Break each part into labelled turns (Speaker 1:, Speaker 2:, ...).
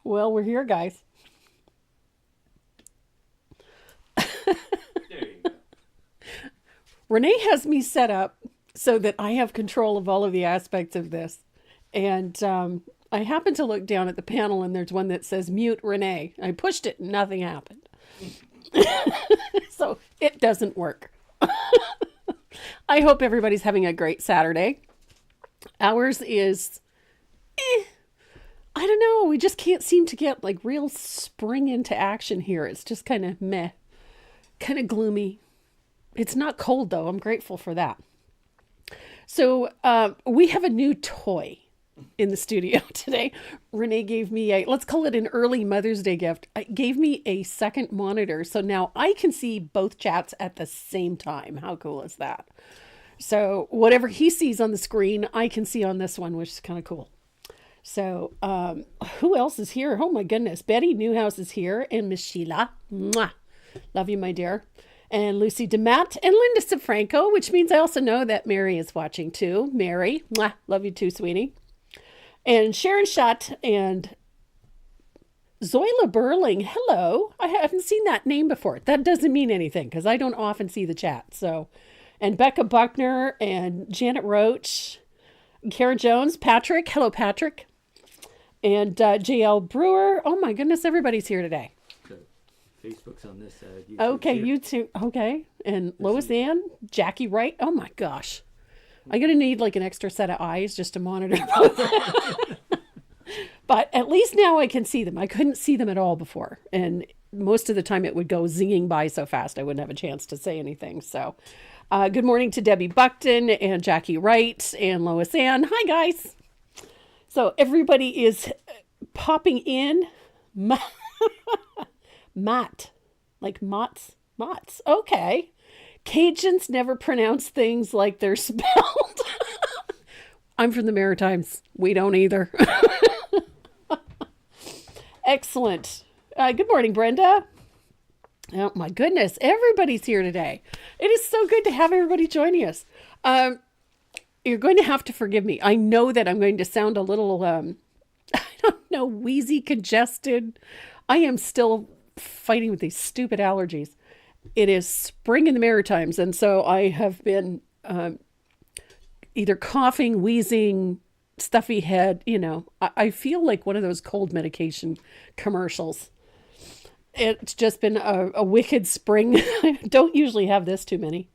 Speaker 1: Well, we're here, guys.
Speaker 2: There you go.
Speaker 1: Renee has me set up so that I have control of all of the aspects of this. And I happen to look down at the panel and there's one that says mute Renee. I pushed it and nothing happened. So it doesn't work. I hope everybody's having a great Saturday. Ours is, I don't know. We just can't seem to get like real spring into action here. It's just kind of meh, kind of gloomy. It's not cold though. I'm grateful for that. So we have a new toy in the studio today. Renee gave me let's call it an early Mother's Day gift. It gave me a second monitor. So now I can see both chats at the same time. How cool is that? So whatever he sees on the screen, I can see on this one, which is kind of cool. So who else is here? Oh my goodness. Betty Newhouse is here and Miss Sheila. Mwah. Love you, my dear. And Lucy DeMatt and Linda Safranco, which means I also know that Mary is watching too. Mary, mwah, love you too, sweetie. And Sharon Shutt and Zoila Burling. Hello. I haven't seen that name before. That doesn't mean anything because I don't often see the chat. So, and Becca Buckner and Janet Roach, Karen Jones, Patrick. Hello, Patrick. And JL Brewer. Oh my goodness, everybody's here today.
Speaker 2: Facebook's on this side.
Speaker 1: Okay, YouTube. Okay. And Lois Ann, Jackie Wright. Oh my gosh. I'm going to need like an extra set of eyes just to monitor. But at least now I can see them. I couldn't see them at all before. And most of the time it would go zinging by so fast I wouldn't have a chance to say anything. So good morning to Debbie Buckton and Jackie Wright and Lois Ann. Hi, guys. So everybody is popping in. Matt. Like Mott's. Okay. Cajuns never pronounce things like they're spelled. I'm from the Maritimes. We don't either. Excellent. Good morning, Brenda. Oh my goodness. Everybody's here today. It is so good to have everybody joining us. You're going to have to forgive me. I know that I'm going to sound a little, I don't know, wheezy, congested. I am still fighting with these stupid allergies. It is spring in the Maritimes, and so I have been either coughing, wheezing, stuffy head. You know, I feel like one of those cold medication commercials. It's just been a wicked spring. I don't usually have this too many.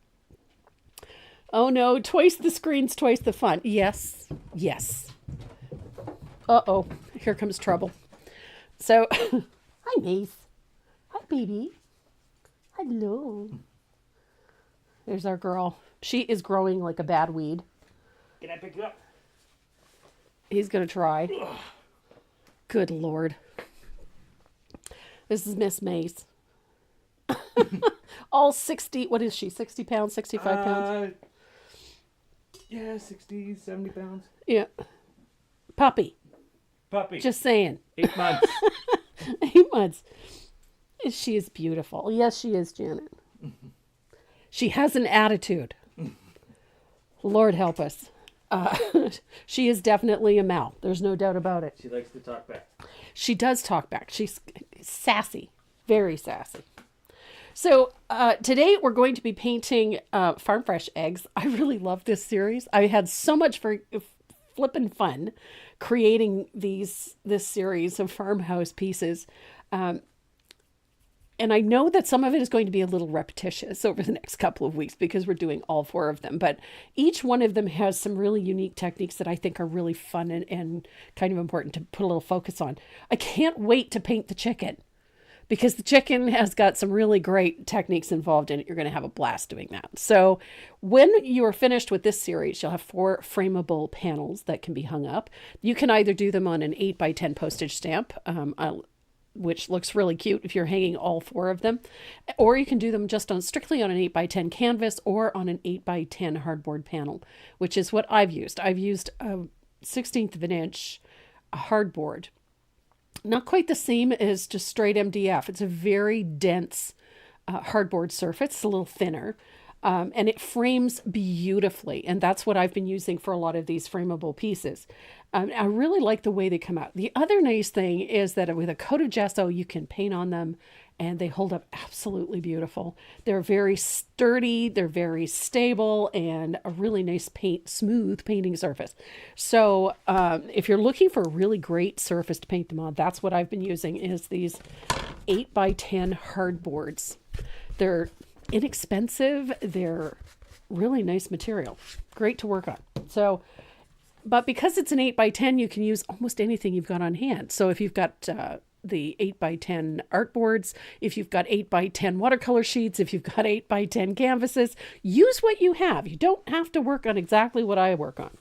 Speaker 1: Oh no, twice the screens, twice the fun. Yes. Uh-oh, here comes trouble. So, hi, Mace. Hi, baby. Hello. There's our girl. She is growing like a bad weed.
Speaker 2: Can I pick you up?
Speaker 1: He's going to try. Good Lord. This is Miss Mace. All 60, what is she, 60 pounds, 65 pounds?
Speaker 2: Yeah, 60, 70 pounds.
Speaker 1: Yeah. Puppy. Just saying.
Speaker 2: 8 months.
Speaker 1: 8 months. She is beautiful. Yes, she is, Janet. She has an attitude. Lord help us. She is definitely a Mal. There's no doubt about it.
Speaker 2: She likes to talk back.
Speaker 1: She does talk back. She's sassy. Very sassy. So today we're going to be painting Farm Fresh eggs. I really love this series. I had so much flippin' fun creating this series of farmhouse pieces. And I know that some of it is going to be a little repetitious over the next couple of weeks because we're doing all 4 of them. But each one of them has some really unique techniques that I think are really fun and kind of important to put a little focus on. I can't wait to paint the chicken because the chicken has got some really great techniques involved in it. You're going to have a blast doing that. So when you're finished with this series, you'll have 4 frameable panels that can be hung up. You can either do them on an 8x10 postage stamp, which looks really cute if you're hanging all 4 of them. Or you can do them just strictly on an 8x10 canvas or on an 8x10 hardboard panel, which is what I've used. I've used a 1/16 of an inch hardboard. Not quite the same as just straight MDF. It's a very dense hardboard surface. It's a little thinner. And it frames beautifully. And that's what I've been using for a lot of these frameable pieces. I really like the way they come out. The other nice thing is that with a coat of gesso, you can paint on them and they hold up absolutely beautiful. They're very sturdy, they're very stable, and a really nice smooth painting surface. So if you're looking for a really great surface to paint them on, that's what I've been using is these 8x10 hardboards. They're inexpensive, they're really nice material, great to work on. So, but because it's an 8x10, you can use almost anything you've got on hand. So if you've got the 8x10 artboards, if you've got 8x10 watercolor sheets, if you've got 8x10 canvases, use what you have. You don't have to work on exactly what I work on.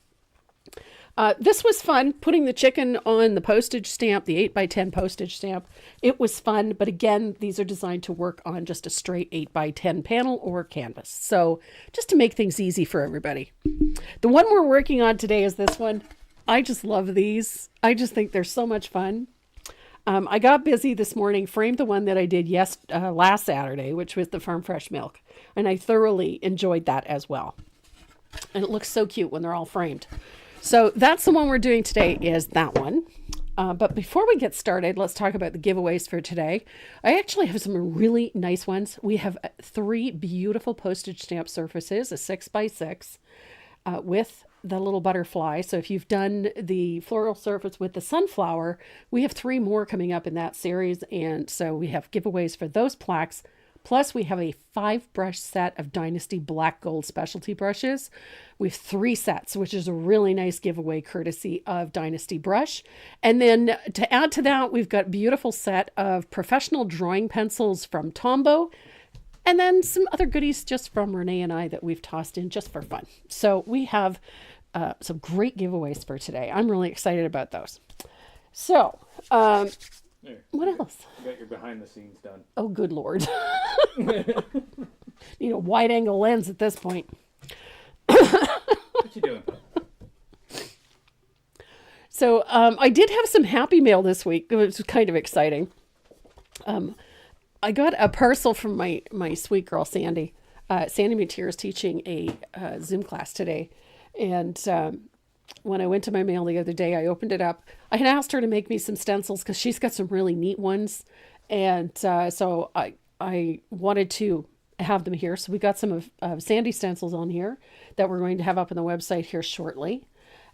Speaker 1: This was fun, putting the chicken on the postage stamp, the 8x10 postage stamp. It was fun, but again, these are designed to work on just a straight 8x10 panel or canvas. So just to make things easy for everybody. The one we're working on today is this one. I just love these. I just think they're so much fun. I got busy this morning, framed the one that I did last Saturday, which was the Farm Fresh Milk, and I thoroughly enjoyed that as well. And it looks so cute when they're all framed. So that's the one we're doing today, is that one. But before we get started, let's talk about the giveaways for today. I actually have some really nice ones. We have 3 beautiful postage stamp surfaces, a 6x6 with the little butterfly. So if you've done the floral surface with the sunflower, we have 3 more coming up in that series. And so we have giveaways for those plaques. Plus we have a 5-brush set of Dynasty Black Gold specialty brushes. We have 3 sets, which is a really nice giveaway courtesy of Dynasty Brush. And then to add to that, we've got a beautiful set of professional drawing pencils from Tombow. And then some other goodies just from Renee and I that we've tossed in just for fun. So we have some great giveaways for today. I'm really excited about those. So, what else?
Speaker 2: You got your behind the scenes done.
Speaker 1: Oh, good Lord. Need a wide angle lens at this point.
Speaker 2: What you doing?
Speaker 1: So I did have some happy mail this week. It was kind of exciting. I got a parcel from my sweet girl, Sandy. Sandy Mateer is teaching a Zoom class today. And when I went to my mail the other day, I opened it up. I had asked her to make me some stencils because she's got some really neat ones. And so I wanted to have them here. So we got some of Sandy's stencils on here that we're going to have up on the website here shortly.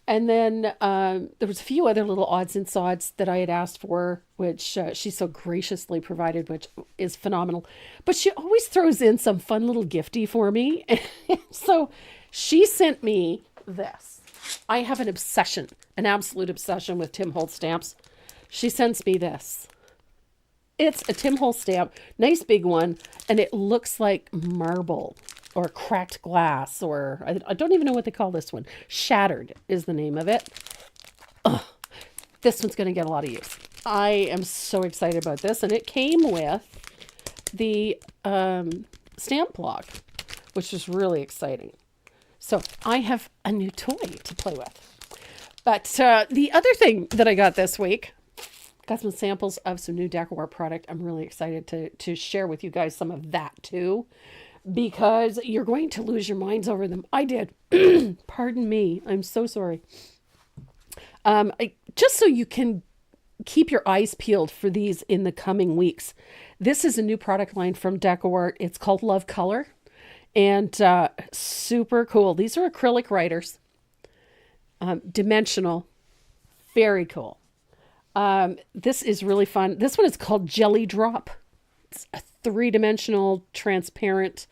Speaker 1: And then there was a few other little odds and sods that I had asked for, which she so graciously provided, which is phenomenal. But she always throws in some fun little gifty for me. So she sent me this. I have an obsession, an absolute obsession with Tim Holtz stamps. She sends me this. It's a Tim Holtz stamp, nice big one, and it looks like marble or cracked glass, or I don't even know what they call this one. Shattered is the name of it. Ugh, this one's going to get a lot of use. I am so excited about this, and it came with the stamp block, which is really exciting. So I have a new toy to play with. But the other thing that I got this week, got some samples of some new Decor product. I'm really excited to share with you guys some of that too, because you're going to lose your minds over them. I did. Pardon me. I'm so sorry. Just so you can keep your eyes peeled for these in the coming weeks. This is a new product line from Decor. It's called Love Color. And super cool. These are acrylic writers. Dimensional. Very cool. This is really fun. This one is called Jelly Drop. It's a 3-dimensional, transparent.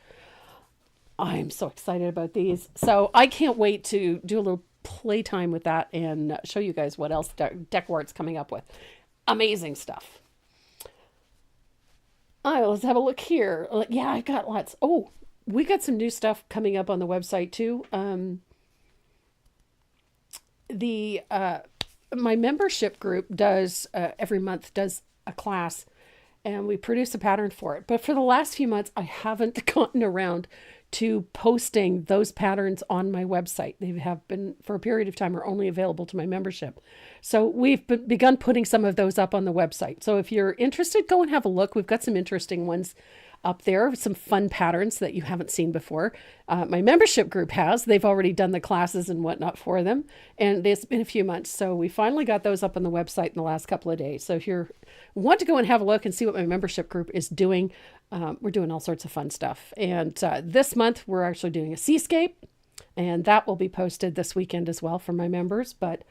Speaker 1: I'm so excited about these. So I can't wait to do a little playtime with that and show you guys what else Decor's coming up with. Amazing stuff. All right, let's have a look here. Yeah, I got lots. Oh, we got some new stuff coming up on the website too. My membership group does every month does a class, and we produce a pattern for it. But for the last few months, I haven't gotten around to posting those patterns on my website. They have been, for a period of time, are only available to my membership. So we've begun putting some of those up on the website. So if you're interested, go and have a look. We've got some interesting ones. up there, some fun patterns that you haven't seen before. My membership group has. They've already done the classes and whatnot for them, and it's been a few months. So we finally got those up on the website in the last couple of days. So if you want to go and have a look and see what my membership group is doing, we're doing all sorts of fun stuff. And this month, we're actually doing a seascape, and that will be posted this weekend as well for my members. But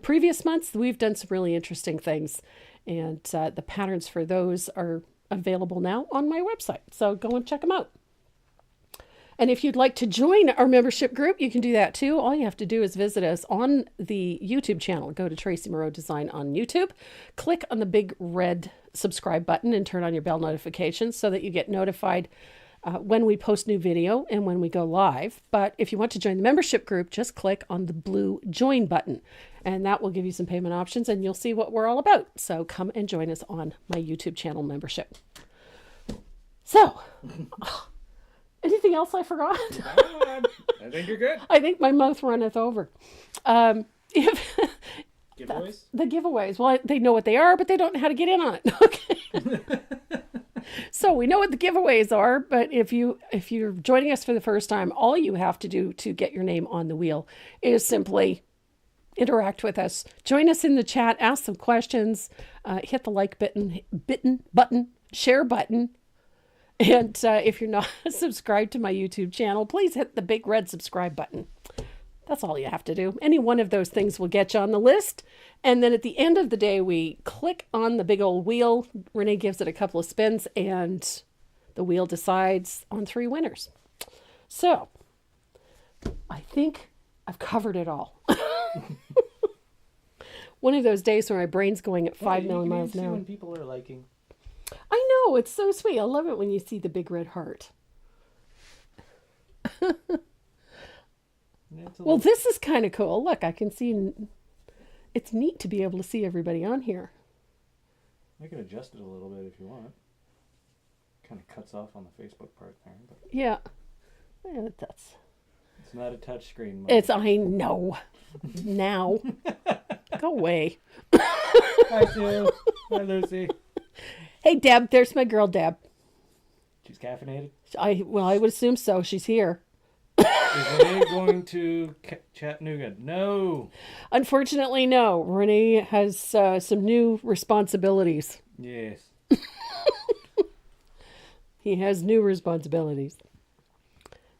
Speaker 1: previous months, we've done some really interesting things, and the patterns for those are available now on my website. So go and check them out. And if you'd like to join our membership group, you can do that too. All you have to do is visit us on the YouTube channel. Go to Tracy Moreau Design on YouTube, click on the big red subscribe button and turn on your bell notifications so that you get notified when we post new video and when we go live. But if you want to join the membership group, just click on the blue join button, and that will give you some payment options and you'll see what we're all about. So come and join us on my YouTube channel membership. So, anything else I forgot?
Speaker 2: I think you're good.
Speaker 1: I think my mouth runneth over. If
Speaker 2: Giveaways?
Speaker 1: the giveaways, well, they know what they are, but they don't know how to get in on it. Okay. So we know what the giveaways are, but if you're joining us for the first time, all you have to do to get your name on the wheel is simply interact with us. Join us in the chat, ask some questions, hit the like button, share button. And if you're not subscribed to my YouTube channel, please hit the big red subscribe button. That's all you have to do. Any one of those things will get you on the list. And then at the end of the day, we click on the big old wheel. Renee gives it a couple of spins and the wheel decides on 3 winners. So I think I've covered it all. One of those days where my brain's going at 5 million miles an hour.
Speaker 3: When people are liking.
Speaker 1: I know, it's so sweet. I love it when you see the big red heart. Well, this is kind of cool. Look, I can see. It's neat to be able to see everybody on here.
Speaker 3: I can adjust it a little bit if you want. Kind of cuts off on the Facebook part there. But
Speaker 1: yeah that's.
Speaker 3: It's not a touch screen.
Speaker 1: It's, I know. Now. Go away.
Speaker 3: Hi, Sue. Hi, Lucy.
Speaker 1: Hey, Deb. There's my girl, Deb.
Speaker 3: She's caffeinated?
Speaker 1: I would assume so. She's here.
Speaker 3: Is Renee going to Chattanooga? No.
Speaker 1: Unfortunately, no. Renee has some new responsibilities.
Speaker 3: Yes.
Speaker 1: He has new responsibilities.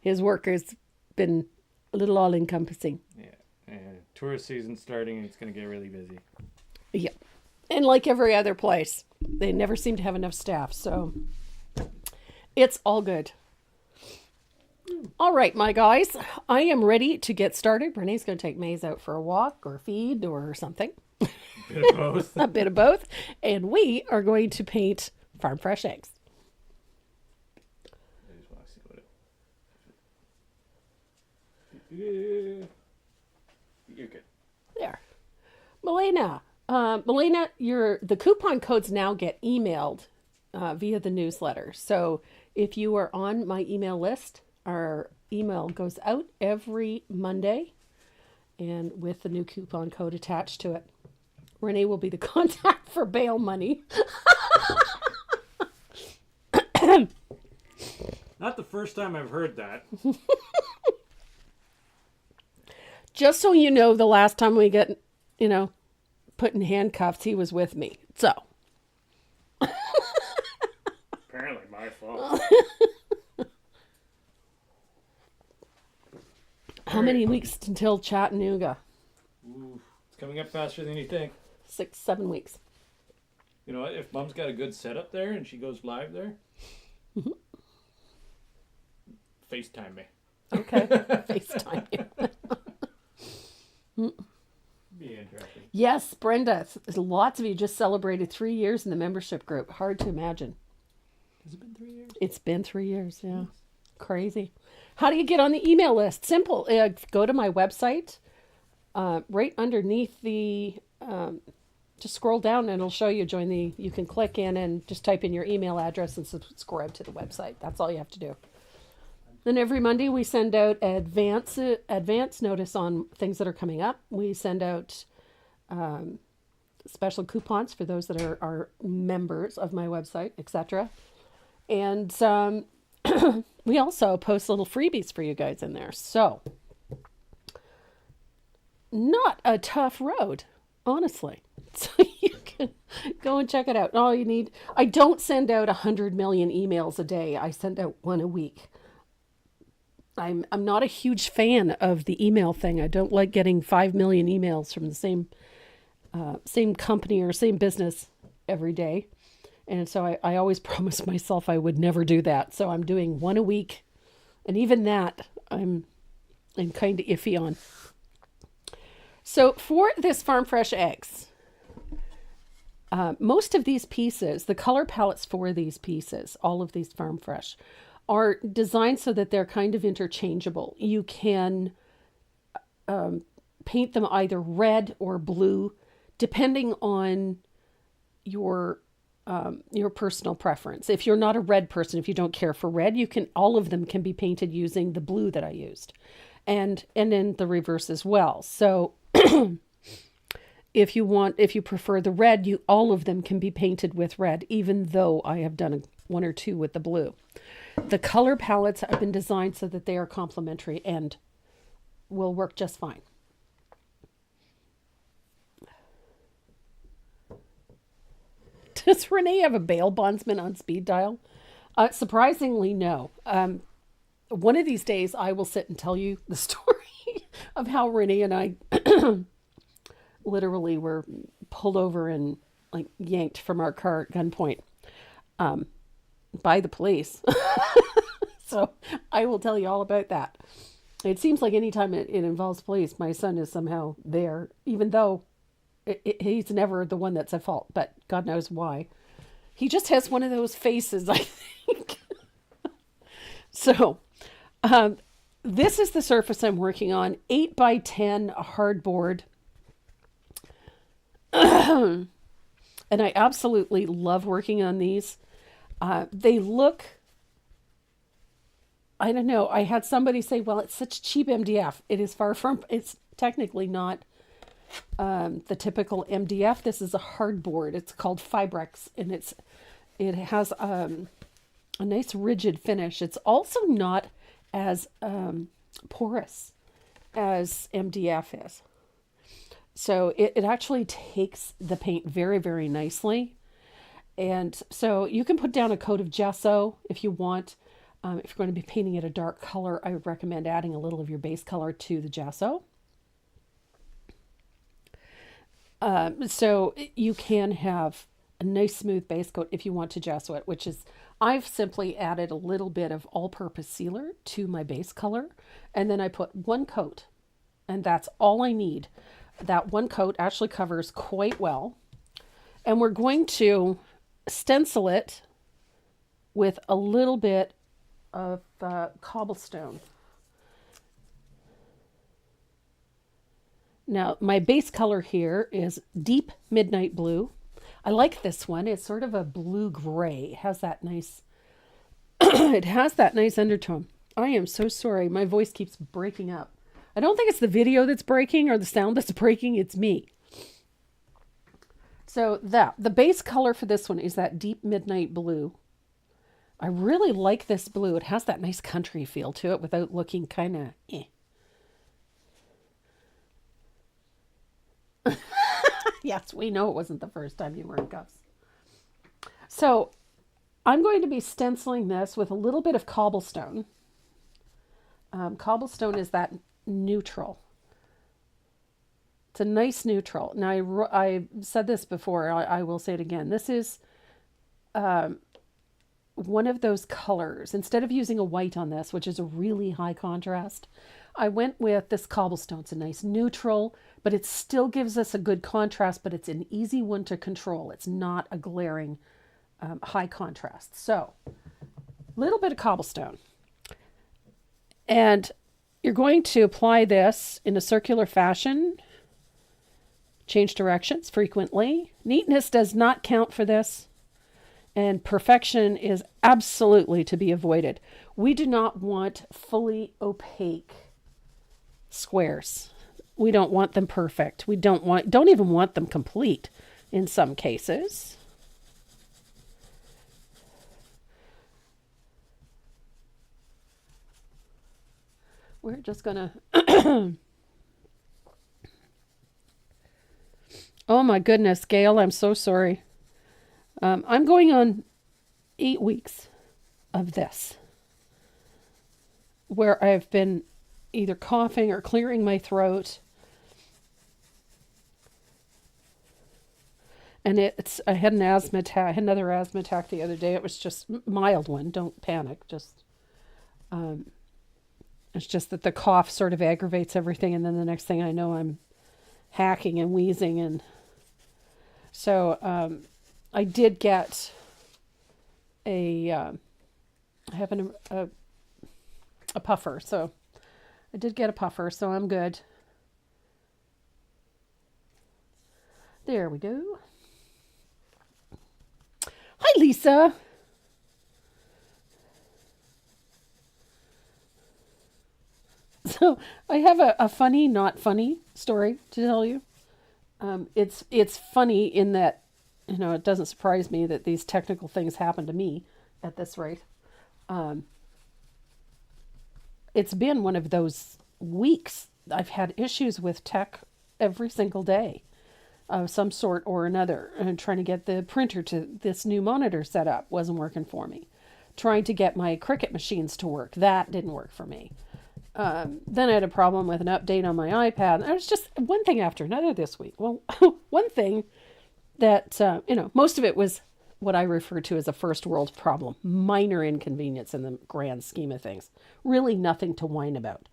Speaker 1: His work has been a little all-encompassing.
Speaker 3: Yeah. Tourist season starting, and it's going to get really busy.
Speaker 1: Yeah. And like every other place, they never seem to have enough staff, so it's all good. All right, my guys, I am ready to get started. Renee's going to take Maze out for a walk or feed or something.
Speaker 3: A bit of both.
Speaker 1: A bit of both. And we are going to paint farm fresh eggs.
Speaker 3: I just want to see what it...
Speaker 2: You're good.
Speaker 1: There. Milena, the coupon codes now get emailed via the newsletter. So if you are on my email list, our email goes out every Monday and with the new coupon code attached to it. Renee will be the contact for bail money.
Speaker 3: Not the first time I've heard that.
Speaker 1: Just so you know, the last time we got, put in handcuffs, he was with me. So.
Speaker 2: Apparently my fault.
Speaker 1: How many weeks until Chattanooga?
Speaker 2: Ooh, it's coming up faster than you think.
Speaker 1: 6-7 weeks.
Speaker 2: You know what? If Mom's got a good setup there and she goes live there, FaceTime me.
Speaker 1: Okay. FaceTime you.
Speaker 2: Be interesting.
Speaker 1: Yes, Brenda. Lots of you just celebrated 3 years in the membership group. Hard to imagine.
Speaker 3: Has it been 3 years?
Speaker 1: It's been 3 years, yeah. Nice. Crazy. How do you get on the email list? Simple. Go to my website. Right underneath the... just scroll down and it'll show you you can click in and just type in your email address and subscribe to the website. That's all you have to do. Then every Monday we send out advance notice on things that are coming up. We send out special coupons for those that are members of my website, etc. And we also post little freebies for you guys in there. So, not a tough road, honestly. So you can go and check it out. All you need, I don't send out 100 million emails a day. I send out one a week. I'm not a huge fan of the email thing. I don't like getting 5 million emails from the same company or same business every day. And so I always promised myself I would never do that. So I'm doing one a week. And even that I'm kind of iffy on. So for this Farm Fresh eggs, most of these pieces, the color palettes for these pieces, all of these Farm Fresh, are designed so that they're kind of interchangeable. You can paint them either red or blue, depending on your personal preference. If you're not a red person, if you don't care for red, all of them can be painted using the blue that I used, and in the reverse as well. So if you prefer the red, all of them can be painted with red, even though I have done one or two with the blue. The color palettes have been designed so that they are complementary and will work just fine. Does Renee have a bail bondsman on speed dial? Surprisingly, no. One of these days I will sit and tell you the story of how Renee and I literally were pulled over and like yanked from our car at gunpoint by the police. So I will tell you all about that. It seems like anytime it involves police, my son is somehow there, even though he's never the one that's at fault, but God knows why. He just has one of those faces, I think. So this is the surface I'm working on, 8x10 hardboard. And I absolutely love working on these. They look, I don't know. I had somebody say, well, it's such cheap MDF. It is far from, it's technically not the typical MDF. This is a hardboard. It's called Fibrex, and it has a nice rigid finish. It's also not as porous as MDF is. So it actually takes the paint very, very nicely. And so you can put down a coat of gesso if you want. If you're going to be painting it a dark color, I would recommend adding a little of your base color to the gesso. So you can have a nice smooth base coat if you want to gesso it, which is, I've simply added a little bit of all-purpose sealer to my base color, and then I put one coat, and that's all I need. That one coat actually covers quite well. And we're going to stencil it with a little bit of cobblestone. Now, my base color here is deep midnight blue. I like this one. It's sort of a blue-gray. It has that nice, it has that nice undertone. I am so sorry. My voice keeps breaking up. I don't think it's the video that's breaking or the sound that's breaking. It's me. So the base color for this one is that deep midnight blue. I really like this blue. It has that nice country feel to it without looking kind of Yes, we know it wasn't the first time you were in cuffs. So I'm going to be stenciling this with a little bit of cobblestone. Cobblestone is that neutral. It's a nice neutral. Now, I said this before. I will say it again. This is one of those colors. Instead of using a white on this, which is a really high contrast, I went with this cobblestone. It's a nice neutral, but it still gives us a good contrast, but it's an easy one to control. It's not a glaring high contrast. So, a little bit of cobblestone. And you're going to apply this in a circular fashion. Change directions frequently. Neatness does not count for this. And perfection is absolutely to be avoided. We do not want fully opaque squares. We don't want them perfect. We don't even want them complete in some cases. we're just gonna. Oh my goodness, Gail, I'm so sorry. I'm going on 8 weeks of this, where I've been either coughing or clearing my throat. And I had an asthma attack. I had another asthma attack the other day. It was just mild one. Don't panic. It's just that the cough sort of aggravates everything, and then the next thing I know, I'm hacking and wheezing, and so I did get I have a puffer, so I did get a puffer, so I'm good. There we go. Hi, Lisa. So I have a funny, not funny story to tell you. It's funny in that, it doesn't surprise me that these technical things happen to me at this rate. It's been one of those weeks. I've had issues with tech every single day of some sort or another. And trying to get the printer to this new monitor set up wasn't working for me. Trying to get my Cricut machines to work, that didn't work for me. Then I had a problem with an update on my iPad. It was just one thing after another this week. Well, one thing that, most of it was what I refer to as a first world problem. Minor inconvenience in the grand scheme of things. Really nothing to whine about.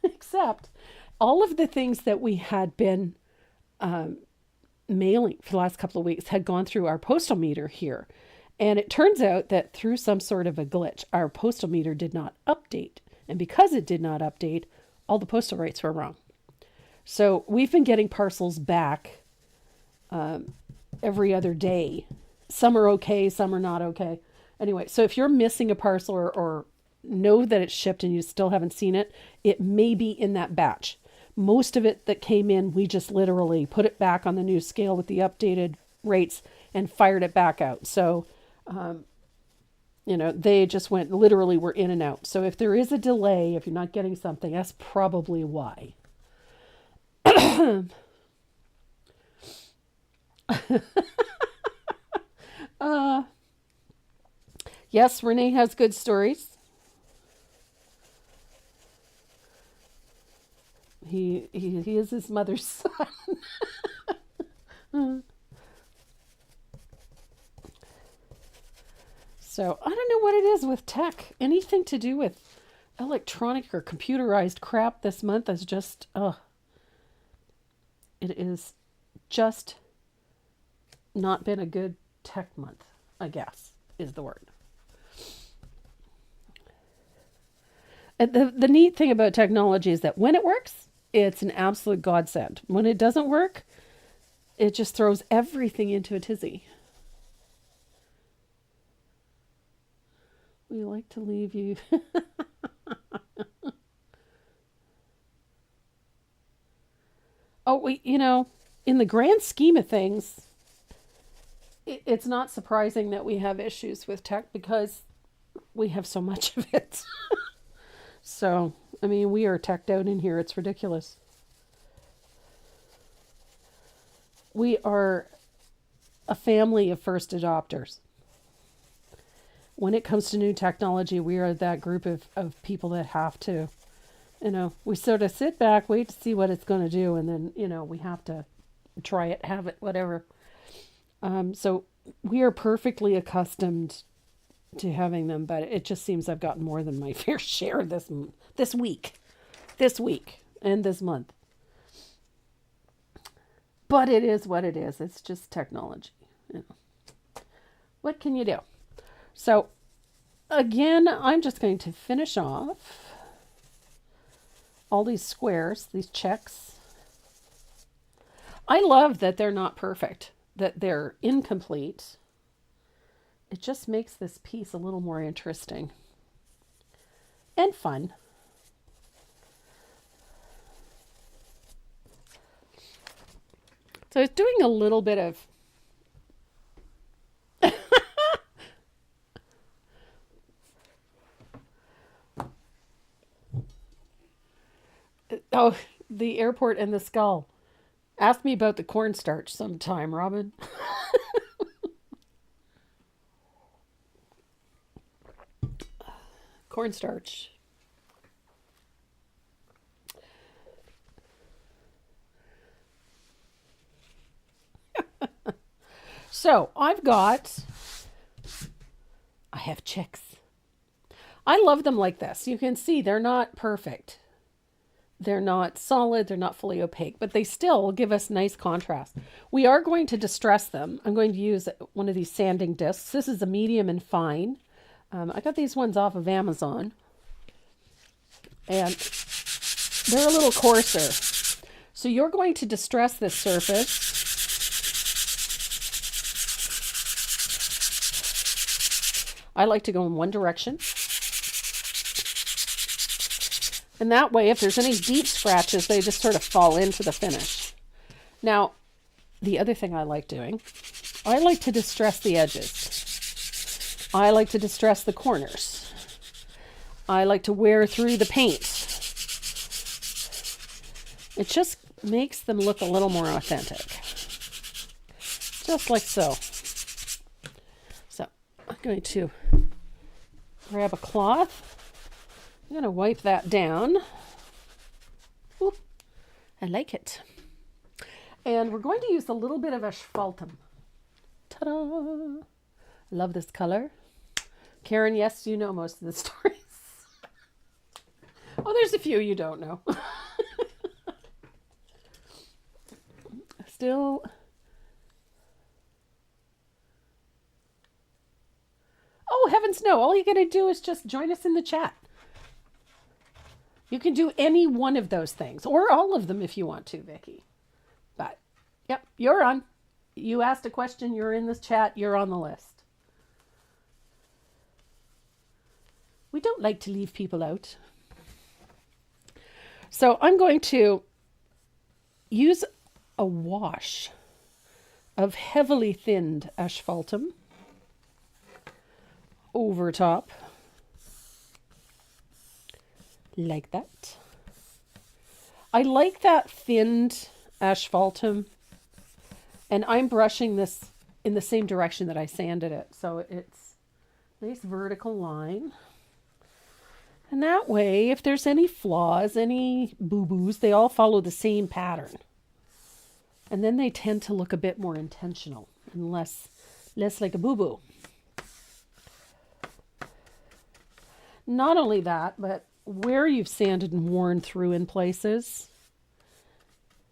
Speaker 1: Except all of the things that we had been mailing for the last couple of weeks had gone through our postal meter here. And it turns out that through some sort of a glitch, our postal meter did not update. And because it did not update, all the postal rates were wrong. So we've been getting parcels back every other day. Some are okay, some are not okay. Anyway, so if you're missing a parcel or know that it's shipped and you still haven't seen it, it may be in that batch. Most of it that came in, we just literally put it back on the new scale with the updated rates and fired it back out. So, they just literally were in and out. So if there is a delay, if you're not getting something, that's probably why. Yes, Renee has good stories. He is his mother's son. So I don't know what it is with tech. Anything to do with electronic or computerized crap this month is just, it is just not been a good tech month, I guess, is the word. And the neat thing about technology is that when it works, it's an absolute godsend. When it doesn't work, it just throws everything into a tizzy. We like to leave you. In the grand scheme of things, it's not surprising that we have issues with tech because we have so much of it. So, we are teched out in here. It's ridiculous. We are a family of first adopters. When it comes to new technology, we are that group of people that have to, we sort of sit back, wait to see what it's going to do, and then, we have to try it, have it, whatever. So we are perfectly accustomed to having them, but it just seems I've gotten more than my fair share this week, and this month. But it is what it is. It's just technology. What can you do? So, again, I'm just going to finish off all these squares, these checks. I love that they're not perfect, that they're incomplete. It just makes this piece a little more interesting and fun. So I was doing a little bit of Oh, the airport and the skull. Ask me about the cornstarch sometime, Robin. Cornstarch. So I have chicks. I love them like this. You can see they're not perfect. They're not solid, they're not fully opaque, but they still give us nice contrast. We are going to distress them. I'm going to use one of these sanding discs. This is a medium and fine. I got these ones off of Amazon. And they're a little coarser. So you're going to distress this surface. I like to go in one direction. And that way, if there's any deep scratches, they just sort of fall into the finish. Now, the other thing I like doing, I like to distress the edges. I like to distress the corners. I like to wear through the paint. It just makes them look a little more authentic. Just like so. So, I'm going to grab a cloth. I'm going to wipe that down. Ooh, I like it. And we're going to use a little bit of asphaltum. Ta-da! Love this color. Karen, yes, you know most of the stories. Oh, there's a few you don't know. Still. Oh, heavens no. All you got to do is just join us in the chat. You can do any one of those things, or all of them if you want to, Vicky. But, yep, you're on. You asked a question, you're in this chat, you're on the list. We don't like to leave people out. So I'm going to use a wash of heavily thinned asphaltum over top. Like that. I like that thinned asphaltum, and I'm brushing this in the same direction that I sanded it, so it's a nice vertical line. And that way, if there's any flaws, any boo-boos, they all follow the same pattern. And then they tend to look a bit more intentional and less like a boo-boo. Not only that, but where you've sanded and worn through in places,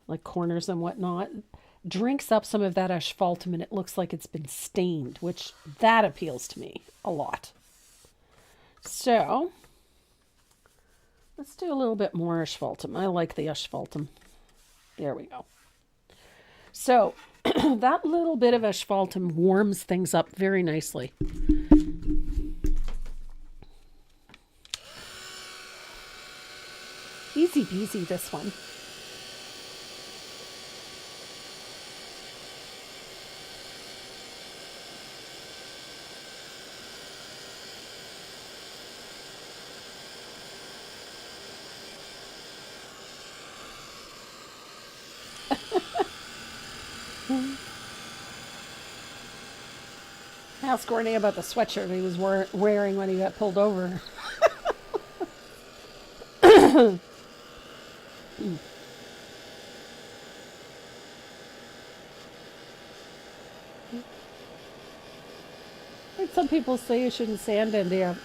Speaker 1: like corners and whatnot, drinks up some of that asphaltum and it looks like it's been stained, which that appeals to me a lot. So let's do a little bit more asphaltum. I like the asphaltum. There we go. So that little bit of asphaltum warms things up very nicely. Easy peasy, this one. Ask Courtney about the sweatshirt he was wearing when he got pulled over. Some people say you shouldn't sand India.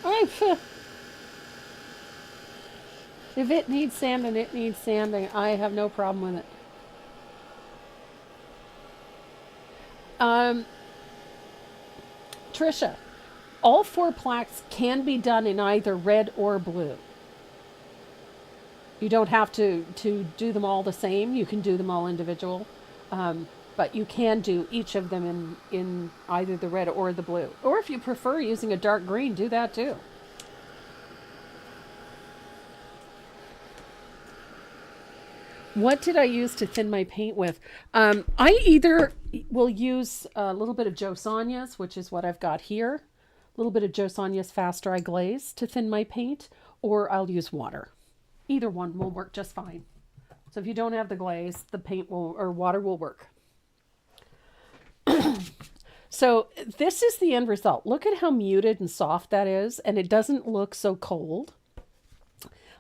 Speaker 1: If it needs sanding, it needs sanding. I have no problem with it. Trisha, all 4 plaques can be done in either red or blue. You don't have to do them all the same. You can do them all individual. But you can do each of them in either the red or the blue. Or if you prefer using a dark green, do that too. What did I use to thin my paint with? I either will use a little bit of Joe Sonia's, which is what I've got here. A little bit of Joe Sonia's Fast Dry Glaze to thin my paint, or I'll use water. Either one will work just fine. So if you don't have the glaze, the paint will, or water will work. So this is the end result. Look at how muted and soft that is, and it doesn't look so cold.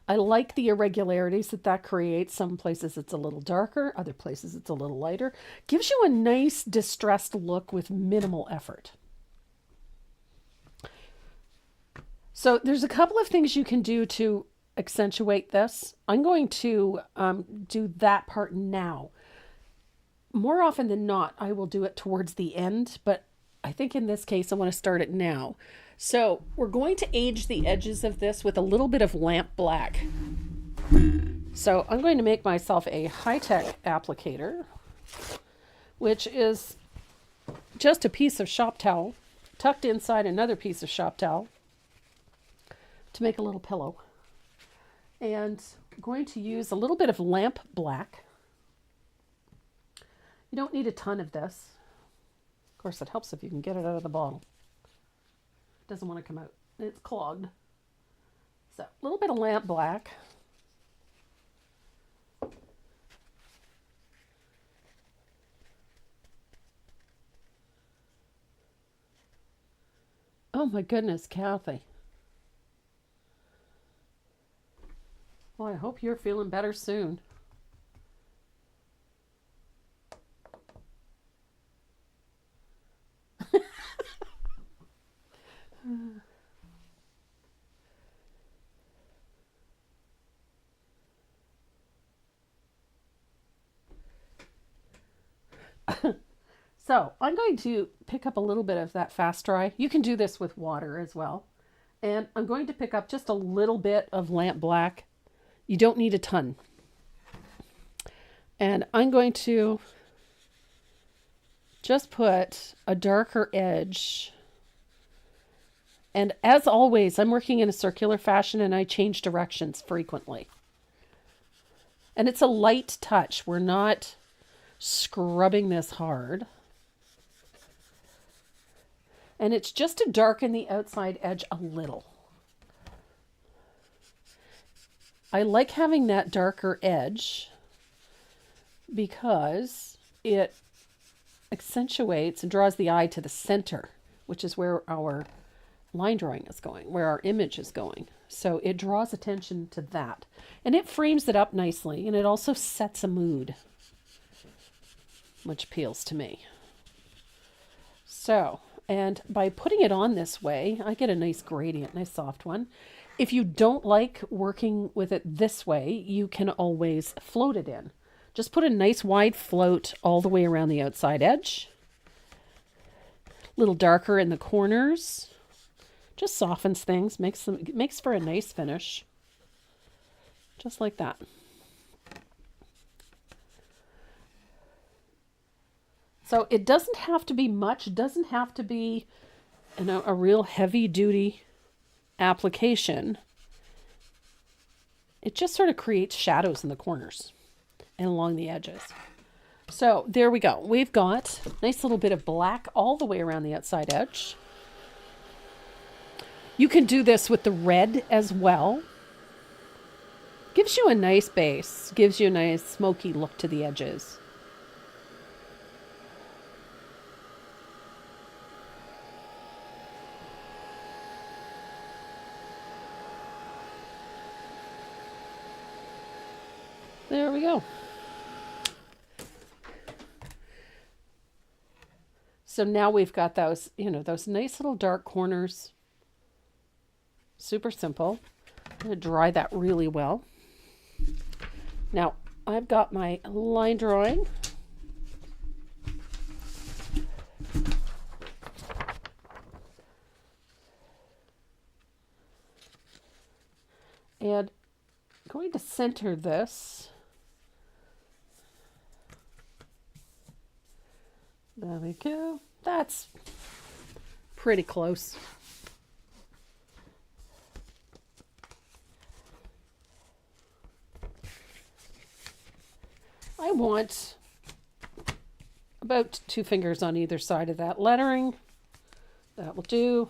Speaker 1: I like the irregularities that that creates. Some places it's a little darker, other places it's a little lighter. Gives you a nice distressed look with minimal effort. So there's a couple of things you can do to accentuate this. I'm going to do that part now. More often than not, I will do it towards the end, but I think in this case, I want to start it now. So we're going to age the edges of this with a little bit of lamp black. So I'm going to make myself a high-tech applicator, which is just a piece of shop towel tucked inside another piece of shop towel to make a little pillow. And I'm going to use a little bit of lamp black. You don't need a ton of this. Of course, it helps if you can get it out of the bottle. It doesn't want to come out. It's clogged. So, a little bit of lamp black. Oh my goodness, Kathy. Well, I hope you're feeling better soon. So I'm going to pick up a little bit of that fast dry. You can do this with water as well. And I'm going to pick up just a little bit of lamp black. You don't need a ton. And I'm going to just put a darker edge. And as always, I'm working in a circular fashion and I change directions frequently. And it's a light touch. We're not scrubbing this hard. And it's just to darken the outside edge a little. I like having that darker edge because it accentuates and draws the eye to the center, which is where our line drawing is going, where our image is going. So it draws attention to that. And it frames it up nicely, and it also sets a mood, which appeals to me. So, and by putting it on this way, I get a nice gradient, nice soft one. If you don't like working with it this way, you can always float it in. Just put a nice wide float all the way around the outside edge. A little darker in the corners. Just softens things, makes for a nice finish. Just like that. So it doesn't have to be much. It doesn't have to be, a real heavy-duty application. It just sort of creates shadows in the corners and along the edges. So there we go. We've got a nice little bit of black all the way around the outside edge. You can do this with the red as well. Gives you a nice base. Gives you a nice smoky look to the edges. There we go. So now we've got those, those nice little dark corners. Super simple. I'm going to dry that really well. Now, I've got my line drawing. And I'm going to center this. There we go. That's pretty close. I want about 2 fingers on either side of that lettering. That will do.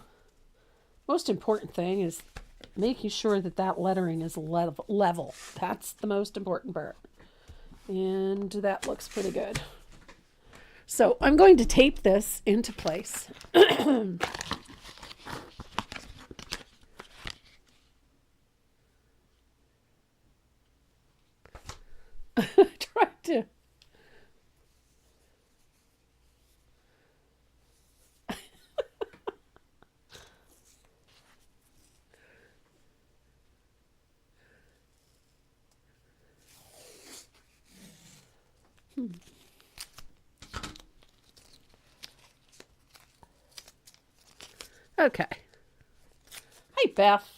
Speaker 1: Most important thing is making sure that that lettering is level. That's the most important part. And that looks pretty good. So I'm going to tape this into place. Try to. Okay. Hi, Beth.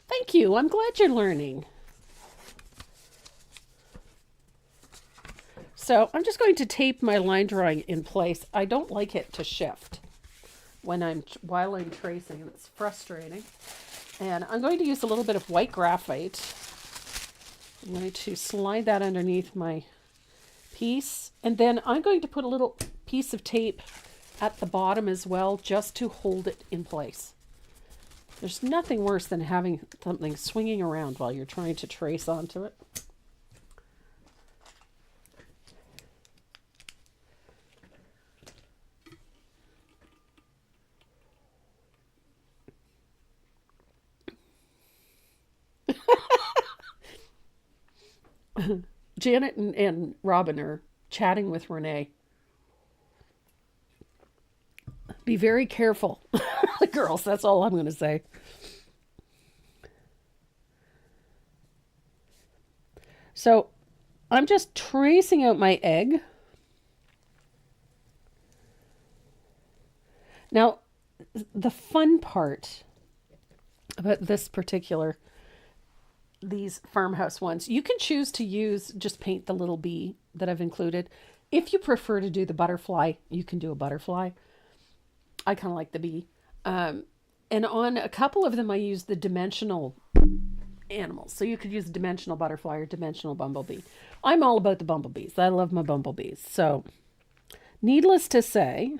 Speaker 1: Thank you. I'm glad you're learning. So I'm just going to tape my line drawing in place. I don't like it to shift while I'm tracing. It's frustrating. And I'm going to use a little bit of white graphite. I'm going to slide that underneath my piece. And then I'm going to put a little piece of tape at the bottom as well, just to hold it in place. There's nothing worse than having something swinging around while you're trying to trace onto it. Janet and Robin are chatting with Renee. Be very careful, girls. That's all I'm going to say. So I'm just tracing out my egg. Now, the fun part about these farmhouse ones, you can choose to just paint the little bee that I've included. If you prefer to do the butterfly, you can do a butterfly. I kind of like the bee. And on a couple of them, I use the dimensional animals. So you could use a dimensional butterfly or dimensional bumblebee. I'm all about the bumblebees. I love my bumblebees. So needless to say,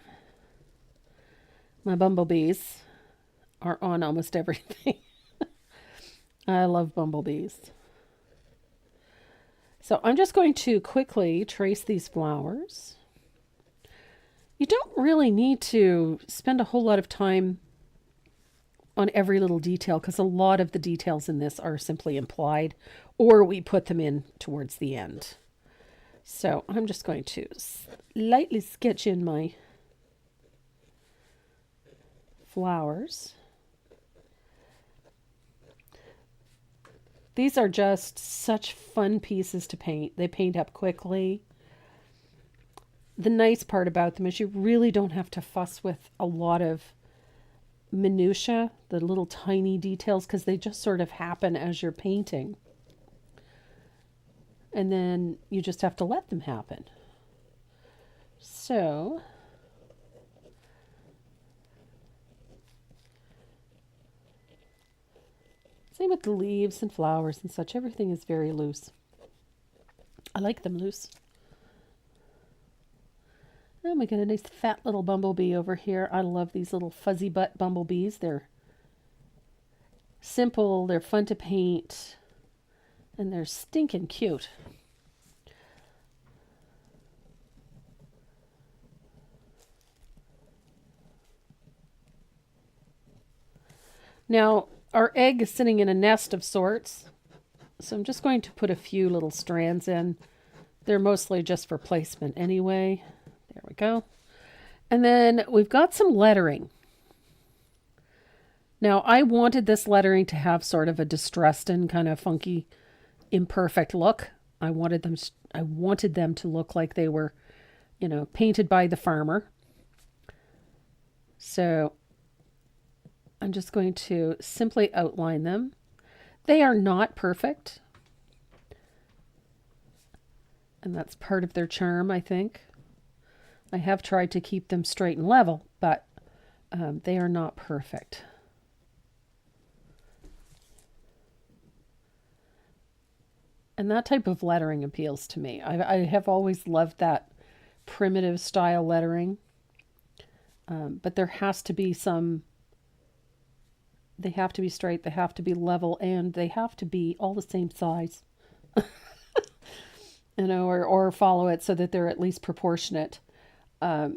Speaker 1: my bumblebees are on almost everything. I love bumblebees. So I'm just going to quickly trace these flowers. You don't really need to spend a whole lot of time on every little detail because a lot of the details in this are simply implied or we put them in towards the end. So I'm just going to lightly sketch in my flowers. These are just such fun pieces to paint. They paint up quickly. The nice part about them is you really don't have to fuss with a lot of minutia, the little tiny details, because they just sort of happen as you're painting. And then you just have to let them happen. So same with the leaves and flowers and such. Everything is very loose. I like them loose. Oh, we got a nice fat little bumblebee over here. I love these little fuzzy butt bumblebees. They're simple, they're fun to paint, and they're stinking cute. Now, our egg is sitting in a nest of sorts, so I'm just going to put a few little strands in. They're mostly just for placement anyway. There we go. And then we've got some lettering. Now, I wanted this lettering to have sort of a distressed and kind of funky, imperfect look. I wanted them to look like they were, painted by the farmer. So I'm just going to simply outline them. They are not perfect. And that's part of their charm, I think. I have tried to keep them straight and level, but they are not perfect. And that type of lettering appeals to me. I have always loved that primitive style lettering. But there has to be they have to be straight, they have to be level, and they have to be all the same size. you know, or follow it so that they're at least proportionate. But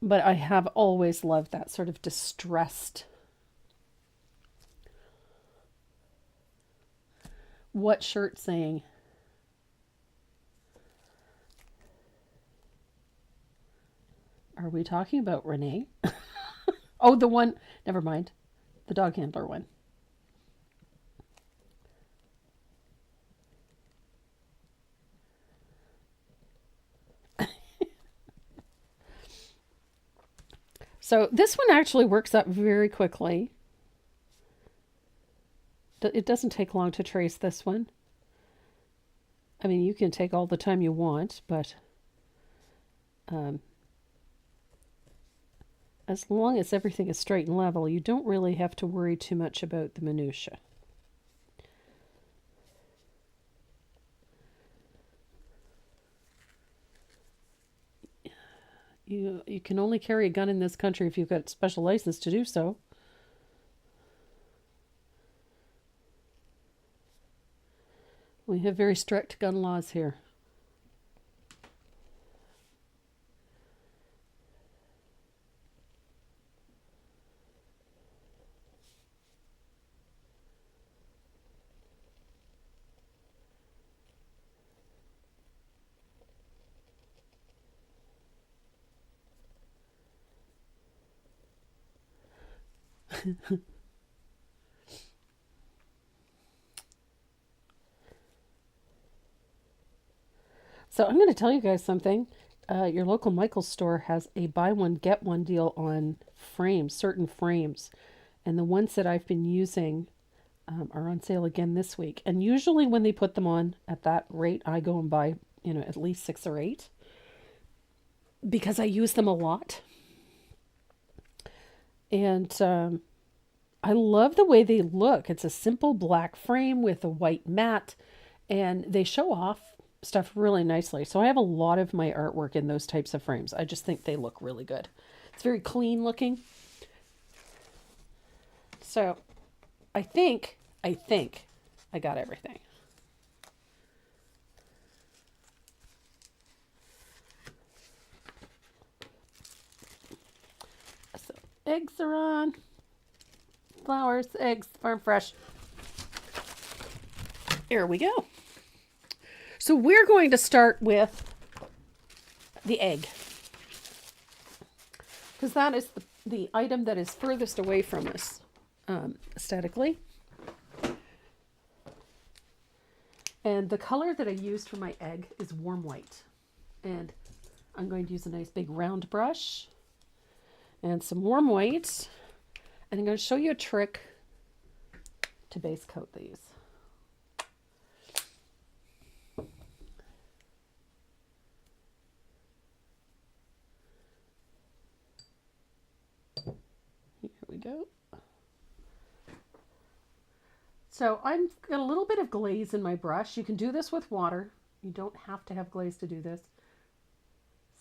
Speaker 1: I have always loved that sort of distressed. What shirt saying? Are we talking about Renee? Oh, the one, never mind. The dog handler one. So this one actually works up very quickly. It doesn't take long to trace this one. I mean, you can take all the time you want, but as long as everything is straight and level, you don't really have to worry too much about the minutia. You can only carry a gun in this country if you've got a special license to do so. We have very strict gun laws here. So I'm going to tell you guys something. Your local Michael's store has a buy one, get one deal on frames, certain frames. And the ones that I've been using are on sale again this week. And usually when they put them on at that rate, I go and buy, at least 6 or 8. Because I use them a lot. And I love the way they look. It's a simple black frame with a white mat. And they show off stuff really nicely. So I have a lot of my artwork in those types of frames. I just think they look really good. It's very clean looking. So I think I got everything. So eggs are on. Flowers, eggs, farm fresh. Here we go. So we're going to start with the egg, because that is the item that is furthest away from us aesthetically. And the color that I used for my egg is warm white. And I'm going to use a nice big round brush and some warm white. And I'm going to show you a trick to base coat these. Here we go. So I've got a little bit of glaze in my brush. You can do this with water. You don't have to have glaze to do this.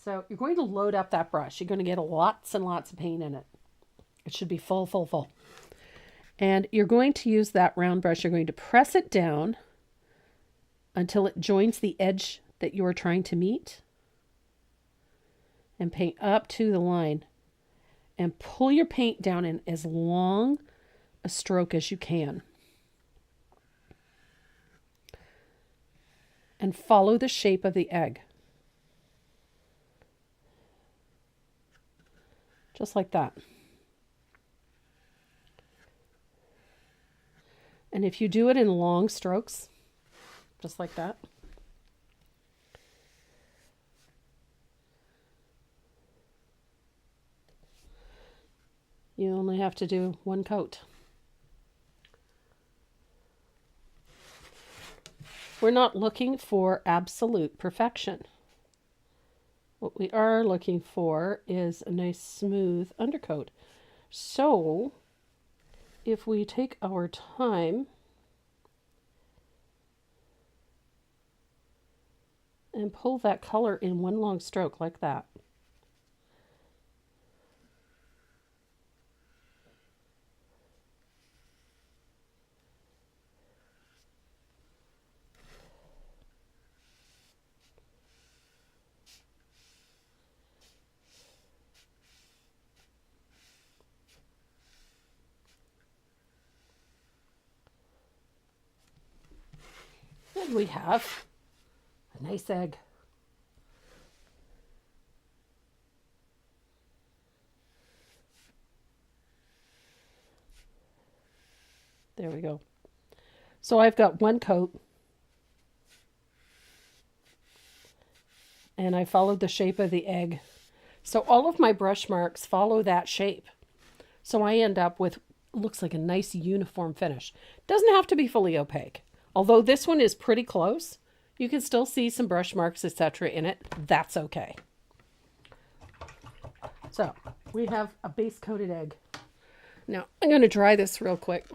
Speaker 1: So you're going to load up that brush. You're going to get lots and lots of paint in it. It should be full, full, full. And you're going to use that round brush. You're going to press it down until it joins the edge that you're trying to meet. And paint up to the line. And pull your paint down in as long a stroke as you can. And follow the shape of the egg. Just like that. And if you do it in long strokes, just like that, you only have to do one coat. We're not looking for absolute perfection. What we are looking for is a nice smooth undercoat. So if we take our time and pull that color in one long stroke like that. we have a nice egg. There we go. So I've got one coat, and I followed the shape of the egg. So all of my brush marks follow that shape. So I end up with, looks like a nice uniform finish. Doesn't have to be fully opaque. Although this one is pretty close, you can still see some brush marks, etc. in it. That's okay. So we have a base coated egg. Now I'm going to dry this real quick.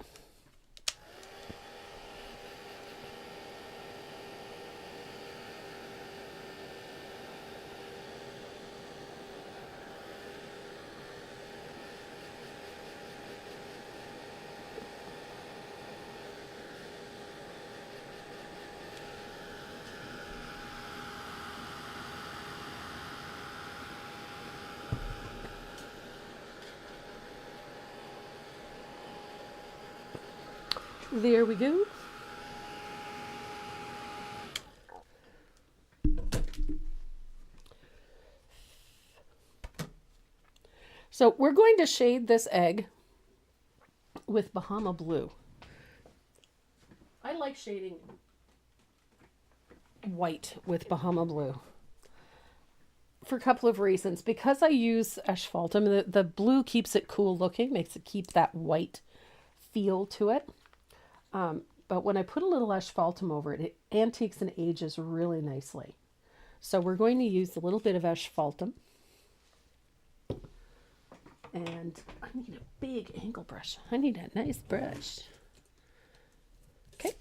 Speaker 1: There we go. So we're going to shade this egg with Bahama Blue. I like shading white with Bahama Blue for a couple of reasons. Because I use asphaltum, the blue keeps it cool looking, makes it keep that white feel to it. But when I put a little asphaltum over it, it antiques and ages really nicely. So we're going to use a little bit of asphaltum. And I need a big angle brush. I need a nice brush. Okay.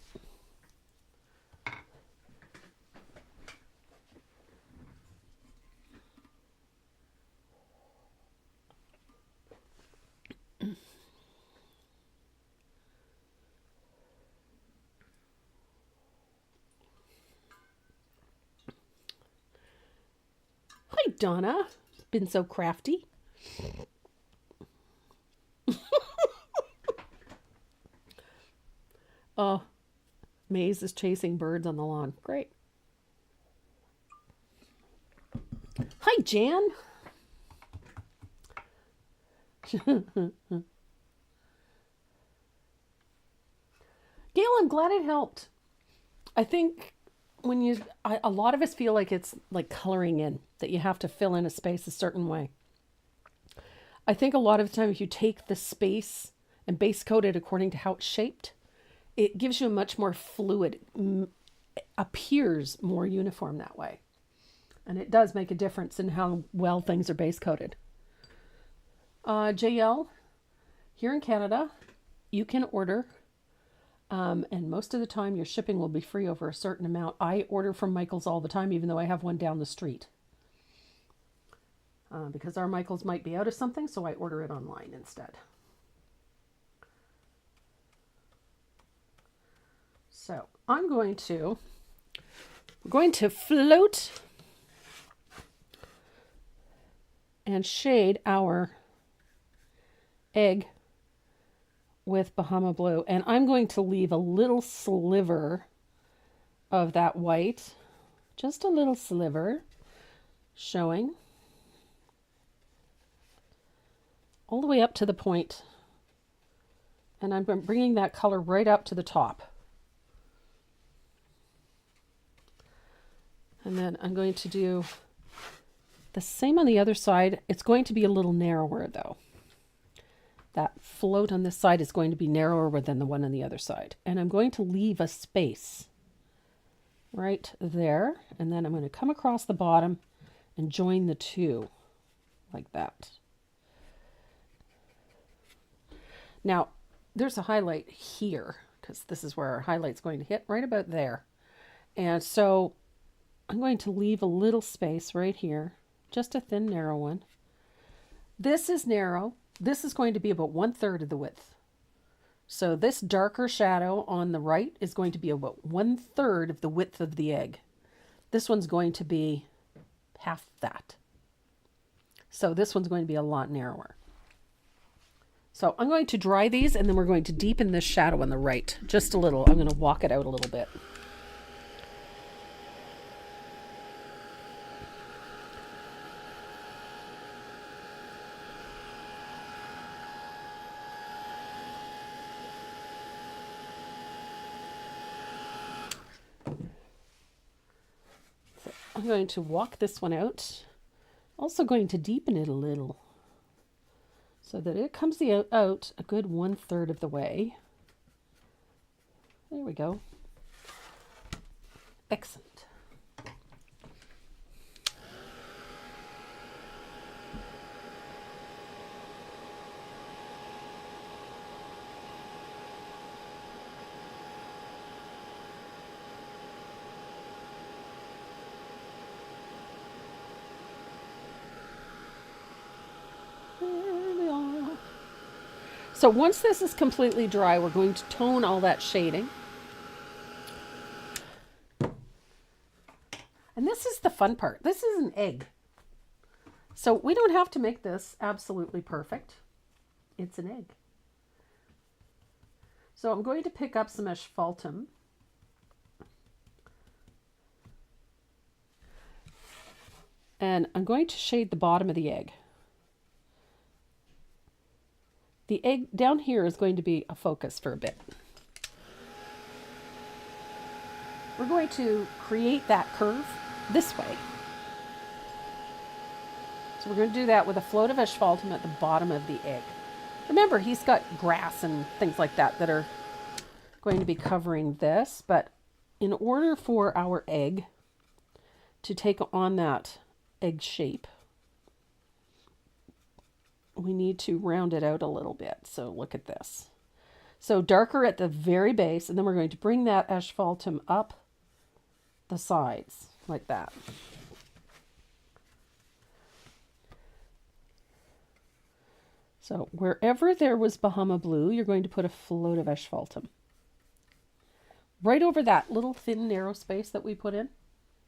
Speaker 1: Hi, Donna. Been so crafty. Oh, Maze is chasing birds on the lawn. Great. Hi, Jan. Gail, I'm glad it helped. I think when a lot of us feel like it's like coloring in, that you have to fill in a space a certain way. I think a lot of the time if you take the space and base coat it according to how it's shaped, it gives you a much more fluid, appears more uniform that way. And it does make a difference in how well things are base coated. JL, here in Canada, you can order, and most of the time your shipping will be free over a certain amount. I order from Michael's all the time, even though I have one down the street. Because our Michael's might be out of something, so I order it online instead. So I'm going to float and shade our egg with Bahama Blue. And I'm going to leave a little sliver of that white, just a little sliver showing all the way up to the point. And I'm bringing that color right up to the top. And then I'm going to do the same on the other side. It's going to be a little narrower though. That float on this side is going to be narrower than the one on the other side. And I'm going to leave a space right there. And then I'm going to come across the bottom and join the two like that. Now, there's a highlight here because this is where our highlight's going to hit, right about there. And so I'm going to leave a little space right here, just a thin, narrow one. This is narrow. This is going to be about 1/3 of the width. So this darker shadow on the right is going to be about 1/3 of the width of the egg. This one's going to be half that. So this one's going to be a lot narrower. So I'm going to dry these and then we're going to deepen this shadow on the right just a little. I'm going to walk it out a little bit. I'm going to walk this one out. Also going to deepen it a little so that it comes out a good 1/3 of the way. There we go. Excellent. So once this is completely dry, we're going to tone all that shading. And this is the fun part. This is an egg. So we don't have to make this absolutely perfect. It's an egg. So I'm going to pick up some asphaltum. And I'm going to shade the bottom of the egg. The egg down here is going to be a focus for a bit. We're going to create that curve this way. So we're going to do that with a float of asphaltum at the bottom of the egg. Remember, he's got grass and things like that that are going to be covering this, but in order for our egg to take on that egg shape, we need to round it out a little bit. So look at this. So darker at the very base, and then we're going to bring that asphaltum up the sides like that. So wherever there was Bahama blue, you're going to put a float of asphaltum. Right over that little thin narrow space that we put in.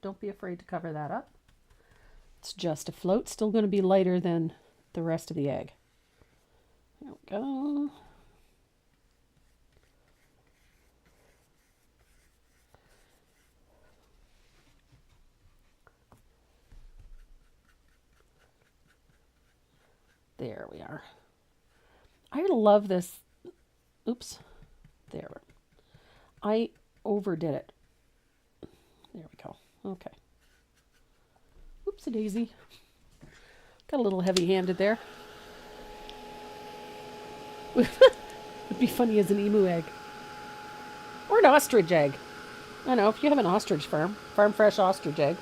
Speaker 1: Don't be afraid to cover that up. It's just a float, still going to be lighter than the rest of the egg. There we go. There we are. I love this. Oops. There. I overdid it. There we go. Okay. Oopsie daisy. Got a little heavy-handed there. Would be funny as an emu egg. Or an ostrich egg. I know, if you have an ostrich farm fresh ostrich egg.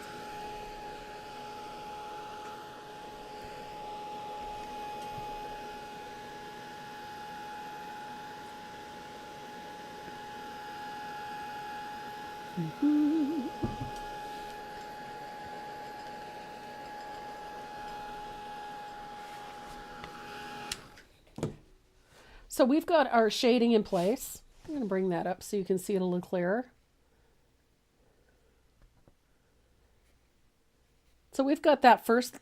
Speaker 1: So we've got our shading in place. I'm going to bring that up so you can see it a little clearer. So we've got that first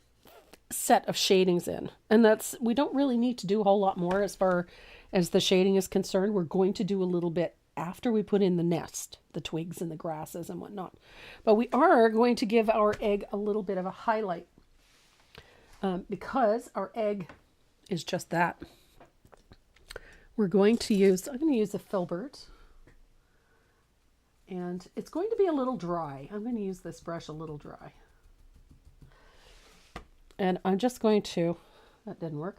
Speaker 1: set of shadings in, and we don't really need to do a whole lot more as far as the shading is concerned. We're going to do a little bit after we put in the nest, the twigs and the grasses and whatnot. But we are going to give our egg a little bit of a highlight because our egg is just that. I'm going to use a filbert, and it's going to be a little dry. I'm going to use this brush a little dry. And I'm just going to, that didn't work.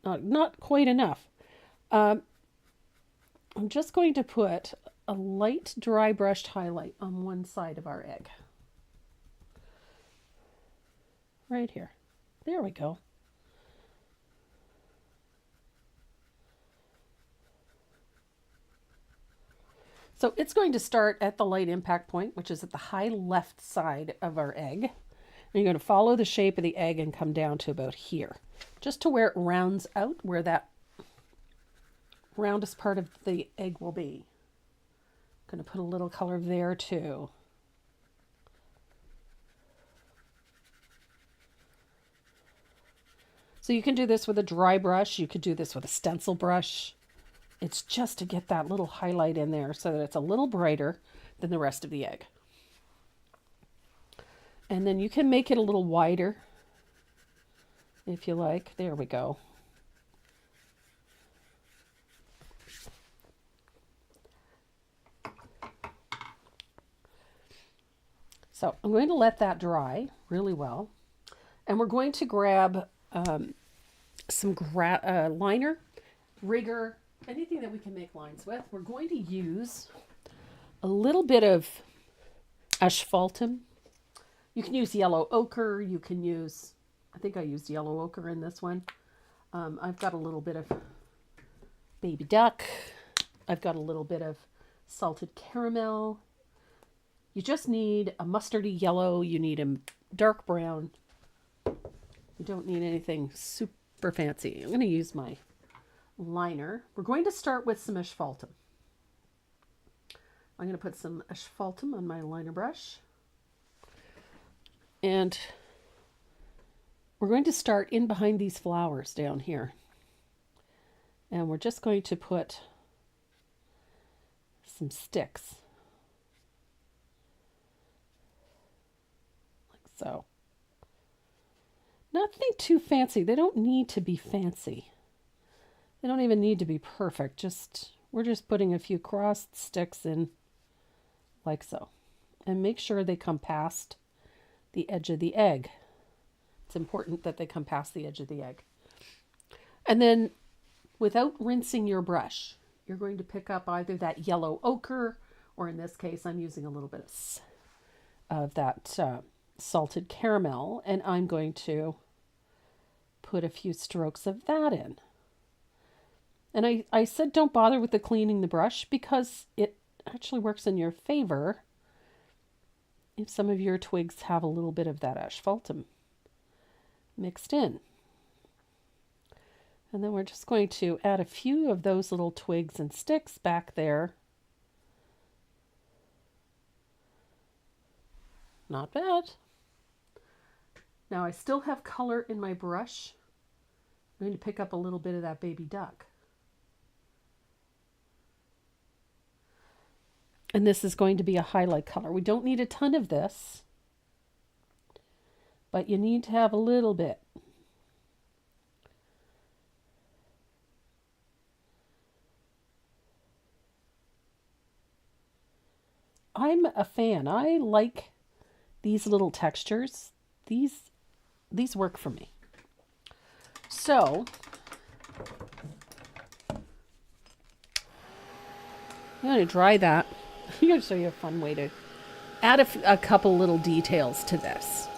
Speaker 1: Not quite enough. I'm just going to put a light dry brushed highlight on one side of our egg. Right here. There we go. So it's going to start at the light impact point, which is at the high left side of our egg. And you're going to follow the shape of the egg and come down to about here, just to where it rounds out, where that roundest part of the egg will be. I'm going to put a little color there too. So you can do this with a dry brush. You could do this with a stencil brush. It's just to get that little highlight in there so that it's a little brighter than the rest of the egg. And then you can make it a little wider if you like. There we go. So I'm going to let that dry really well. And we're going to grab some liner, rigger, anything that we can make lines with. We're going to use a little bit of asphaltum. You can use yellow ochre. You can use, I think I used yellow ochre in this one. I've got a little bit of baby duck. I've got a little bit of salted caramel. You just need a mustardy yellow. You need a dark brown. You don't need anything super fancy. I'm going to use my liner. We're going to start with some asphaltum. I'm going to put some asphaltum on my liner brush. And we're going to start in behind these flowers down here. And we're just going to put some sticks. Like so. Nothing too fancy. They don't need to be fancy. They don't even need to be perfect. We're just putting a few crossed sticks in like so. And make sure they come past the edge of the egg. It's important that they come past the edge of the egg. And then without rinsing your brush, you're going to pick up either that yellow ochre, or in this case, I'm using a little bit of that salted caramel, and I'm going to put a few strokes of that in. And I said don't bother with the cleaning the brush because it actually works in your favor if some of your twigs have a little bit of that asphaltum mixed in. And then we're just going to add a few of those little twigs and sticks back there. Not bad. Now I still have color in my brush. I'm going to pick up a little bit of that baby duck. And this is going to be a highlight color. We don't need a ton of this, but you need to have a little bit. I'm a fan. I like these little textures. These work for me. So I'm going to dry that. I'm going to show you a fun way to add a couple little details to this.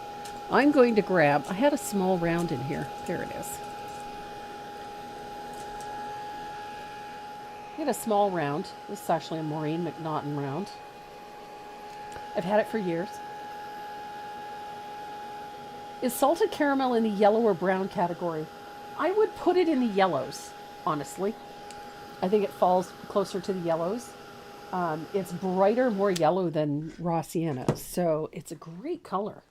Speaker 1: I'm going to grab, I had a small round in here. There it is. I had a small round. This is actually a Maureen McNaughton round. I've had it for years. Is salted caramel in the yellow or brown category? I would put it in the yellows, honestly. I think it falls closer to the yellows. It's brighter, more yellow than raw sienna, so it's a great color.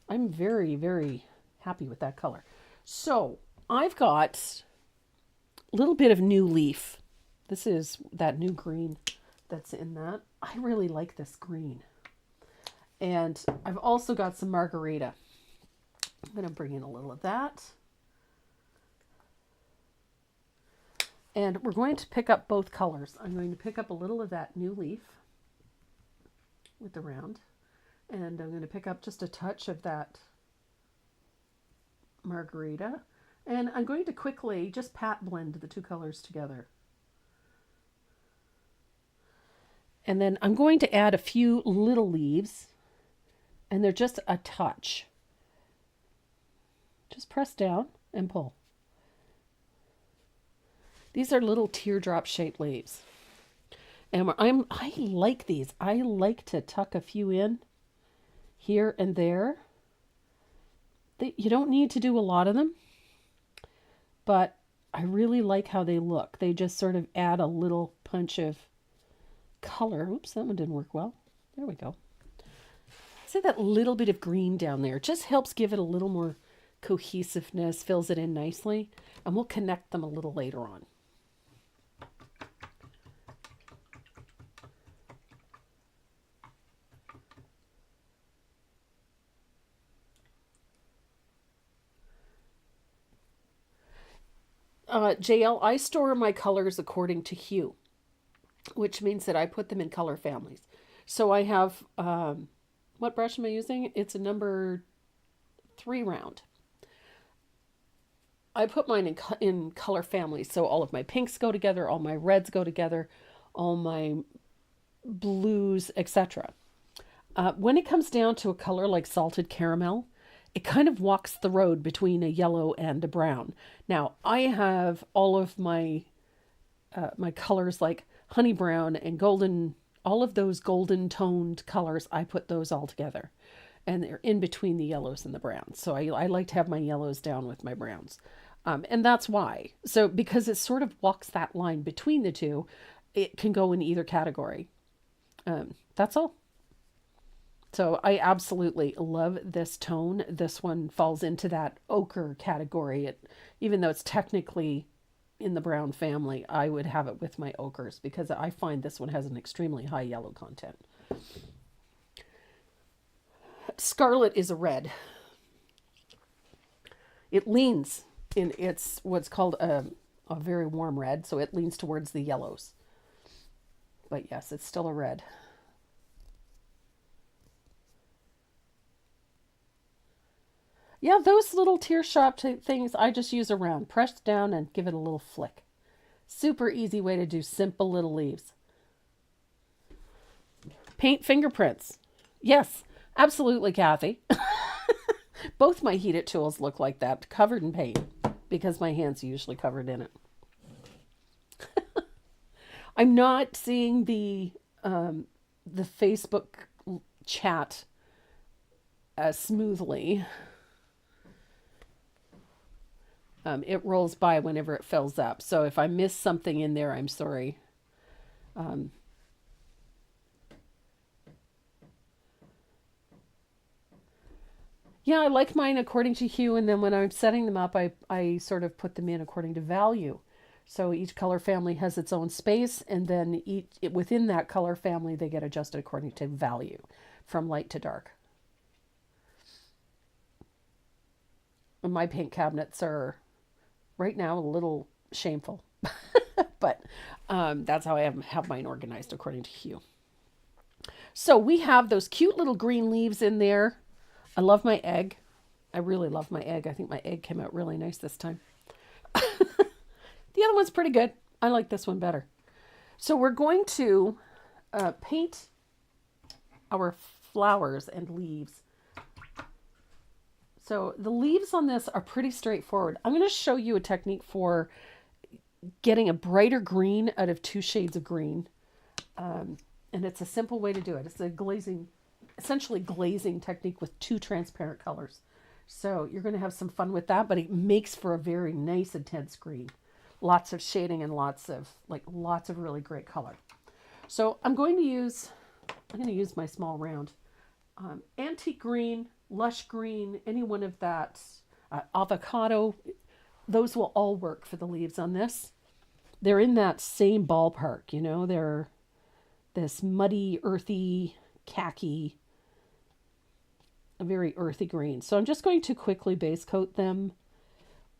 Speaker 1: I'm very, very happy with that color. So I've got a little bit of new leaf. This is that new green that's in that. I really like this green. And I've also got some margarita. I'm going to bring in a little of that. And we're going to pick up both colors. I'm going to pick up a little of that new leaf with the round. And I'm going to pick up just a touch of that margarita. And I'm going to quickly just pat blend the two colors together. And then I'm going to add a few little leaves. And they're just a touch. Just press down and pull. These are little teardrop shaped leaves. And I like these. I like to tuck a few in here and there. You don't need to do a lot of them, but I really like how they look. They just sort of add a little punch of color. Oops, that one didn't work well. There we go. See that little bit of green down there? It just helps give it a little more cohesiveness, fills it in nicely, and we'll connect them a little later on. JL, I store my colors according to hue, which means that I put them in color families. So I have What brush am I using? It's a number 3 round. I put mine in color families, so all of my pinks go together, all my reds go together, all my blues, etc. When it comes down to a color like salted caramel, it kind of walks the road between a yellow and a brown. Now, I have all of my colors like honey brown and golden, all of those golden toned colors, I put those all together. And they're in between the yellows and the browns. So I like to have my yellows down with my browns. And that's why. So because it sort of walks that line between the two, it can go in either category. That's all. So I absolutely love this tone. This one falls into that ochre category. Even though it's technically in the brown family, I would have it with my ochres because I find this one has an extremely high yellow content. Scarlet is a red. It leans in, it's what's called a very warm red, so it leans towards the yellows. But yes, it's still a red. Yeah, those little tear shop things I just use around. Press down and give it a little flick. Super easy way to do simple little leaves. Paint fingerprints. Yes, absolutely, Kathy. Both my heat it tools look like that, covered in paint, because my hand's usually covered in it. I'm not seeing the Facebook chat as smoothly. It rolls by whenever it fills up. So if I miss something in there, I'm sorry. Yeah, I like mine according to hue, and then when I'm setting them up, I sort of put them in according to value. So each color family has its own space, and then within that color family, they get adjusted according to value, from light to dark. And my paint cabinets are right now a little shameful, but that's how I have mine organized according to hue. So we have those cute little green leaves in there. I love my egg. I really love my egg. I think my egg came out really nice this time. The other one's pretty good. I like this one better. So we're going to paint our flowers and leaves. So the leaves on this are pretty straightforward. I'm going to show you a technique for getting a brighter green out of 2 shades of green. And it's a simple way to do it. It's a essentially glazing technique with 2 transparent colors. So you're going to have some fun with that, but it makes for a very nice intense green. Lots of shading and lots of really great color. So I'm going to use my small round. Antique green, lush green, any one of that, avocado, those will all work for the leaves on this. They're in that same ballpark, they're this muddy, earthy, khaki, a very earthy green. So I'm just going to quickly base coat them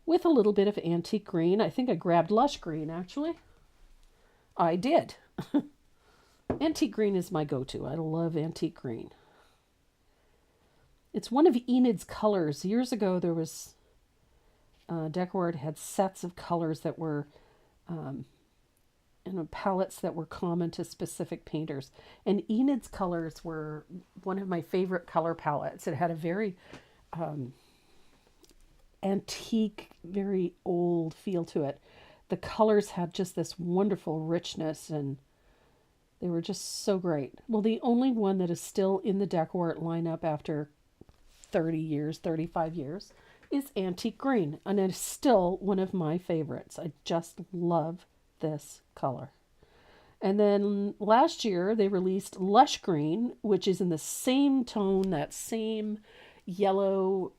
Speaker 1: with a little bit of antique green. I think I grabbed lush green, actually. I did. Antique green is my go-to. I love antique green. It's one of Enid's colors. Years ago, there was Decor had sets of colors that were palettes that were common to specific painters. And Enid's colors were one of my favorite color palettes. It had a very antique, very old feel to it. The colors had just this wonderful richness, and they were just so great. Well, the only one that is still in the Decor lineup after 30 years, 35 years, is Antique Green, and it's still one of my favorites. I just love this color. And then last year they released Lush Green, which is in the same tone, that same yellow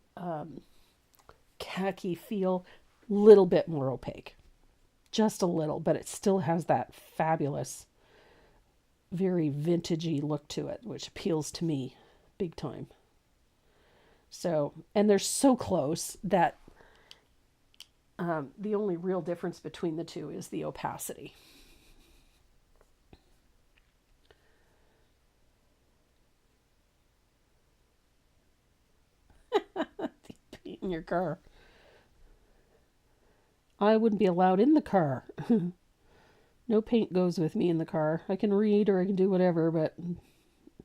Speaker 1: khaki feel, little bit more opaque. Just a little, but it still has that fabulous, very vintagey look to it, which appeals to me big time. So, and they're so close that the only real difference between the two is the opacity. in your car. I wouldn't be allowed in the car. No paint goes with me in the car. I can read or I can do whatever, but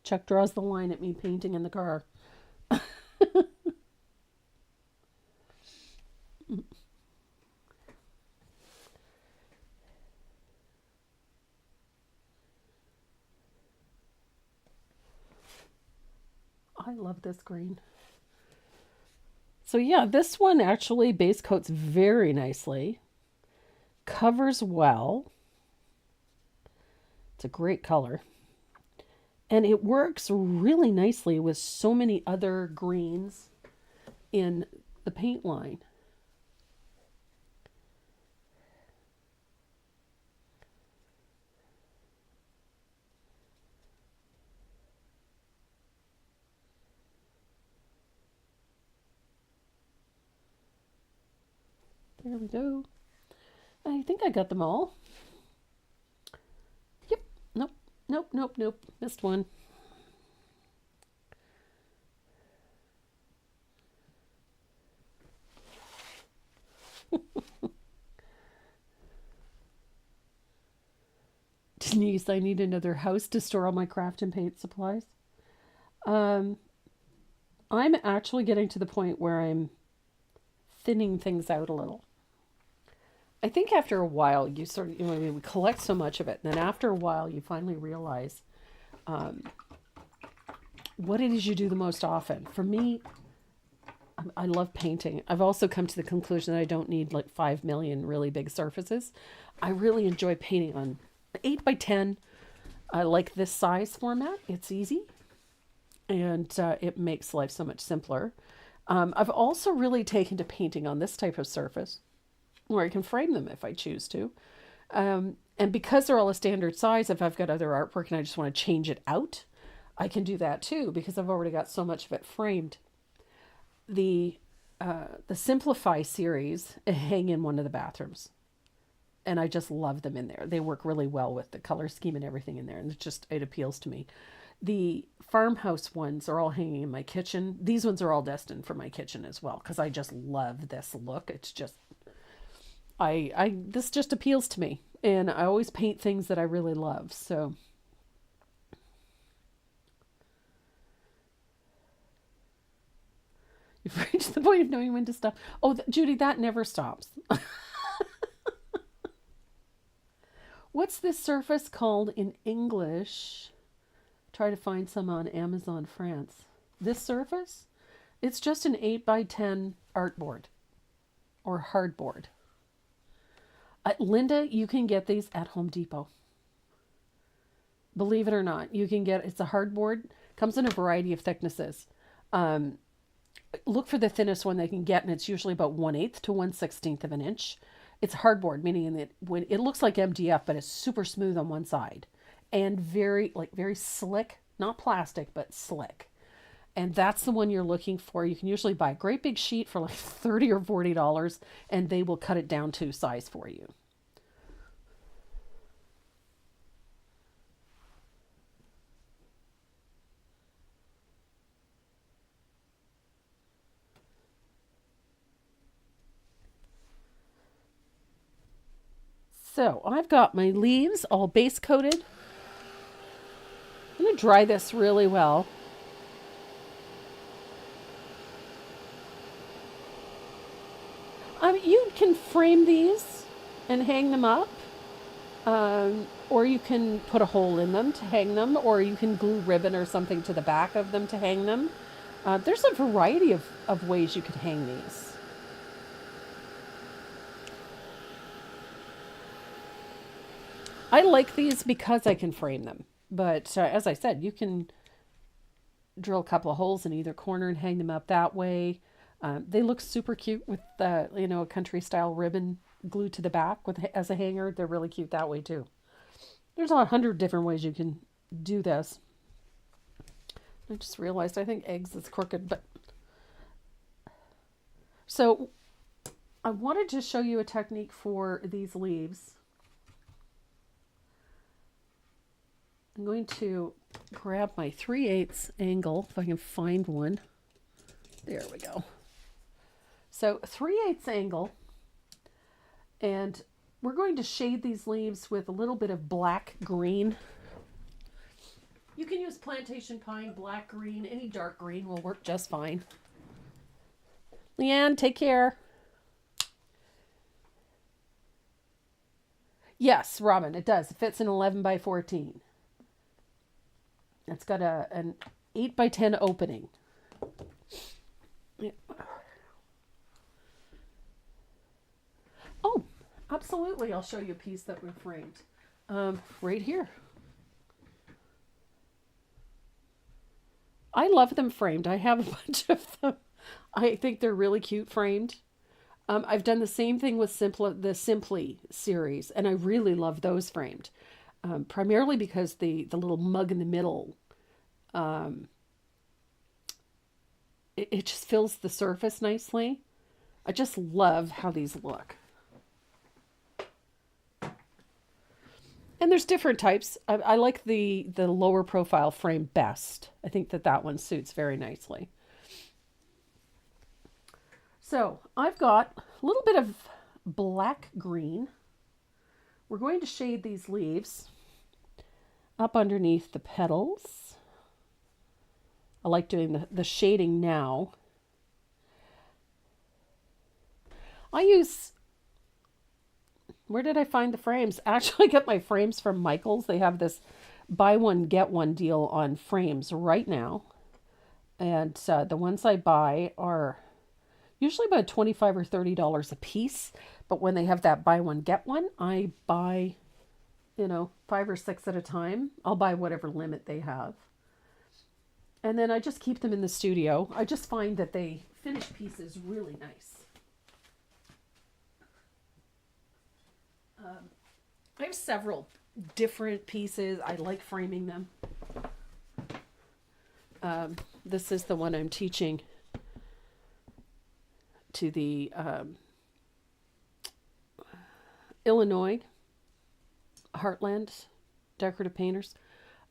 Speaker 1: Chuck draws the line at me painting in the car. I love this green. So yeah, this one actually base coats very nicely. Covers well. It's a great color. And it works really nicely with so many other greens in the paint line. There we go. I think I got them all. Yep. Nope. Nope. Nope. Nope. Missed one. Denise, I need another house to store all my craft and paint supplies. I'm actually getting to the point where I'm thinning things out a little. I think after a while, you sort of, we collect so much of it, and then after a while, you finally realize what it is you do the most often. For me, I love painting. I've also come to the conclusion that I don't need like 5 million really big surfaces. I really enjoy painting on 8 by 10. I like this size format. It's easy, and it makes life so much simpler. I've also really taken to painting on this type of surface, where I can frame them if I choose to. And because they're all a standard size, if I've got other artwork and I just want to change it out, I can do that too, because I've already got so much of it framed. The Simplify series hang in one of the bathrooms, and I just love them in there. They work really well with the color scheme and everything in there, and it appeals to me. The farmhouse ones are all hanging in my kitchen. These ones are all destined for my kitchen as well, because I just love this look. It's just this just appeals to me, and I always paint things that I really love. So you've reached the point of knowing when to stop. Oh, Judy, that never stops. What's this surface called in English? Try to find some on Amazon France. This surface? It's just an 8 by 10 artboard or hardboard. Linda, you can get these at Home Depot. Believe it or not, it's a hardboard. Comes in a variety of thicknesses. Look for the thinnest one they can get, and it's usually about 1/8 to 1/16 of an inch. It's hardboard, meaning that when it looks like MDF, but it's super smooth on one side and very slick, not plastic, but slick. And that's the one you're looking for. You can usually buy a great big sheet for like $30 or $40, and they will cut it down to size for you. So I've got my leaves all base coated. I'm going to dry this really well. You can frame these and hang them up, or you can put a hole in them to hang them, or you can glue ribbon or something to the back of them to hang them. There's a variety of ways you could hang these. I like these because I can frame them, but as I said, you can drill a couple of holes in either corner and hang them up that way. They look super cute with a country style ribbon glued to the back as a hanger. They're really cute that way too. There's 100 different ways you can do this. I just realized I think eggs is crooked, but so I wanted to show you a technique for these leaves. I'm going to grab my 3/8 angle if I can find one. There we go. So 3/8 angle, and we're going to shade these leaves with a little bit of black green. You can use plantation pine, black green, any dark green will work just fine. Leanne, take care. Yes, Robin, it does. It fits an 11 by 14. It's got an 8 by 10 opening. Yeah. Oh, absolutely. I'll show you a piece that we framed. Right here. I love them framed. I have a bunch of them. I think they're really cute framed. I've done the same thing with the Simply series, and I really love those framed. Primarily because the little mug in the middle, it just fills the surface nicely. I just love how these look. And there's different types. I like the lower profile frame best. I think that one suits very nicely. So I've got a little bit of black green. We're going to shade these leaves up underneath the petals. I like doing the shading now. Where did I find the frames? Actually, I got my frames from Michael's. They have this buy one, get one deal on frames right now. And the ones I buy are usually about $25 or $30 a piece. But when they have that buy one, get one, I buy, 5 or 6 at a time. I'll buy whatever limit they have. And then I just keep them in the studio. I just find that they finish pieces really nice. I have several different pieces. I like framing them. This is the one I'm teaching to the Illinois Heartland Decorative Painters.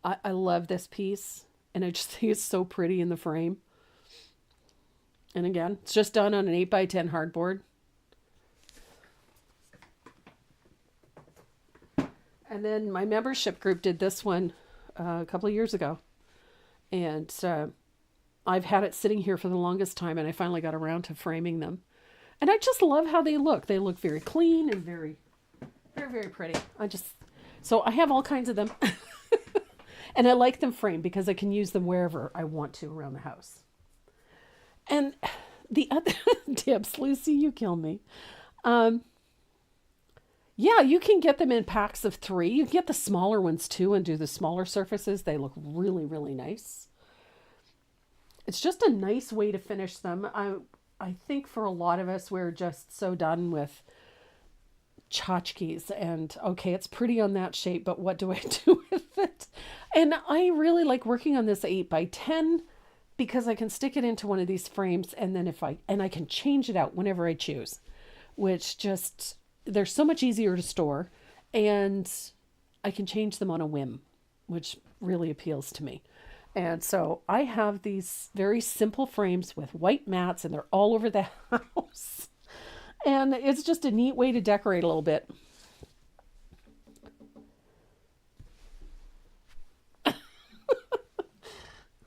Speaker 1: I love this piece, and I just think it's so pretty in the frame. And again, it's just done on an 8 by 10 hardboard. And then my membership group did this one a couple of years ago. And I've had it sitting here for the longest time, and I finally got around to framing them. And I just love how they look. They look very clean and very, very pretty. So I have all kinds of them. And I like them framed because I can use them wherever I want to around the house. And the other tips, Lucy, you kill me. Yeah, you can get them in packs of 3. You can get the smaller ones too and do the smaller surfaces. They look really, really nice. It's just a nice way to finish them. I think for a lot of us, we're just so done with tchotchkes and, okay, it's pretty on that shape, but what do I do with it? And I really like working on this 8 by 10 because I can stick it into one of these frames, and then I can change it out whenever I choose, which just... they're so much easier to store, and I can change them on a whim, which really appeals to me. And so I have these very simple frames with white mats, and they're all over the house. And it's just a neat way to decorate a little bit.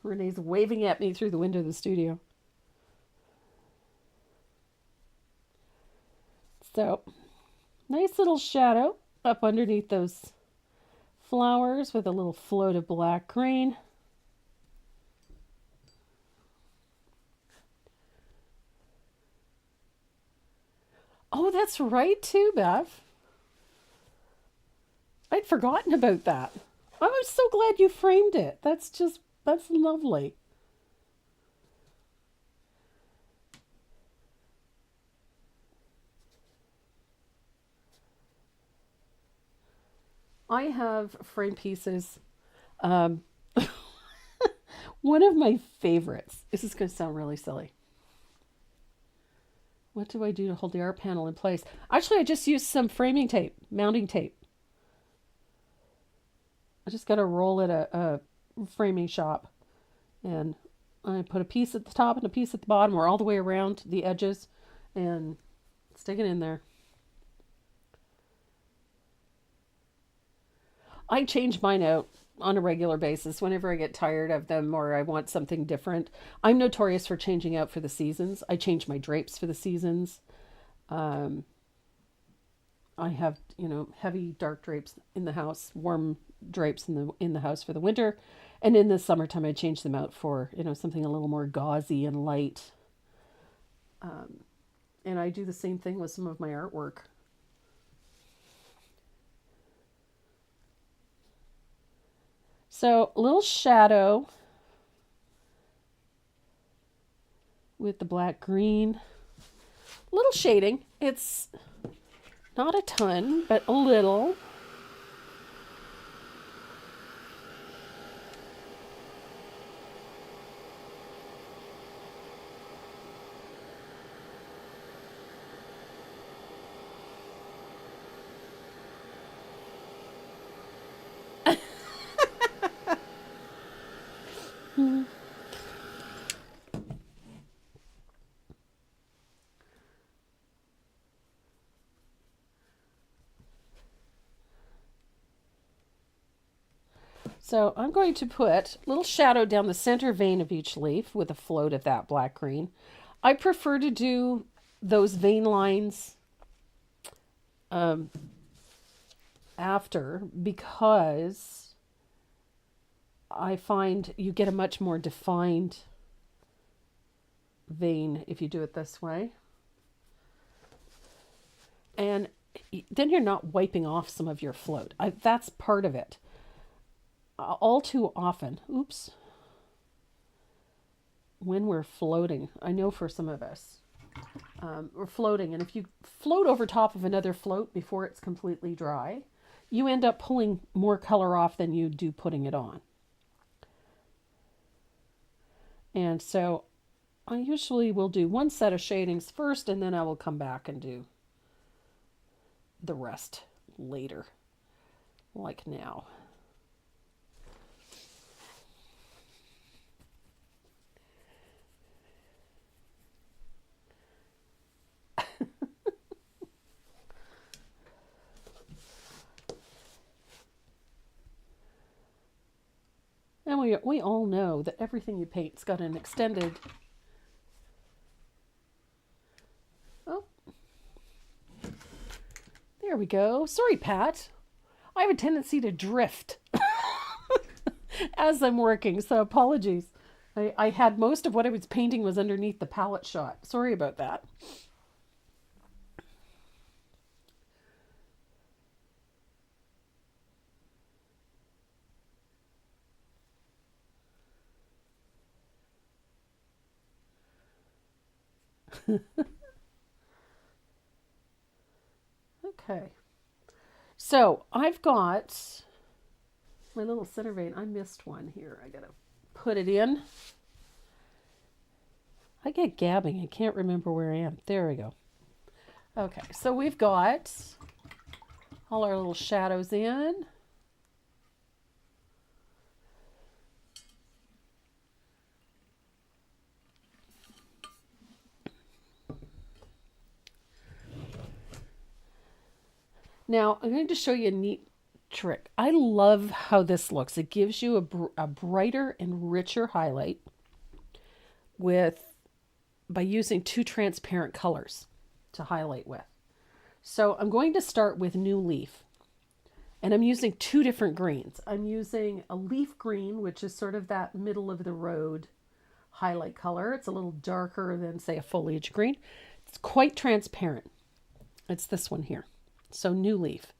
Speaker 1: Renee's waving at me through the window of the studio. So... nice little shadow up underneath those flowers with a little float of black green. Oh, that's right too, Bev. I'd forgotten about that. I'm so glad you framed it. That's lovely. I have frame pieces. One of my favorites. This is going to sound really silly. What do I do to hold the art panel in place? Actually, I just used some framing tape, mounting tape. I just got a roll at a framing shop. And I put a piece at the top and a piece at the bottom or all the way around the edges. and stick it in there. I change mine out on a regular basis whenever I get tired of them or I want something different. I'm notorious for changing out for the seasons. I change my drapes for the seasons. Um, I have, heavy dark drapes in the house, warm drapes in the house for the winter, and in the summertime I change them out for, something a little more gauzy and light. And I do the same thing with some of my artwork. So a little shadow with the black green. Little shading. It's not a ton, but a little. So I'm going to put a little shadow down the center vein of each leaf with a float of that black green. I prefer to do those vein lines after, because I find you get a much more defined vein if you do it this way. And then you're not wiping off some of your float. That's part of it. All too often, when we're floating, I know for some of us, we're floating, and if you float over top of another float before it's completely dry, you end up pulling more color off than you do putting it on. And so I usually will do one set of shadings first, and then I will come back and do the rest later, like now. And we all know that everything you paint's got an extended... Oh. There we go. Sorry, Pat. I have a tendency to drift as I'm working, so apologies. I had most of what I was painting was underneath the palette shot. Sorry about that. Okay. So I've got my little center vein. I missed one here. I gotta put it in. I get gabbing. I can't remember where I am. There we go. Okay, so we've got all our little shadows in. Now, I'm going to show you a neat trick. I love how this looks. It gives you a brighter and richer highlight by using two transparent colors to highlight with. So I'm going to start with New Leaf. And I'm using two different greens. I'm using a leaf green, which is sort of that middle of the road highlight color. It's a little darker than, say, a foliage green. It's quite transparent. It's this one here. So New Leaf.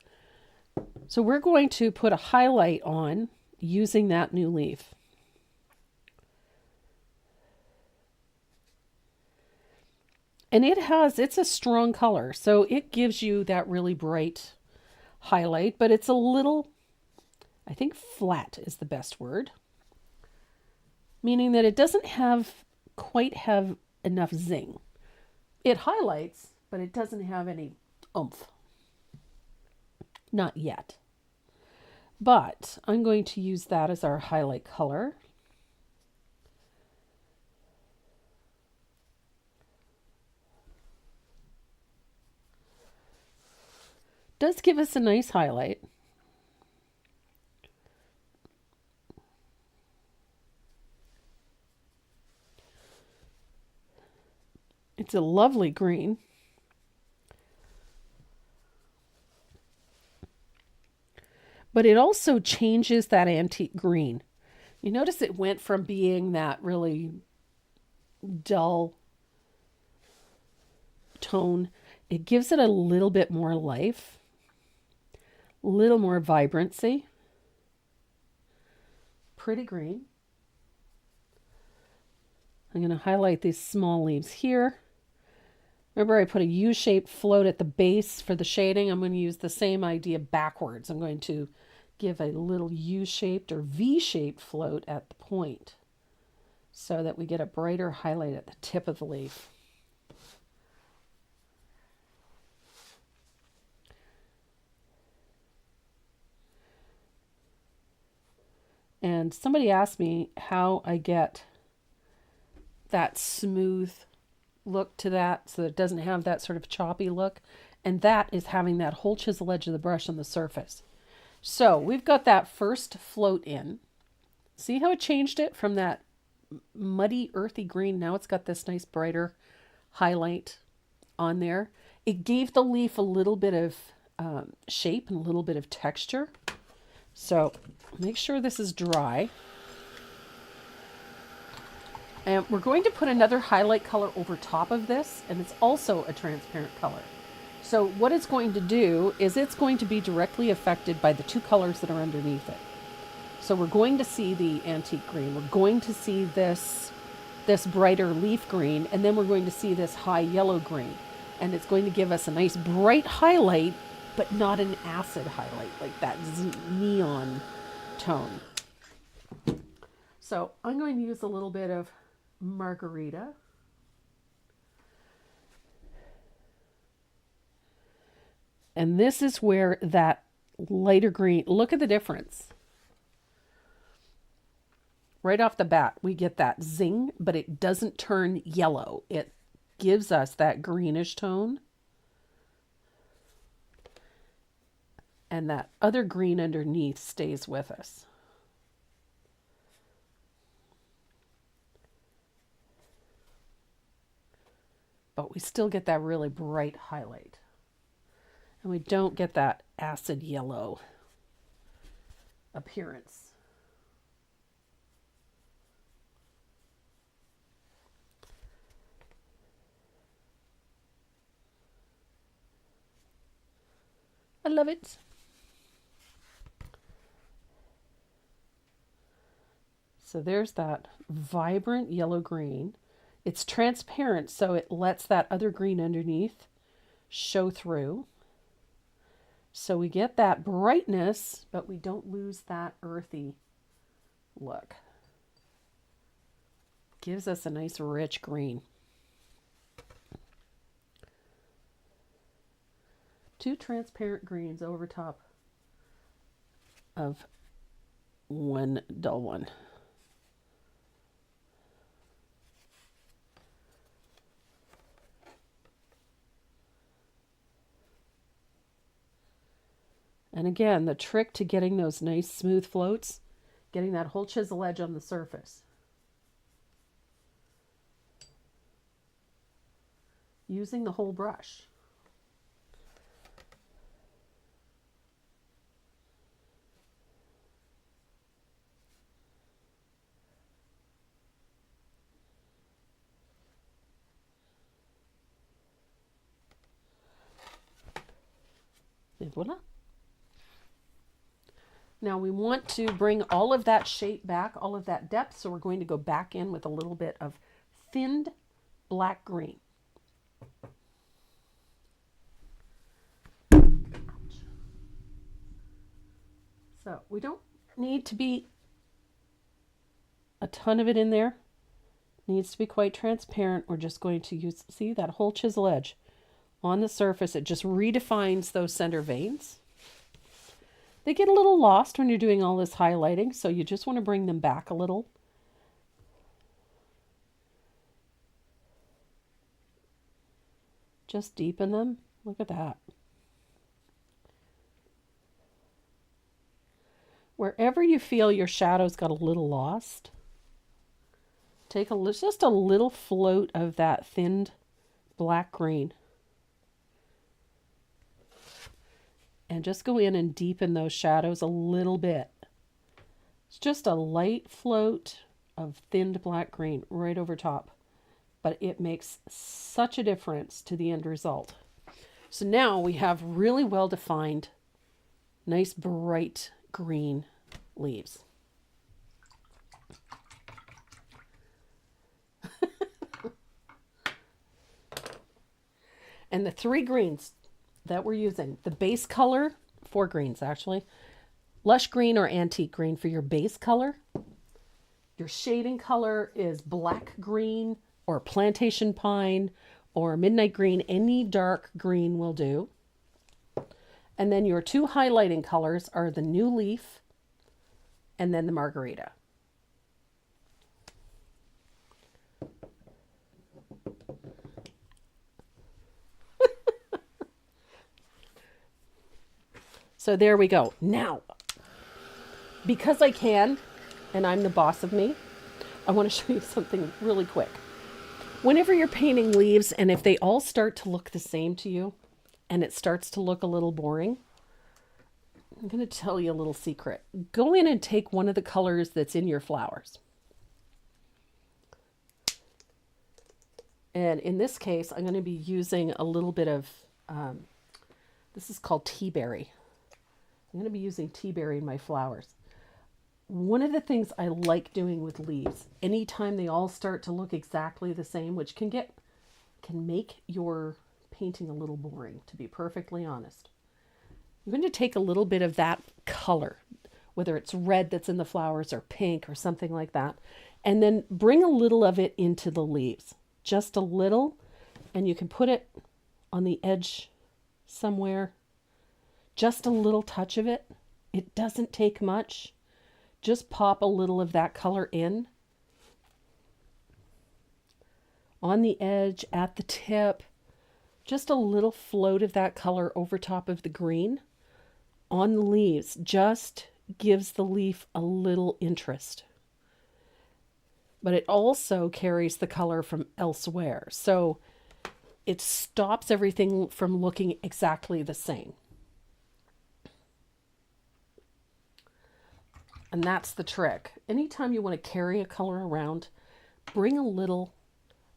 Speaker 1: So we're going to put a highlight on using that New Leaf. And it's a strong color. So it gives you that really bright highlight, but it's a little, I think flat is the best word. Meaning that it doesn't quite have enough zing. It highlights, but it doesn't have any oomph. Not yet. But I'm going to use that as our highlight color. does give us a nice highlight. It's a lovely green. But it also changes that antique green. You notice it went from being that really dull tone. It gives it a little bit more life, a little more vibrancy. Pretty green. I'm going to highlight these small leaves here. Remember, I put a U-shaped float at the base for the shading. I'm going to use the same idea backwards. I'm going to give a little U-shaped or V-shaped float at the point so that we get a brighter highlight at the tip of the leaf. And somebody asked me how I get that smooth look to that so that it doesn't have that sort of choppy look. And that is having that whole chisel edge of the brush on the surface. So we've got that first float in. See how it changed it from that muddy, earthy green? Now it's got this nice brighter highlight on there. It gave the leaf a little bit of shape and a little bit of texture. So make sure this is dry. And we're going to put another highlight color over top of this, and it's also a transparent color. So what it's going to do is it's going to be directly affected by the two colors that are underneath it. So we're going to see the antique green. We're going to see this brighter leaf green, and then we're going to see this high yellow green. And it's going to give us a nice bright highlight, but not an acid highlight, like that neon tone. So I'm going to use a little bit of Margarita. And this is where that lighter green, look at the difference. Right off the bat, we get that zing, but it doesn't turn yellow. It gives us that greenish tone. And that other green underneath stays with us. But we still get that really bright highlight. And we don't get that acid yellow appearance. I love it. So there's that vibrant yellow-green. It's transparent, so it lets that other green underneath show through. So we get that brightness, but we don't lose that earthy look. Gives us a nice rich green. Two transparent greens over top of one dull one. And again, the trick to getting those nice smooth floats, getting that whole chisel edge on the surface. Using the whole brush. Et voila. Now we want to bring all of that shape back, all of that depth, so we're going to go back in with a little bit of thinned black green. So we don't need to be a ton of it in there. It needs to be quite transparent. We're just going to use, see that whole chisel edge on the surface. It just redefines those center veins. They get a little lost when you're doing all this highlighting, so you just want to bring them back a little. Just deepen them. Look at that. Wherever you feel your shadows got a little lost, take just a little float of that thinned black green and just go in and deepen those shadows a little bit. It's just a light float of thinned black green right over top, but it makes such a difference to the end result. So now we have really well defined, nice bright green leaves. And the 3 greens that we're using, the base color, 4 greens actually, lush green or antique green for your base color. Your shading color is black green or plantation pine or midnight green. Any dark green will do. And then your 2 highlighting colors are the new leaf and then the margarita. So there we go. Now, because I can, and I'm the boss of me, I want to show you something really quick. Whenever you're painting leaves, and if they all start to look the same to you, and it starts to look a little boring, I'm going to tell you a little secret. Go in and take one of the colors that's in your flowers. And in this case, I'm going to be using a little bit of, this is called tea berry. I'm going to be using tea berry in my flowers. One of the things I like doing with leaves, anytime they all start to look exactly the same, which can make your painting a little boring, to be perfectly honest. I'm going to take a little bit of that color, whether it's red that's in the flowers or pink or something like that, and then bring a little of it into the leaves. Just a little, and you can put it on the edge somewhere. Just a little touch of it. It doesn't take much. Just pop a little of that color in. On the edge, at the tip. Just a little float of that color over top of the green. On the leaves. Just gives the leaf a little interest. But it also carries the color from elsewhere. So it stops everything from looking exactly the same. And that's the trick. Anytime you want to carry a color around, bring a little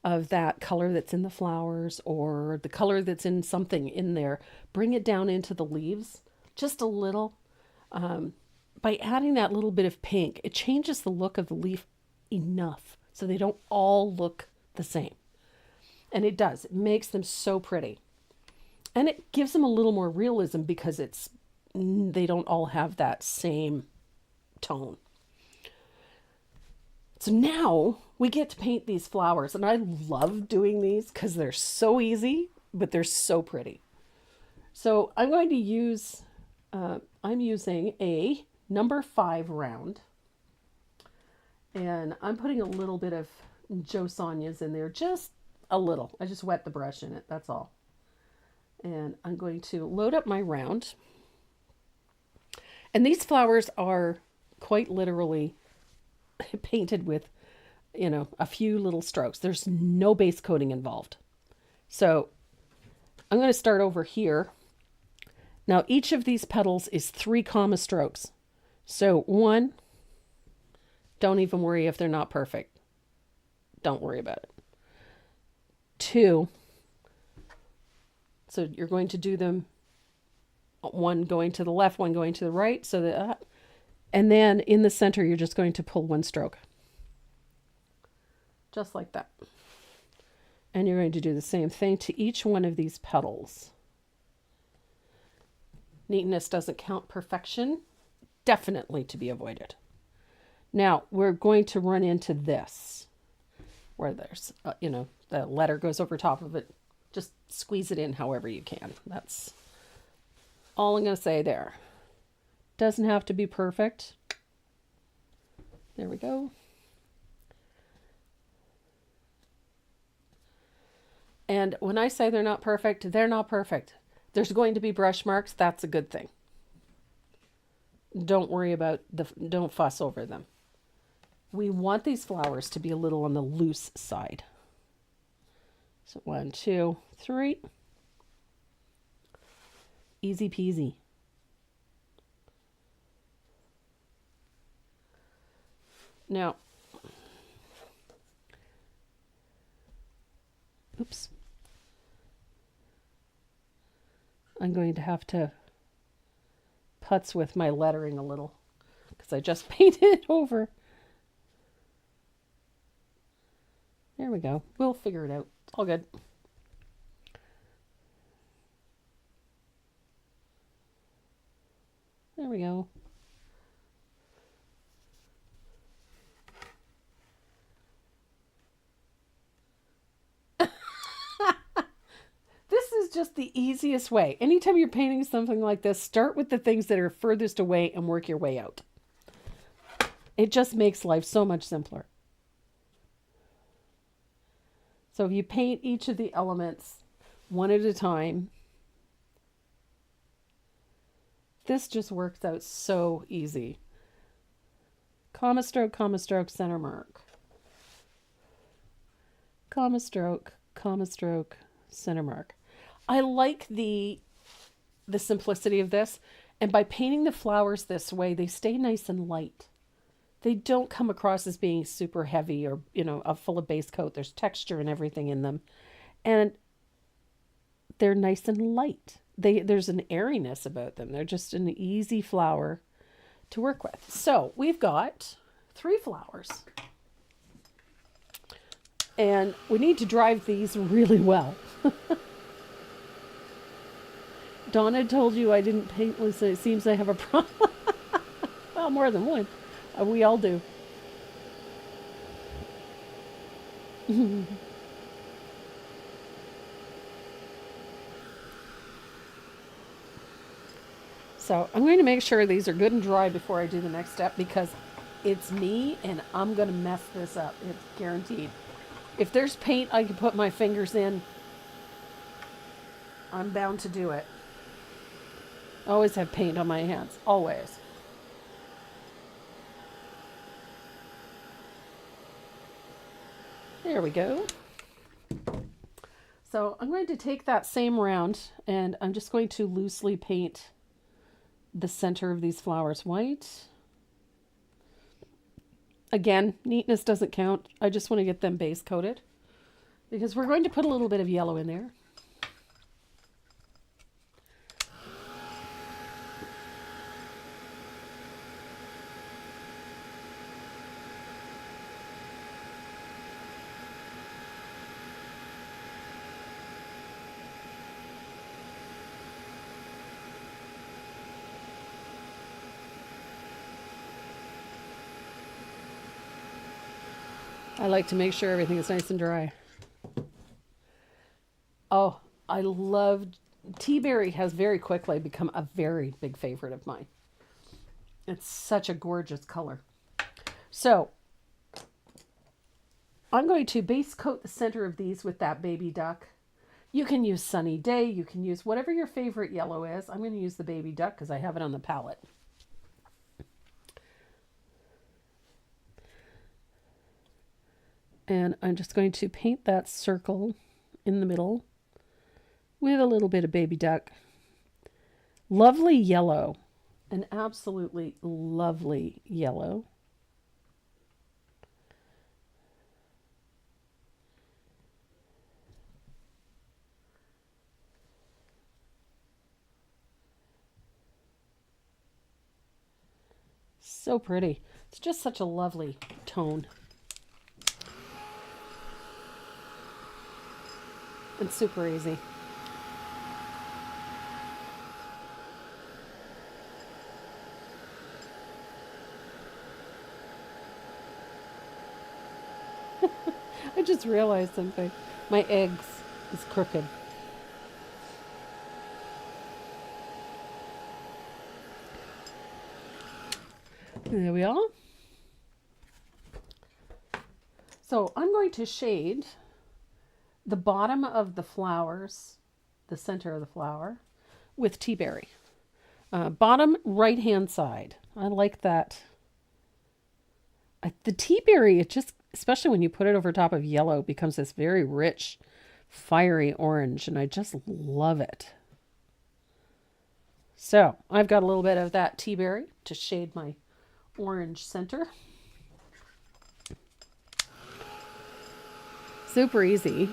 Speaker 1: of that color that's in the flowers or the color that's in something in there. Bring it down into the leaves, just a little. By adding that little bit of pink, it changes the look of the leaf enough so they don't all look the same. And it does. It makes them so pretty. And it gives them a little more realism because they don't all have that same tone. So now we get to paint these flowers, and I love doing these because they're so easy, but they're so pretty. So I'm going to use, I'm using a number 5 round, and I'm putting a little bit of Joe Sonia's in there, just a little. I just wet the brush in it, that's all. And I'm going to load up my round. And these flowers are quite literally painted with, a few little strokes. There's no base coating involved. So I'm going to start over here. Now each of these petals is 3 comma strokes. So 1, don't even worry if they're not perfect. Don't worry about it. 2, so you're going to do them, 1 going to the left, 1 going to the right, so that, and then in the center, you're just going to pull 1 stroke. Just like that. And you're going to do the same thing to each one of these petals. Neatness doesn't count. Perfection, definitely to be avoided. Now, we're going to run into this, where there's, the letter goes over top of it. Just squeeze it in however you can. That's all I'm going to say there. Doesn't have to be perfect. There we go. And when I say they're not perfect, they're not perfect. There's going to be brush marks. That's a good thing. Don't worry about don't fuss over them. We want these flowers to be a little on the loose side. So 1, 2, 3. Easy peasy. Now, oops. I'm going to have to putz with my lettering a little because I just painted it over. There we go. We'll figure it out. It's all good. There we go. This is just the easiest way. Anytime you're painting something like this, start with the things that are furthest away and work your way out. It just makes life so much simpler. So if you paint each of the elements one at a time, this just works out so easy. Comma stroke, center mark. Comma stroke, center mark. I like the simplicity of this, and by painting the flowers this way, they stay nice and light. They don't come across as being super heavy or, full of base coat. There's texture and everything in them, and they're nice and light. There's an airiness about them. They're just an easy flower to work with. So we've got 3 flowers, and we need to drive these really well. Donna told you I didn't paint, Lisa. It seems I have a problem. Well, more than one. We all do. So I'm going to make sure these are good and dry before I do the next step because it's me and I'm going to mess this up. It's guaranteed. If there's paint I can put my fingers in, I'm bound to do it. I always have paint on my hands. Always. There we go. So I'm going to take that same round and I'm just going to loosely paint the center of these flowers white. Again, neatness doesn't count. I just want to get them base coated because we're going to put a little bit of yellow in there. I like to make sure everything is nice and dry. Oh, I love tea berry has very quickly become a very big favorite of mine. It's such a gorgeous color. So I'm going to base coat the center of these with that baby duck. You can use Sunny Day. You can use whatever your favorite yellow is. I'm going to use the baby duck because I have it on the palette. And I'm just going to paint that circle in the middle with a little bit of baby duck. Lovely yellow. An absolutely lovely yellow. So pretty. It's just such a lovely tone. And super easy. I just realized something. My eggs is crooked. There we are. So I'm going to shade the bottom of the flowers, the center of the flower, with tea berry. Bottom right-hand side. I like that. The tea berry, it just, especially when you put it over top of yellow, becomes this very rich, fiery orange, and I just love it. So I've got a little bit of that tea berry to shade my orange center. Super easy.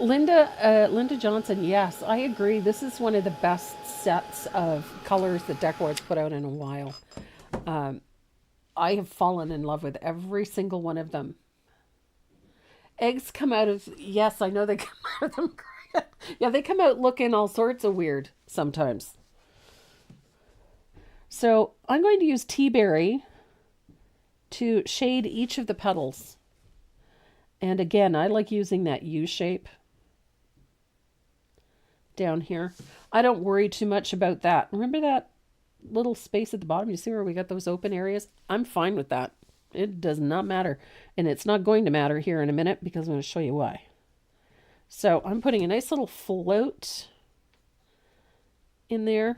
Speaker 1: Linda Johnson, yes, I agree. This is one of the best sets of colors that Decor's put out in a while. I have fallen in love with every single one of them. Eggs come out of, yes, I know they come out of them. Yeah, they come out looking all sorts of weird sometimes. So I'm going to use tea berry to shade each of the petals. And again, I like using that U shape down here. I don't worry too much about that. Remember that little space at the bottom? You see where we got those open areas? I'm fine with that. It does not matter. And it's not going to matter here in a minute because I'm going to show you why. So I'm putting a nice little float in there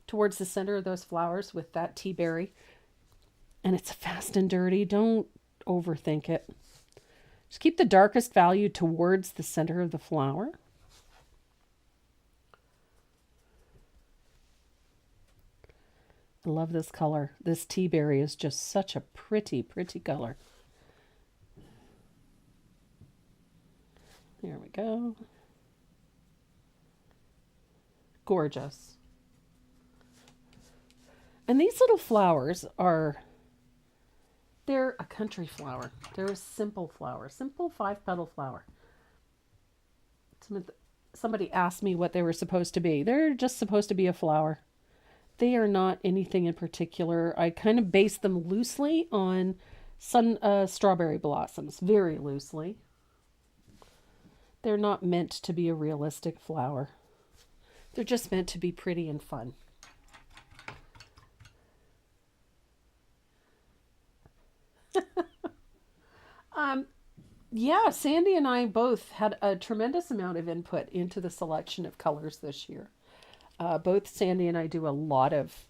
Speaker 1: towards the center of those flowers with that tea berry. And it's fast and dirty. Don't overthink it. Just keep the darkest value towards the center of the flower. I love this color. This tea berry is just such a pretty, pretty color. There we go. Gorgeous. And these little flowers they're a country flower. They're a simple flower, simple 5-petal flower. Somebody asked me what they were supposed to be. They're just supposed to be a flower. They are not anything in particular. I kind of base them loosely on strawberry blossoms, very loosely. They're not meant to be a realistic flower. They're just meant to be pretty and fun. Yeah, Sandy and I both had a tremendous amount of input into the selection of colors this year. Both Sandy and I do a lot of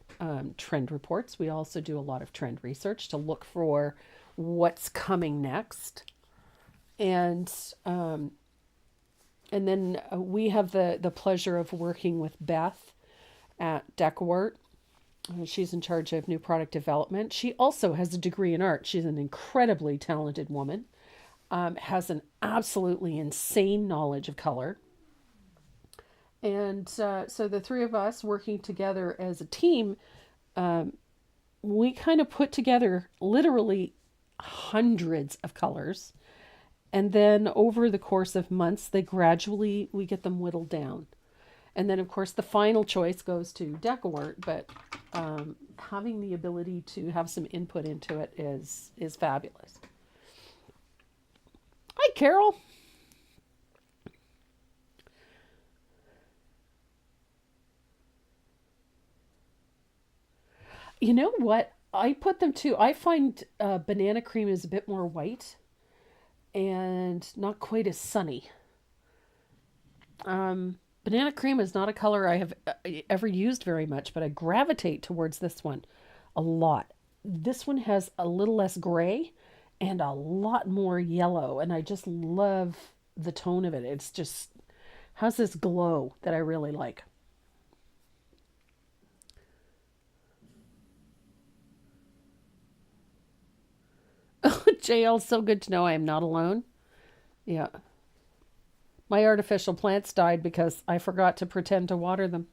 Speaker 1: trend reports. We also do a lot of trend research to look for what's coming next. And then we have the pleasure of working with Beth at Decor. She's in charge of new product development. She also has a degree in art. She's an incredibly talented woman, has an absolutely insane knowledge of color. And so the three of us working together as a team, we kind of put together literally hundreds of colors. And then over the course of months, we get them whittled down. And then, of course, the final choice goes to Decor, but having the ability to have some input into it is fabulous. Hi, Carol. You know what? I put them to, I find banana cream is a bit more white and not quite as sunny. Banana cream is not a color I have ever used very much, but I gravitate towards this one a lot. This one has a little less gray and a lot more yellow, and I just love the tone of it. It's just has this glow that I really like. JL, so good to know I am not alone. Yeah. My artificial plants died because I forgot to pretend to water them.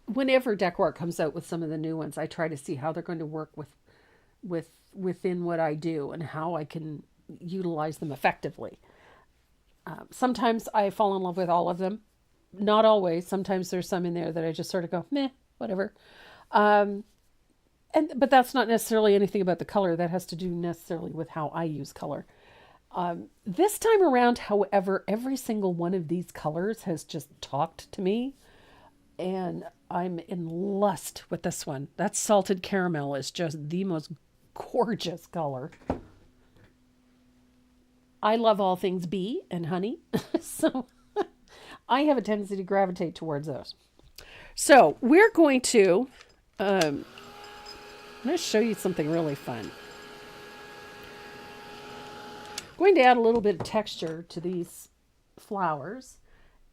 Speaker 1: Whenever Decor comes out with some of the new ones, I try to see how they're going to work within what I do and how I can utilize them effectively. Sometimes I fall in love with all of them. Not always. Sometimes there's some in there that I just sort of go, meh, whatever. But that's not necessarily anything about the color. That has to do necessarily with how I use color. This time around, however, every single one of these colors has just talked to me. And I'm in lust with this one. That salted caramel is just the most gorgeous color. I love all things bee and honey. So I have a tendency to gravitate towards those. So we're going to, I'm going to show you something really fun. I'm going to add a little bit of texture to these flowers,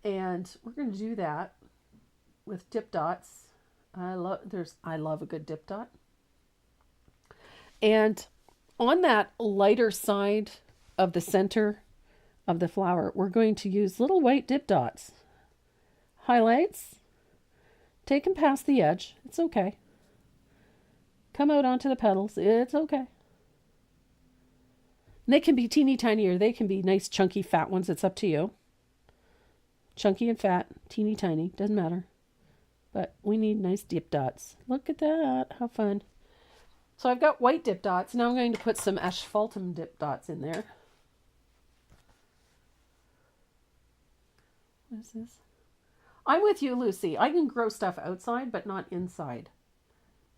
Speaker 1: and we're going to do that with dip dots. I love a good dip dot. And on that lighter side of the center of the flower, we're going to use little white dip dots. Highlights. Take them past the edge. It's okay. Come out onto the petals. It's okay. And they can be teeny tiny or they can be nice chunky fat ones. It's up to you. Chunky and fat, teeny tiny, doesn't matter. But we need nice dip dots. Look at that. How fun. So I've got white dip dots. Now I'm going to put some asphaltum dip dots in there. What is this? I'm with you, Lucy. I can grow stuff outside, but not inside.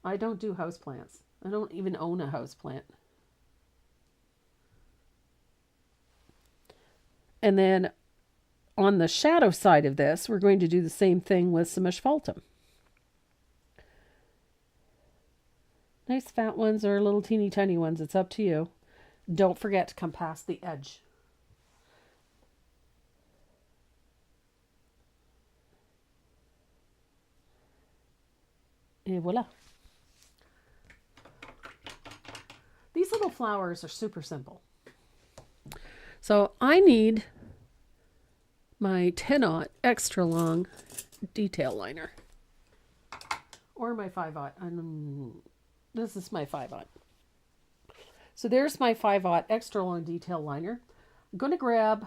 Speaker 1: I don't do houseplants. I don't even own a houseplant. And then on the shadow side of this, we're going to do the same thing with some asphaltum. Nice fat ones or little teeny tiny ones. It's up to you. Don't forget to come past the edge. Et voila. These little flowers are super simple. So I need my 10-aught extra long detail liner. Or my 5-aught. This is my 5-aught. So there's my 5-aught extra long detail liner. I'm going to grab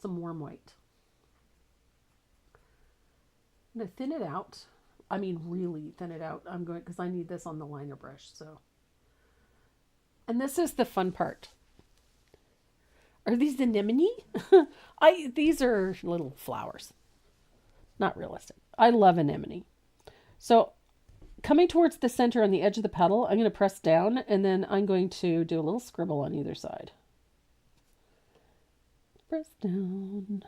Speaker 1: some warm white. I'm going to thin it out. I mean, really thin it out. I'm going, because I need this on the liner brush. So, and this is the fun part. Are these anemone? These are little flowers. Not realistic. I love anemone. So coming towards the center on the edge of the petal, I'm going to press down and then I'm going to do a little scribble on either side. Press down.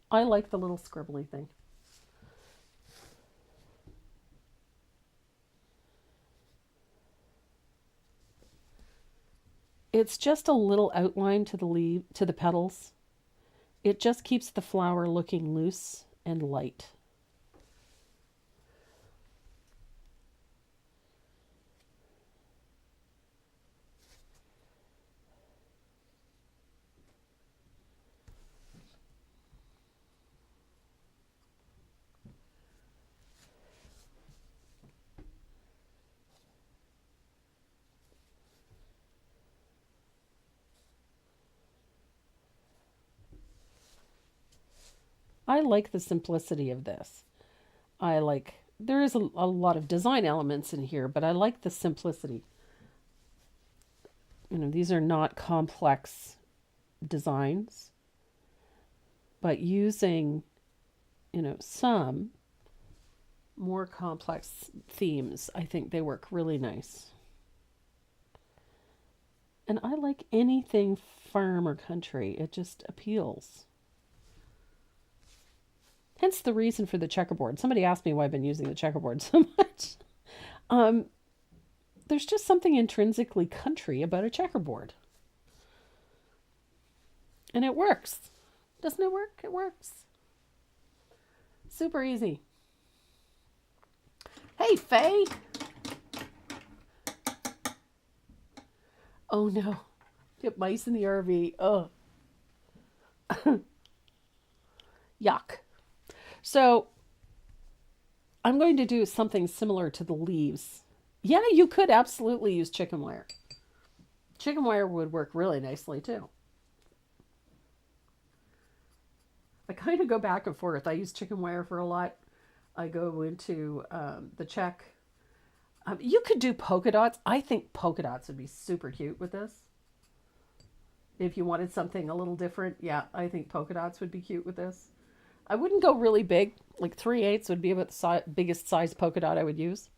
Speaker 1: I like the little scribbly thing. It's just a little outline to the leaf, to the petals. It just keeps the flower looking loose and light. I like the simplicity of this. There is a lot of design elements in here, but I like the simplicity. You know, these are not complex designs, but using, some more complex themes, I think they work really nice. And I like anything farm or country. It just appeals. Hence the reason for the checkerboard. Somebody asked me why I've been using the checkerboard so much. There's just something intrinsically country about a checkerboard. And it works. Doesn't it work? It works. Super easy. Hey, Faye. Oh no. Get mice in the RV. Oh. Yuck. So I'm going to do something similar to the leaves. Yeah, you could absolutely use chicken wire. Chicken wire would work really nicely too. I kind of go back and forth. I use chicken wire for a lot. I go into the check. You could do polka dots. I think polka dots would be super cute with this. If you wanted something a little different, yeah, I think polka dots would be cute with this. I wouldn't go really big. Like 3/8 would be about the biggest size polka dot I would use.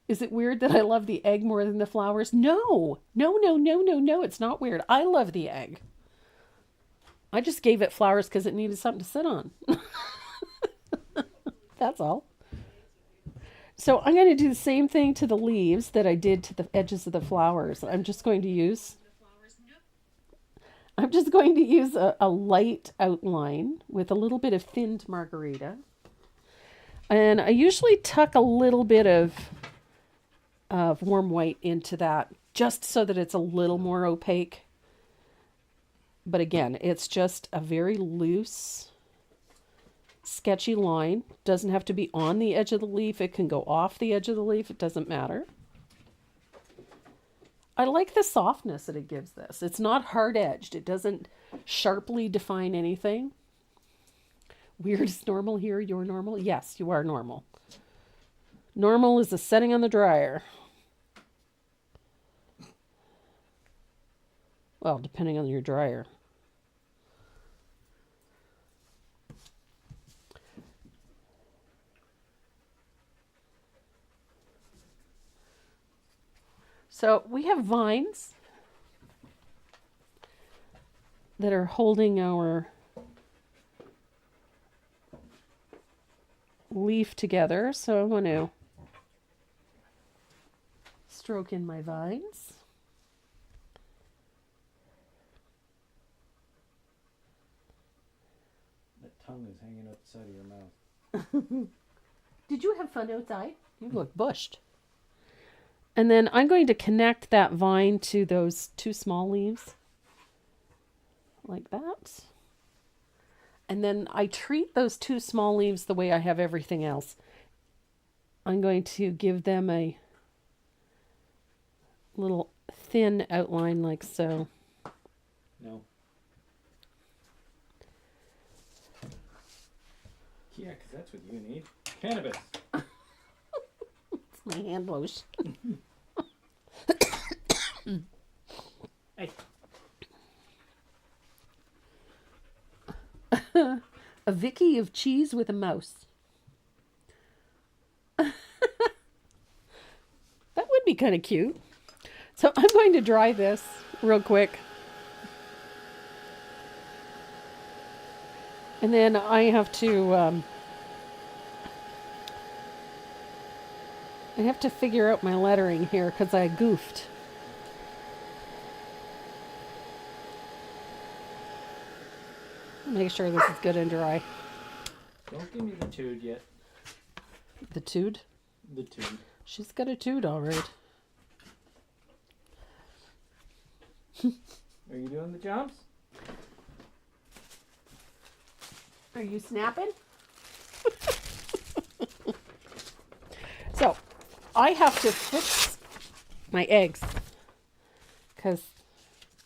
Speaker 1: Is it weird that I love the egg more than the flowers? No, no, no, no, no, no. It's not weird. I love the egg. I just gave it flowers because it needed something to sit on. That's all. So I'm going to do the same thing to the leaves that I did to the edges of the flowers. I'm just going to use a light outline with a little bit of thinned margarita. And I usually tuck a little bit of warm white into that just so that it's a little more opaque. But again, it's just a very loose, sketchy line. Doesn't have to be on the edge of the leaf. It can go off the edge of the leaf. It doesn't matter. I like the softness that it gives this. It's not hard-edged. It doesn't sharply define anything. Weird is normal here. You're normal? Yes, you are normal. Normal is the setting on the dryer. Well, depending on your dryer. So we have vines that are holding our leaf together. So I want to stroke in my vines.
Speaker 3: That tongue is hanging out the side of your mouth.
Speaker 1: Did you have fun outside? You look bushed. And then I'm going to connect that vine to those two small leaves. Like that. And then I treat those two small leaves the way I have everything else. I'm going to give them a little thin outline like so.
Speaker 3: No. Yeah, because that's what you need. Cannabis.
Speaker 1: It's my hand lotion.
Speaker 3: Hey.
Speaker 1: A Vicky of cheese with a mouse. That would be kind of cute. So I'm going to dry this real quick. And then I have to figure out my lettering here because I goofed. Make sure this is good and dry.
Speaker 3: Don't give me the tood yet.
Speaker 1: The tood?
Speaker 3: The tood.
Speaker 1: She's got a tood, all right.
Speaker 3: Are you doing the jumps?
Speaker 1: Are you snapping? So, I have to fix my eggs because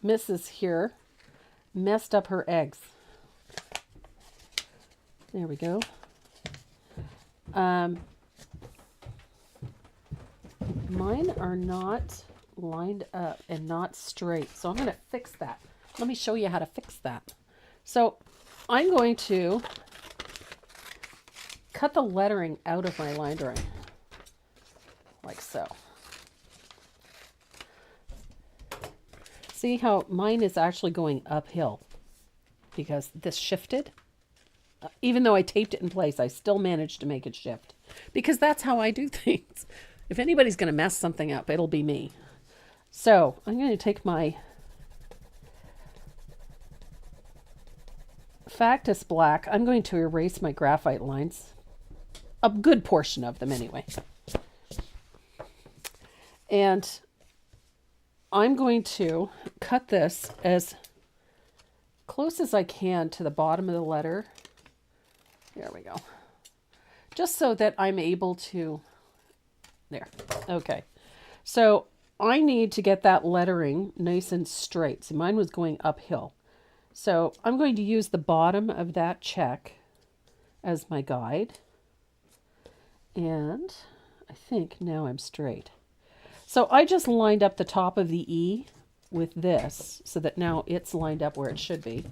Speaker 1: Mrs. here messed up her eggs. There we go. Mine are not lined up and not straight, so I'm going to fix that. Let me show you how to fix that. So I'm going to cut the lettering out of my line drawing, like so. See how mine is actually going uphill because this shifted? Even though I taped it in place, I still managed to make it shift because that's how I do things. If anybody's going to mess something up, it'll be me. So I'm going to take my Factus Black. I'm going to erase my graphite lines. A good portion of them anyway. And I'm going to cut this as close as I can to the bottom of the letter. There we go. Just so that I'm able to, there. Okay. So I need to get that lettering nice and straight. So mine was going uphill. So I'm going to use the bottom of that check as my guide. And I think now I'm straight. So I just lined up the top of the E with this so that now it's lined up where it should be.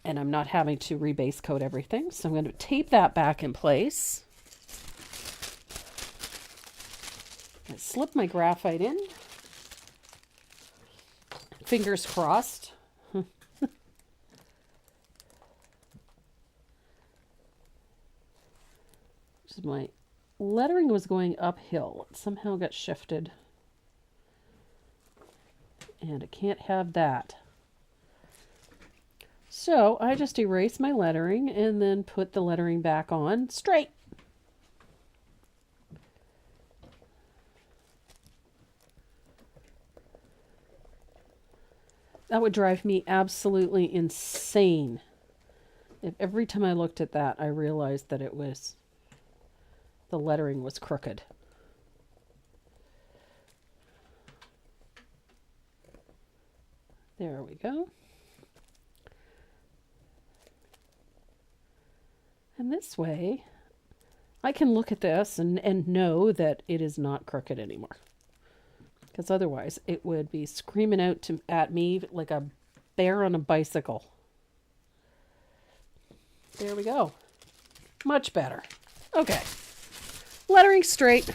Speaker 1: And I'm not having to rebase coat everything. So I'm going to tape that back in place. slip my graphite in. Fingers crossed. My lettering was going uphill. It somehow got shifted. And I can't have that. So I just erase my lettering and then put the lettering back on straight. That would drive me absolutely insane if every time I looked at that I realized that it was the lettering was crooked. There we go. And this way, I can look at this and know that it is not crooked anymore. Because otherwise, it would be screaming out at me like a bear on a bicycle. There we go. Much better. Okay. Lettering straight.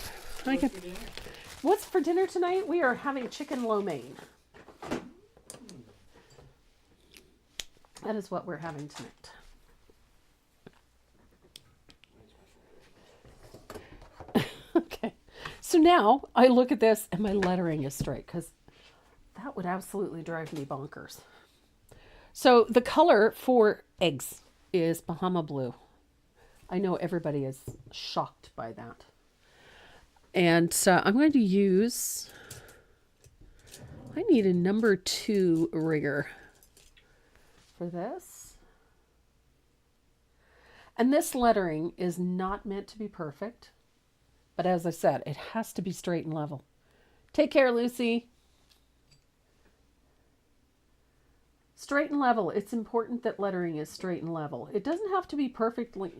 Speaker 1: What's for dinner tonight? We are having chicken lo mein. That is what we're having tonight. Okay. So now I look at this and my lettering is straight because that would absolutely drive me bonkers. So the color for eggs is Bahama blue. I know everybody is shocked by that. And I'm going to use, I need a number 2 rigger for this. And this lettering is not meant to be perfect. But as I said, it has to be straight and level. Take care, Lucy. Straight and level. It's important that lettering is straight and level. It doesn't have to be perfectly,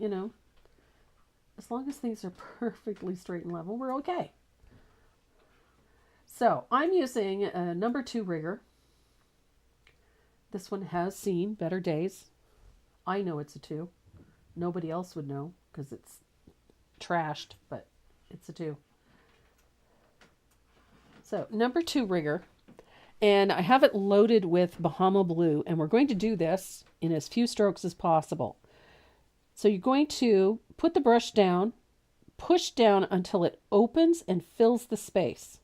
Speaker 1: as long as things are perfectly straight and level, we're okay. So I'm using a number 2 rigger. This one has seen better days. I know it's a 2. Nobody else would know because it's trashed, but it's a 2. So number 2 rigger. And I have it loaded with Bahama blue, and we're going to do this in as few strokes as possible. So you're going to put the brush down, push down until it opens and fills the space.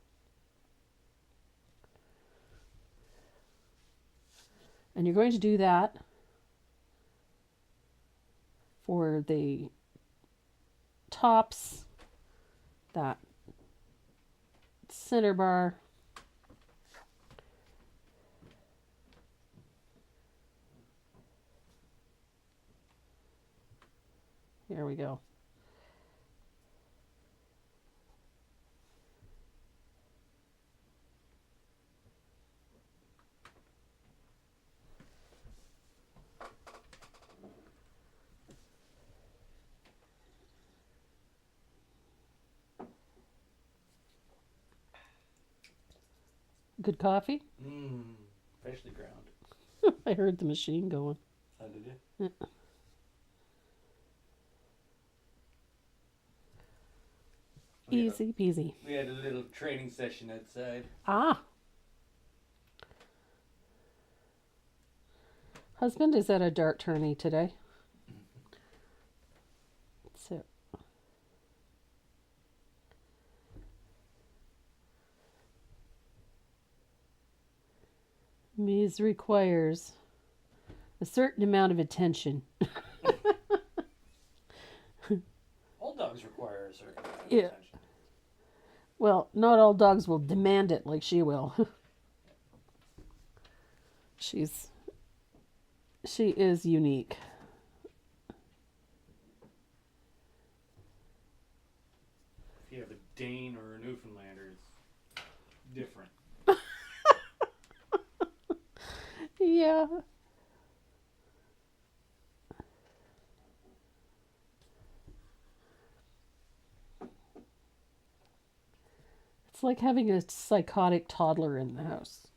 Speaker 1: And you're going to do that for the tops, that center bar, here we go. Good coffee?
Speaker 3: Freshly ground.
Speaker 1: I heard the machine going.
Speaker 3: Oh, did you?
Speaker 1: Yeah. Easy peasy.
Speaker 3: We had a little training session outside.
Speaker 1: Ah. Husband is at a dart tourney today. So. Mies requires a certain amount of attention.
Speaker 3: All dogs require a certain amount of
Speaker 1: Yeah.
Speaker 3: attention.
Speaker 1: Well, not all dogs will demand it like she will. She is unique.
Speaker 3: If you have a Dane or a Newfoundlander, it's different.
Speaker 1: Yeah. It's like having a psychotic toddler in the house.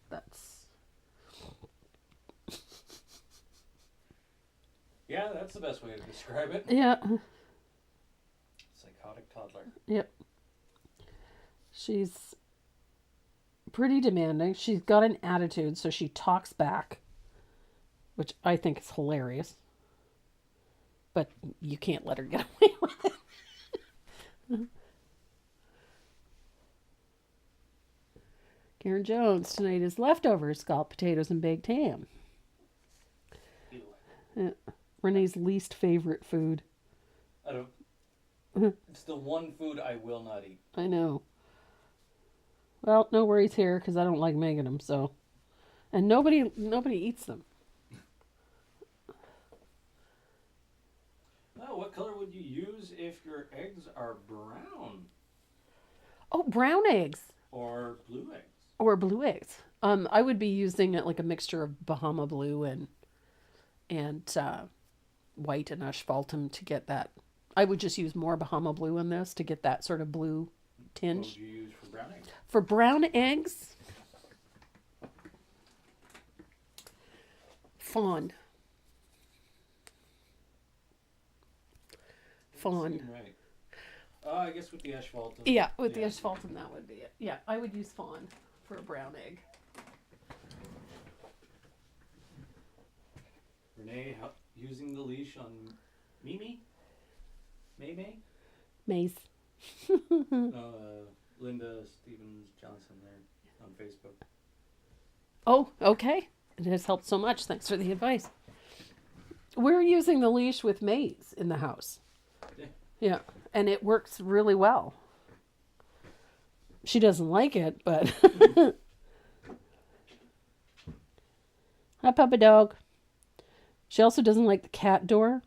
Speaker 3: Yeah, that's the best way to describe it.
Speaker 1: Yeah.
Speaker 3: Psychotic toddler.
Speaker 1: Yep. She's pretty demanding. She's got an attitude, so she talks back, which I think is hilarious. But you can't let her get away with it. Karen Jones, tonight is leftovers, scalloped potatoes, and baked ham. Renee's least favorite food.
Speaker 3: I don't. It's the one food I will not eat.
Speaker 1: I know. Well, no worries here because I don't like making them. So, and nobody eats them.
Speaker 3: Oh, what color would you use if your eggs are brown
Speaker 1: Oh, brown eggs
Speaker 3: or blue eggs?
Speaker 1: or blue eggs. I would be using it like a mixture of Bahama Blue and white and asphaltum to get that. I would just use more Bahama Blue in this to get that sort of blue
Speaker 3: What
Speaker 1: tinge.
Speaker 3: would you use for brown eggs?
Speaker 1: For brown eggs, fawn. Fawn.
Speaker 3: Seem right. I guess with the asphaltum.
Speaker 1: Yeah, with the asphaltum, that would be it. Yeah, I would use fawn for a brown egg.
Speaker 3: Renee using the leash on Mimi? May?
Speaker 1: Maize.
Speaker 3: Linda Stevens Johnson there on Facebook.
Speaker 1: Oh, okay. It has helped so much. Thanks for the advice. We're using the leash with maize in the house.
Speaker 3: Yeah.
Speaker 1: Yeah, and it works really well. She doesn't like it, but... Hi, puppy dog. She also doesn't like the cat door.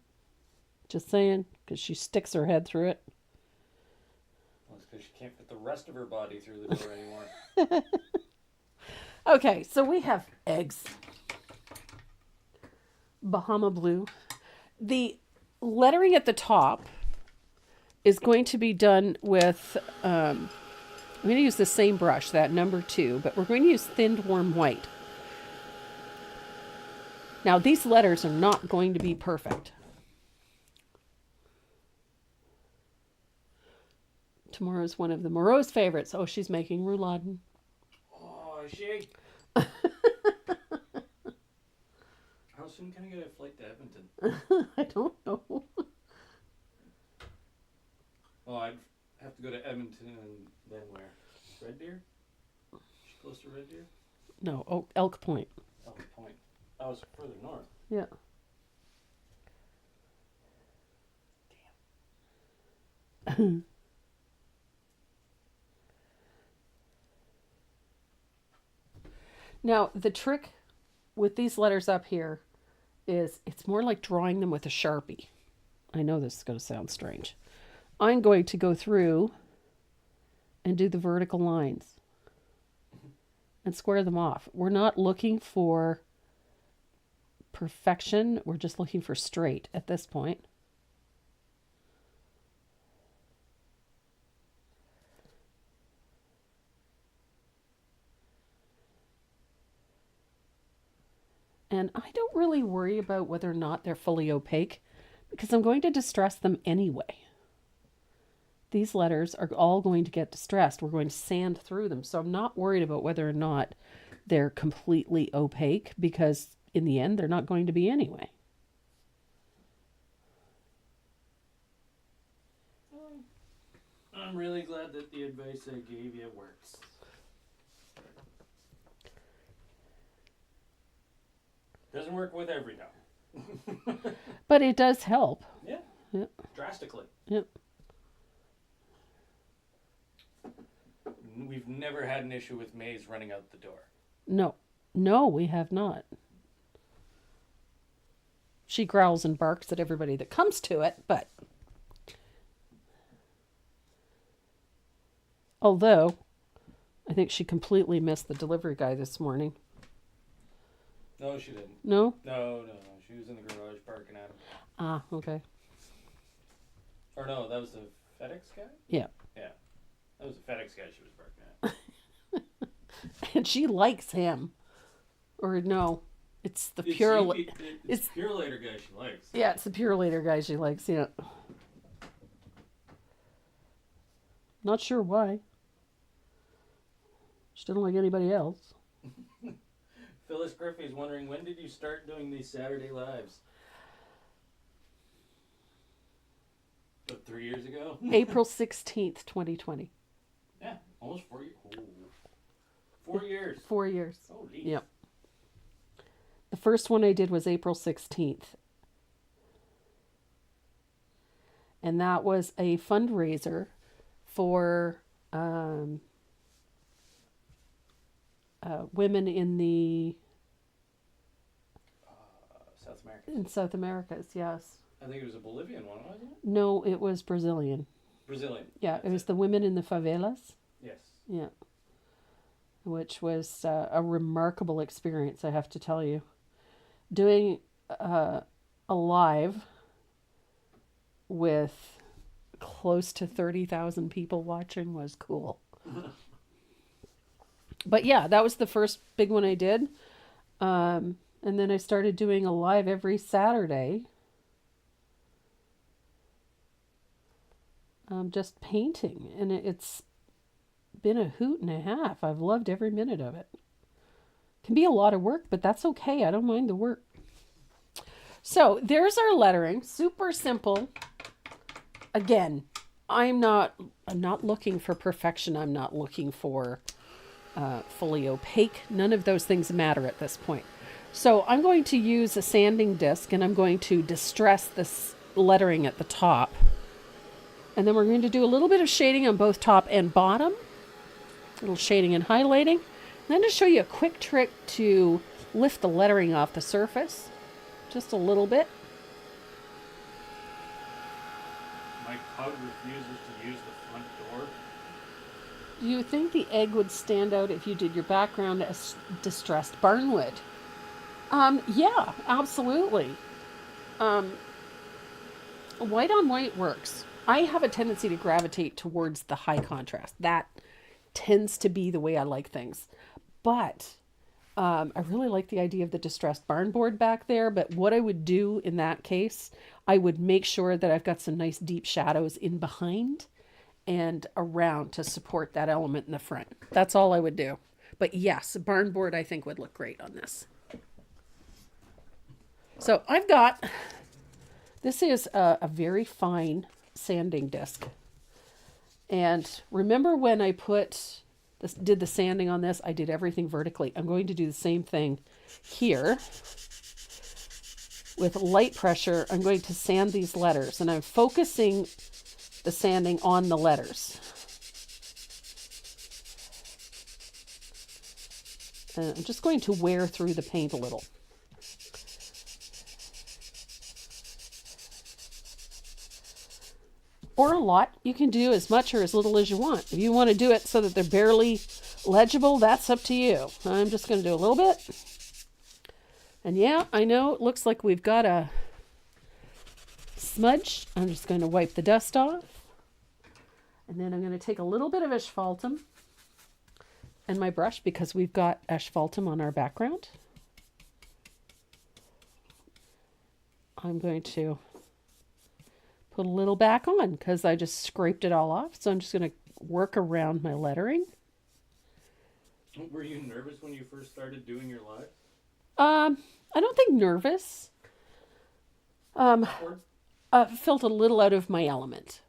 Speaker 1: Just saying, because she sticks her head through it.
Speaker 3: Well, it's because she can't fit the rest of her body through the door anymore.
Speaker 1: Okay, so we have eggs. Bahama Blue. The lettering at the top is going to be done with, I'm going to use the same brush, that number 2, but we're going to use thinned warm white. Now, these letters are not going to be perfect. Tomorrow's one of the Moreau's favorites. Oh, she's making rouladen.
Speaker 3: Oh, is she? How soon can I get a flight to Edmonton?
Speaker 1: I don't know.
Speaker 3: Oh, I'd have to go to Edmonton and then where? Red Deer? She close to Red Deer?
Speaker 1: No, oh, Elk Point.
Speaker 3: Elk Point. That was further north.
Speaker 1: Yeah. Damn. Now, the trick with these letters up here is it's more like drawing them with a Sharpie. I know this is going to sound strange. I'm going to go through and do the vertical lines and square them off. We're not looking for perfection. We're just looking for straight at this point. And I don't really worry about whether or not they're fully opaque because I'm going to distress them anyway. These letters are all going to get distressed. We're going to sand through them. So I'm not worried about whether or not they're completely opaque because in the end, they're not going to be anyway.
Speaker 3: I'm really glad that the advice I gave you works. Doesn't work with every dog.
Speaker 1: But it does help.
Speaker 3: Yeah.
Speaker 1: Yep.
Speaker 3: Drastically.
Speaker 1: Yep.
Speaker 3: We've never had an issue with Maze running out the door.
Speaker 1: No. No, we have not. She growls and barks at everybody that comes to it, but... Although, I think she completely missed the delivery guy this morning.
Speaker 3: No, she didn't.
Speaker 1: No?
Speaker 3: No. She was in the garage barking at him.
Speaker 1: Ah, okay.
Speaker 3: Or no, that was the FedEx guy?
Speaker 1: Yeah.
Speaker 3: Yeah. That was the FedEx guy she was barking at.
Speaker 1: And she likes him. Or no, it's the
Speaker 3: It's
Speaker 1: pure...
Speaker 3: the Pure Later guy she likes.
Speaker 1: Yeah, it's the Pure Later guy she likes, yeah. Not sure why. She didn't like anybody else.
Speaker 2: Phyllis Griffey is wondering, when did you start doing these Saturday lives? About 3 years ago?
Speaker 1: April 16th, 2020.
Speaker 2: Yeah, almost 4 years. Oh. 4 years.
Speaker 1: 4 years.
Speaker 2: Holy.
Speaker 1: Yep. The first one I did was April 16th. And that was a fundraiser for women in the
Speaker 2: South America.
Speaker 1: in South Americas, yes.
Speaker 2: I think it was a Bolivian one, wasn't it?
Speaker 1: No, it was Brazilian.
Speaker 2: Brazilian.
Speaker 1: Yeah, it was the women in the favelas.
Speaker 2: Yes.
Speaker 1: Yeah. Which was a remarkable experience, I have to tell you. Doing a live with close to 30,000 people watching was cool. But yeah, that was the first big one I did. And then I started doing a live every Saturday. Just painting. And it's been a hoot and a half. I've loved every minute of it. Can be a lot of work, but that's okay. I don't mind the work. So there's our lettering. Super simple. Again, I'm not looking for perfection. I'm not looking for fully opaque. None of those things matter at this point. So I'm going to use a sanding disc and I'm going to distress this lettering at the top. And then we're going to do a little bit of shading on both top and bottom. A little shading and highlighting. And then to show you a quick trick to lift the lettering off the surface. Just a little bit.
Speaker 2: My pug refuses to use the front door.
Speaker 1: Do you think the egg would stand out if you did your background as distressed barnwood? Yeah, absolutely. White on white works. I have a tendency to gravitate towards the high contrast. That tends to be the way I like things. But I really like the idea of the distressed barn board back there. But what I would do in that case, I would make sure that I've got some nice deep shadows in behind and around to support that element in the front. That's all I would do. But yes, a barn board I think would look great on this. So I've got, this is a very fine sanding disc. And remember when I did the sanding on this, I did everything vertically. I'm going to do the same thing here. With light pressure, I'm going to sand these letters, and I'm focusing the sanding on the letters. And I'm just going to wear through the paint a little. Or a lot. You can do as much or as little as you want. If you want to do it so that they're barely legible, that's up to you. I'm just going to do a little bit. And yeah, I know it looks like we've got a smudge. I'm just going to wipe the dust off. And then I'm going to take a little bit of asphaltum and my brush because we've got asphaltum on our background. I'm going to put a little back on because I just scraped it all off. So I'm just going to work around my lettering.
Speaker 2: Were you nervous when you first started doing your live?
Speaker 1: I don't think nervous. Felt a little out of my element,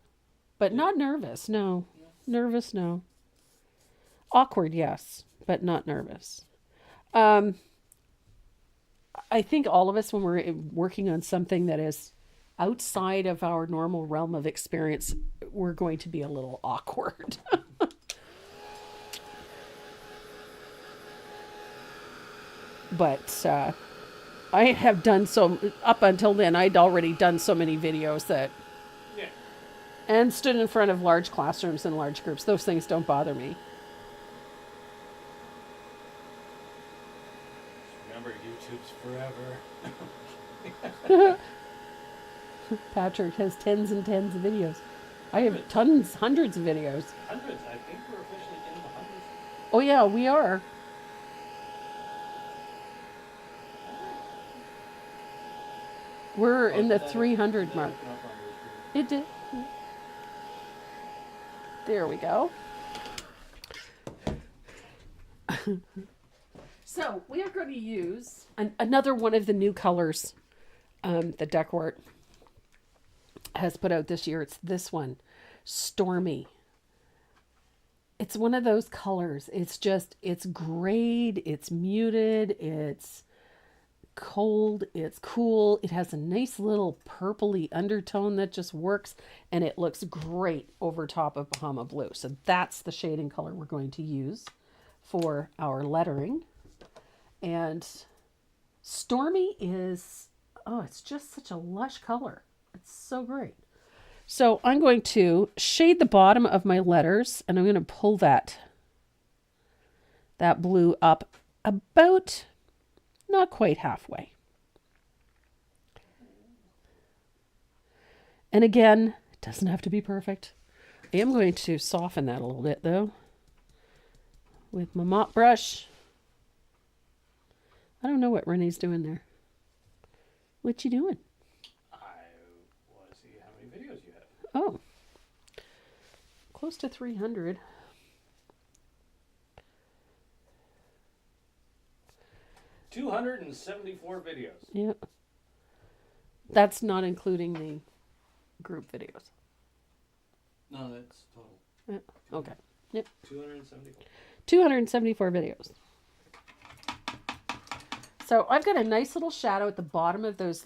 Speaker 1: but not nervous. No, nervous. No. Awkward, yes, but not nervous. I think all of us, when we're working on something that is outside of our normal realm of experience, we're going to be a little awkward. But I have done up until then, I'd already done so many videos that, and stood in front of large classrooms and large groups. Those things don't bother me.
Speaker 2: Remember, YouTube's forever.
Speaker 1: Patrick has tens and tens of videos. I have hundreds of videos.
Speaker 2: Hundreds. I think we're officially in the hundreds.
Speaker 1: Oh yeah, we are. We're in the 300 mark. It did. There we go. So we are going to use another one of the new colors that Deckwart has put out this year. It's this one, Stormy. It's one of those colors. It's grayed, it's muted, it's cold, it's cool. It has a nice little purpley undertone that just works, and it looks great over top of Bahama Blue. So that's the shading color we're going to use for our lettering. And Stormy is, oh, it's just such a lush color. It's so great. So I'm going to shade the bottom of my letters, and I'm going to pull that blue up about not quite halfway. And again, it doesn't have to be perfect. I am going to soften that a little bit though with my mop brush. I don't know what Renee's doing there. What you doing?
Speaker 2: I want to see how many videos you have.
Speaker 1: Oh, close to 300.
Speaker 2: $274 videos.
Speaker 1: Yep. That's not including the group videos.
Speaker 2: No, that's total.
Speaker 1: Yep. Okay. Yep.
Speaker 2: 274.
Speaker 1: 274 videos. So I've got a nice little shadow at the bottom of those,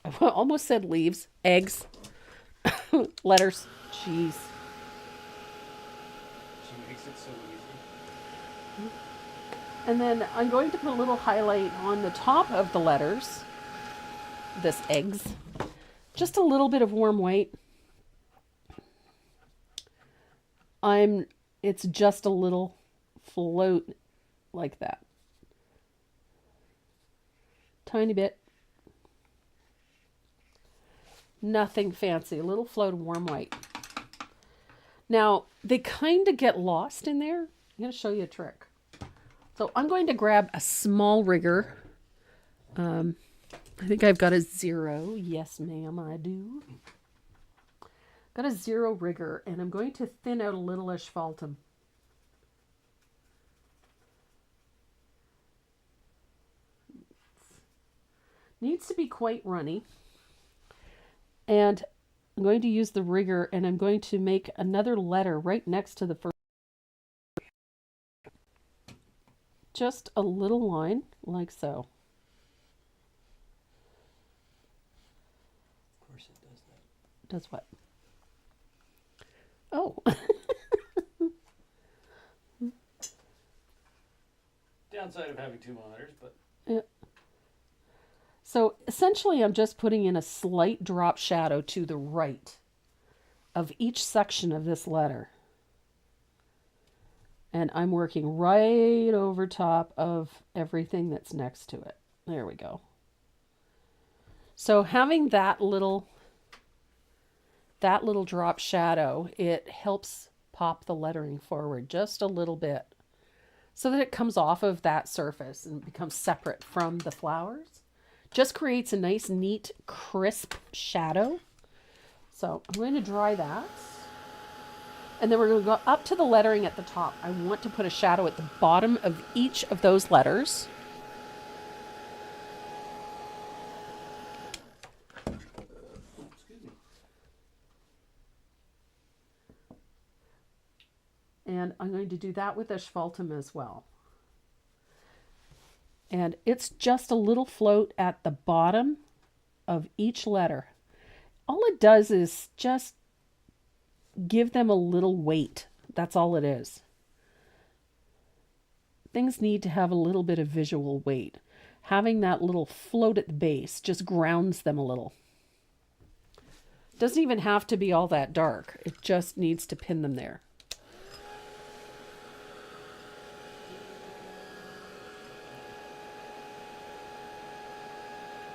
Speaker 1: I almost said leaves, eggs, letters, cheese.
Speaker 2: She makes it so easy.
Speaker 1: And then I'm going to put a little highlight on the top of the letters, this eggs, just a little bit of warm white. It's just a little float like that. Tiny bit. Nothing fancy. A little float of warm white. Now, they kind of get lost in there. I'm going to show you a trick. So I'm going to grab a small rigger. I think I've got a 0. Yes, ma'am, I do. Got a 0 rigger, and I'm going to thin out a little asphaltum. Needs to be quite runny. And I'm going to use the rigger, and I'm going to make another letter right next to the first. Just a little line, like so.
Speaker 2: Of course it does that.
Speaker 1: Does what? Oh.
Speaker 2: Downside of having 2 monitors, but...
Speaker 1: Yeah. So essentially I'm just putting in a slight drop shadow to the right of each section of this letter. And I'm working right over top of everything that's next to it. There we go. So having that little drop shadow, it helps pop the lettering forward just a little bit so that it comes off of that surface and becomes separate from the flowers. Just creates a nice, neat, crisp shadow. So I'm going to dry that. And then we're going to go up to the lettering at the top. I want to put a shadow at the bottom of each of those letters.
Speaker 2: Excuse me.
Speaker 1: And I'm going to do that with asphaltum as well. And it's just a little float at the bottom of each letter. All it does is just give them a little weight. That's all it is. Things need to have a little bit of visual weight. Having that little float at the base just grounds them a little. Doesn't even have to be all that dark. It just needs to pin them there.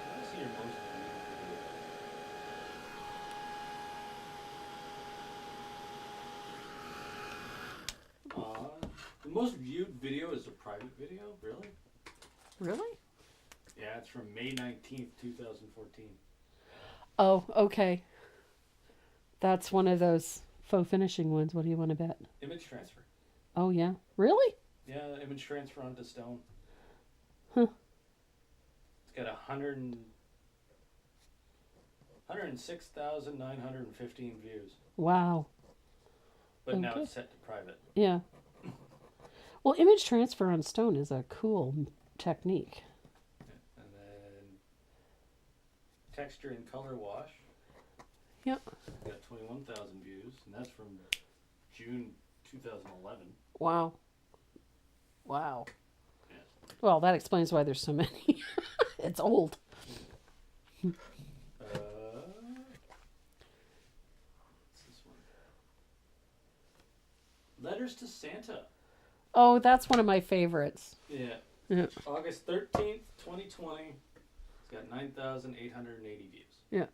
Speaker 2: What is your most viewed video? The most viewed video is a private video? Really?
Speaker 1: Really?
Speaker 2: Yeah, it's from May 19th, 2014.
Speaker 1: Oh, okay. That's one of those faux finishing ones. What do you want to bet?
Speaker 2: Image transfer.
Speaker 1: Oh, yeah. Really?
Speaker 2: Yeah, image transfer onto stone.
Speaker 1: Huh.
Speaker 2: It's got 106,915 views.
Speaker 1: Wow.
Speaker 2: But now
Speaker 1: Okay.
Speaker 2: it's set to private.
Speaker 1: Yeah. Well, image transfer on stone is a cool technique.
Speaker 2: And then texture and color wash.
Speaker 1: Yep.
Speaker 2: Got 21,000 views, and that's from June 2011.
Speaker 1: Wow. Wow.
Speaker 2: Yeah.
Speaker 1: Well, that explains why there's so many. It's old.
Speaker 2: What's this one? Letters to Santa.
Speaker 1: Oh, that's one of my favorites.
Speaker 2: Yeah.
Speaker 1: Yeah.
Speaker 2: August 13th, 2020. It's got 9,880 views.
Speaker 1: Yeah.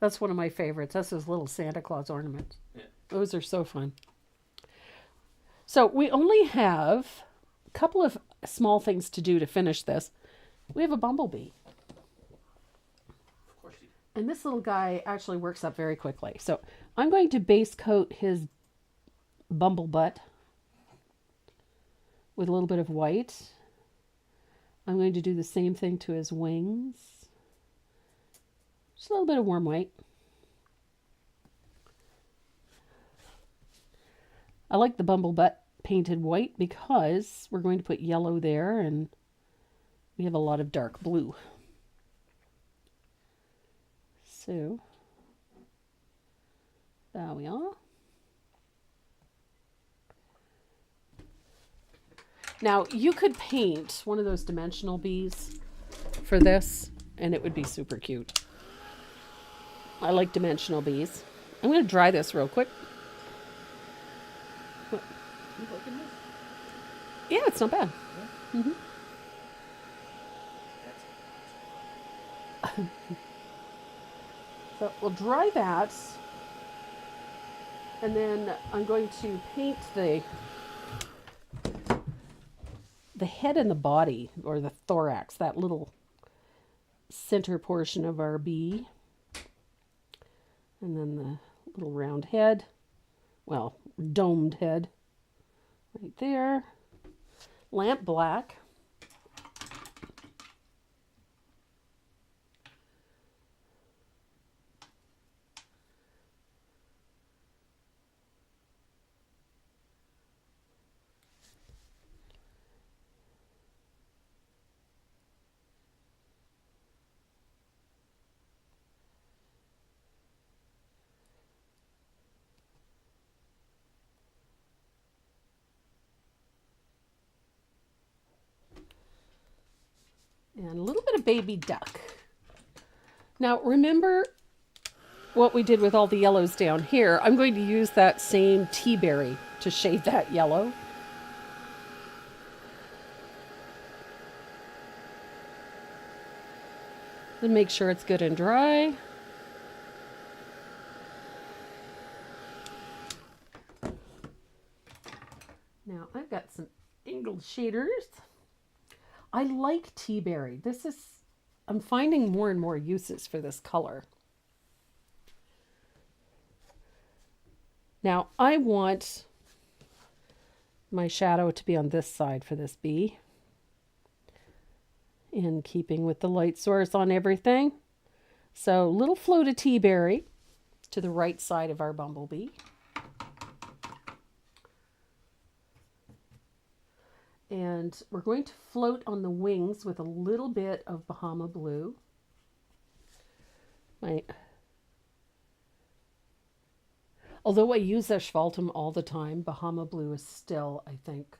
Speaker 1: That's one of my favorites. That's those little Santa Claus ornaments.
Speaker 2: Yeah.
Speaker 1: Those are so fun. So we only have a couple of small things to do to finish this. We have a bumblebee.
Speaker 2: Of course you do.
Speaker 1: And this little guy actually works up very quickly. So I'm going to base coat his bumble butt with a little bit of white. I'm going to do the same thing to his wings. Just a little bit of warm white. I like the bumble butt painted white because we're going to put yellow there and we have a lot of dark blue. So, there we are. Now, you could paint one of those dimensional bees for this, and it would be super cute. I like dimensional bees. I'm going to dry this real quick. What?
Speaker 3: You liking this?
Speaker 1: Yeah, it's not bad.
Speaker 3: Yeah.
Speaker 1: Mm-hmm. So we'll dry that, and then I'm going to paint the head and the body, or the thorax, that little center portion of our bee. And then the little round head, well, domed head, right there. Lamp black. And a little bit of baby duck. Now, remember what we did with all the yellows down here? I'm going to use that same tea berry to shade that yellow. Then make sure it's good and dry. Now, I've got some angled shaders. I like tea berry. I'm finding more and more uses for this color. Now, I want my shadow to be on this side for this bee, in keeping with the light source on everything. So, little float of tea berry to the right side of our bumblebee. And we're going to float on the wings with a little bit of Bahama blue. Although I use asphaltum all the time, Bahama blue is still, I think,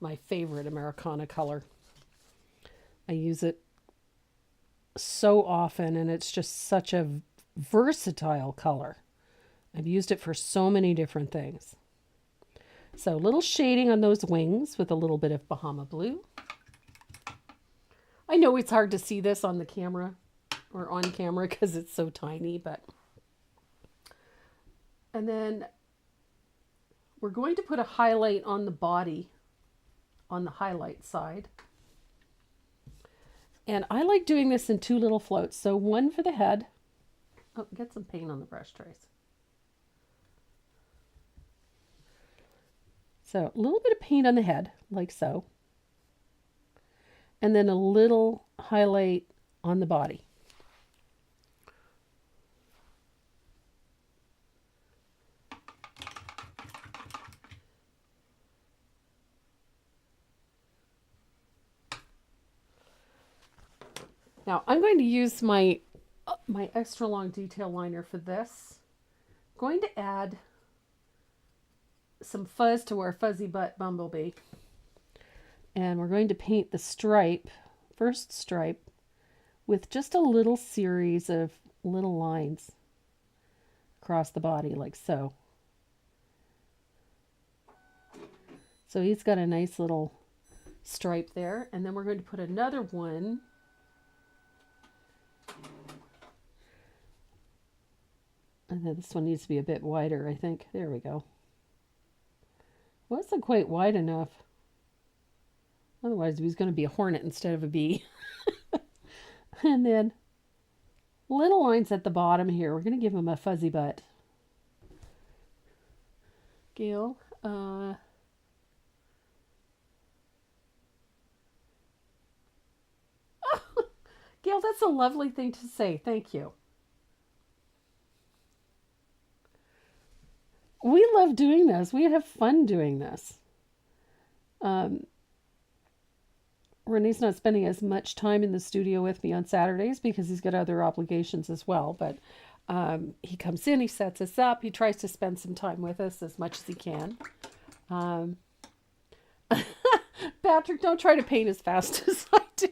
Speaker 1: my favorite Americana color. I use it so often, and it's just such a versatile color. I've used it for so many different things. So, little shading on those wings with a little bit of Bahama blue. I know it's hard to see this on the camera or on camera because it's so tiny, but. And then we're going to put a highlight on the body, on the highlight side. And I like doing this in two little floats. So one for the head. Oh, get some paint on the brush, Trace. So a little bit of paint on the head, like so. And then a little highlight on the body. Now I'm going to use my extra long detail liner for this. I'm going to add some fuzz to our fuzzy butt bumblebee. And we're going to paint the first stripe, with just a little series of little lines across the body, like so. So he's got a nice little stripe there. And then we're going to put another one and then this one needs to be a bit wider, I think. There we go. Wasn't quite wide enough. Otherwise, he was going to be a hornet instead of a bee. And then little lines at the bottom here. We're going to give him a fuzzy butt. Gail, Gail, that's a lovely thing to say. Thank you. We love doing this. We have fun doing this. Renee's not spending as much time in the studio with me on Saturdays because he's got other obligations as well. But he comes in, he sets us up, he tries to spend some time with us as much as he can. Patrick, don't try to paint as fast as I do.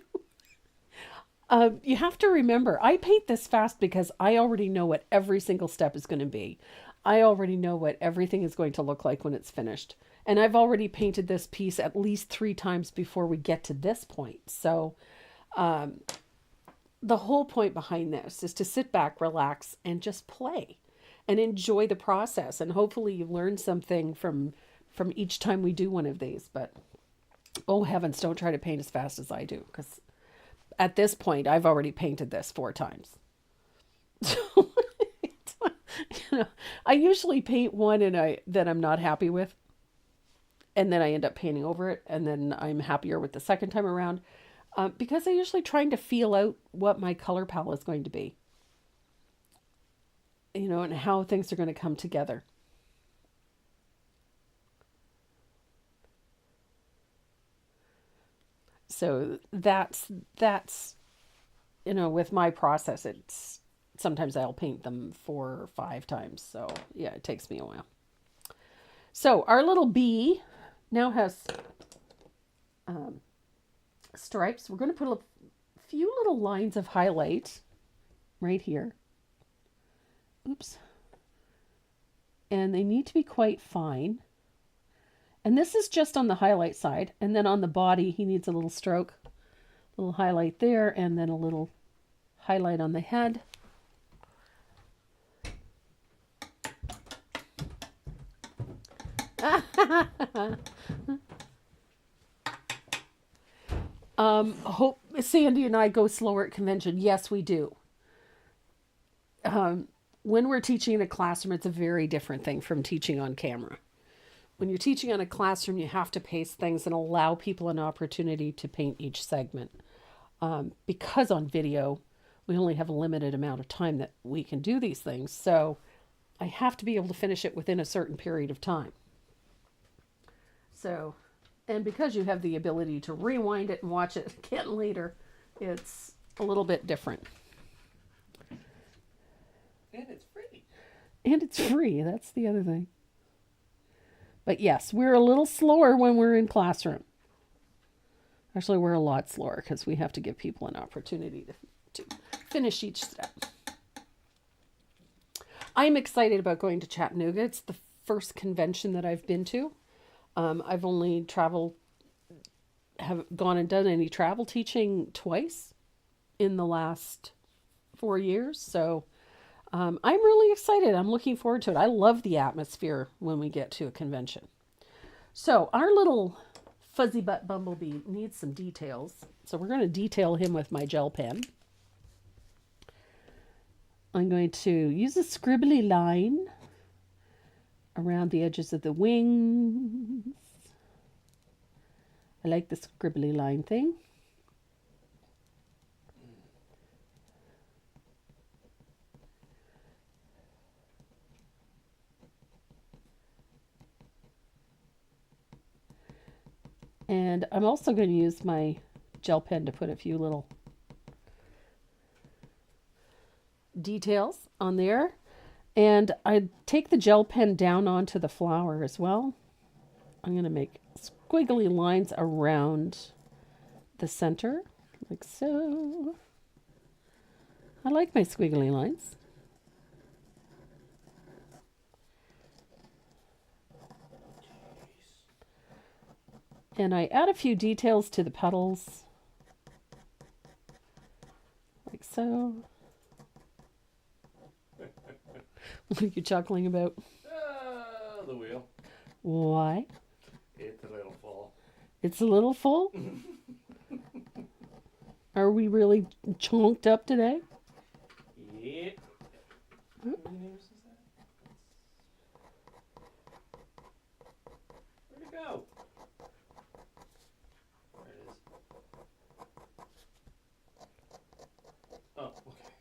Speaker 1: You have to remember, I paint this fast because I already know what every single step is going to be. I already know what everything is going to look like when it's finished. And I've already painted this piece at least 3 times before we get to this point. So the whole point behind this is to sit back, relax, and just play and enjoy the process. And hopefully you learn something from each time we do one of these. But oh heavens, don't try to paint as fast as I do, because at this point I've already painted this 4 times. I usually paint one that I'm not happy with, and then I end up painting over it, and then I'm happier with the second time around, because I'm usually trying to feel out what my color palette is going to be, and how things are going to come together. So that's with my process, it's sometimes I'll paint them 4 or 5 times. So yeah, it takes me a while. So our little bee now has stripes. We're going to put a few little lines of highlight right here. Oops. And they need to be quite fine. And this is just on the highlight side. And then on the body, he needs a little stroke, a little highlight there, and then a little highlight on the head. Hope Sandy and I go slower at convention. Yes, we do. When we're teaching in a classroom, it's a very different thing from teaching on camera. When you're teaching on a classroom, you have to pace things and allow people an opportunity to paint each segment. Because on video, we only have a limited amount of time that we can do these things. So I have to be able to finish it within a certain period of time. So, and because you have the ability to rewind it and watch it again later, it's a little bit different.
Speaker 2: And it's free.
Speaker 1: And it's free. That's the other thing. But yes, we're a little slower when we're in classroom. Actually, we're a lot slower because we have to give people an opportunity to finish each step. I'm excited about going to Chattanooga. It's the first convention that I've been to. I've only have gone and done any travel teaching twice in the last 4 years. So I'm really excited. I'm looking forward to it. I love the atmosphere when we get to a convention. So our little fuzzy butt bumblebee needs some details. So we're going to detail him with my gel pen. I'm going to use a scribbly line around the edges of the wings. I like the scribbly line thing. And I'm also going to use my gel pen to put a few little details on there. And I take the gel pen down onto the flower as well. I'm going to make squiggly lines around the center, like so. I like my squiggly lines. And I add a few details to the petals, like so. What are you chuckling about?
Speaker 2: The wheel.
Speaker 1: Why?
Speaker 2: It's a little full.
Speaker 1: It's a little full? Are we really chonked up today?
Speaker 2: Yep. How many names is that? Where'd it go? There it is. Oh,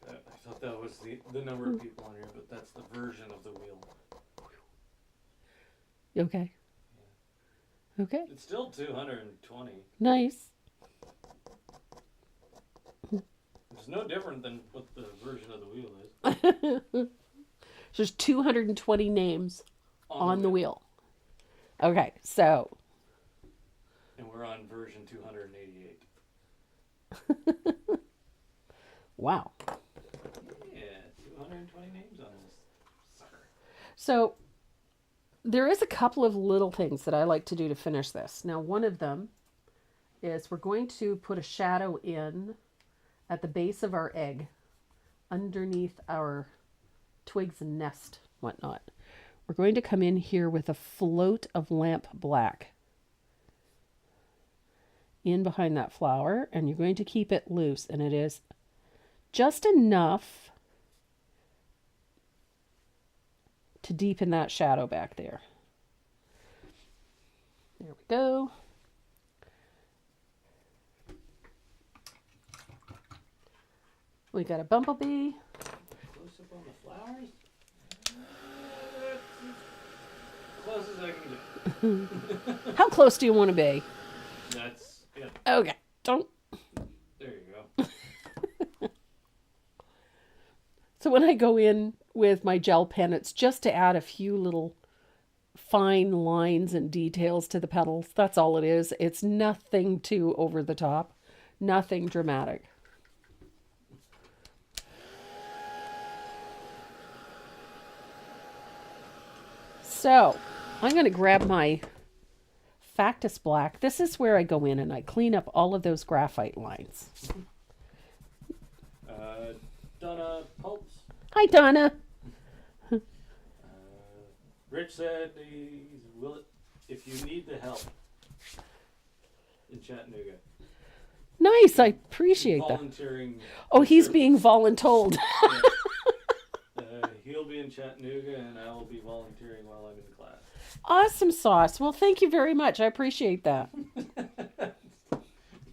Speaker 2: okay. I thought that was the number of people on here, but that's the version of the wheel.
Speaker 1: Okay. Okay.
Speaker 2: It's still 220.
Speaker 1: Nice.
Speaker 2: It's no different than what the version of the wheel is.
Speaker 1: There's 220 names on the wheel. Okay, so.
Speaker 2: And we're on version 288.
Speaker 1: Wow.
Speaker 2: Yeah, 220 names on this sucker.
Speaker 1: So there is a couple of little things that I like to do to finish this. Now, one of them is we're going to put a shadow in at the base of our egg, underneath our twigs and nest, whatnot. We're going to come in here with a float of lamp black in behind that flower, and you're going to keep it loose, and it is just enough to deepen that shadow back there. There we go. We got a bumblebee.
Speaker 2: Close up on the flowers. Close as I can get.
Speaker 1: How close do you want to be?
Speaker 2: That's it.
Speaker 1: Okay, don't.
Speaker 2: There you go.
Speaker 1: So when I go in with my gel pen, it's just to add a few little fine lines and details to the petals. That's all it is. It's nothing too over the top, nothing dramatic. So I'm going to grab my Factus Black. This is where I go in and I clean up all of those graphite lines.
Speaker 2: Donna Pulps.
Speaker 1: Hi, Donna.
Speaker 2: Rich said he's will if you need the help in Chattanooga.
Speaker 1: Nice, I appreciate that.
Speaker 2: Volunteering.
Speaker 1: Oh, he's being voluntold.
Speaker 2: He'll be in Chattanooga and I will be volunteering while I'm in class.
Speaker 1: Awesome sauce. Well, thank you very much. I appreciate that.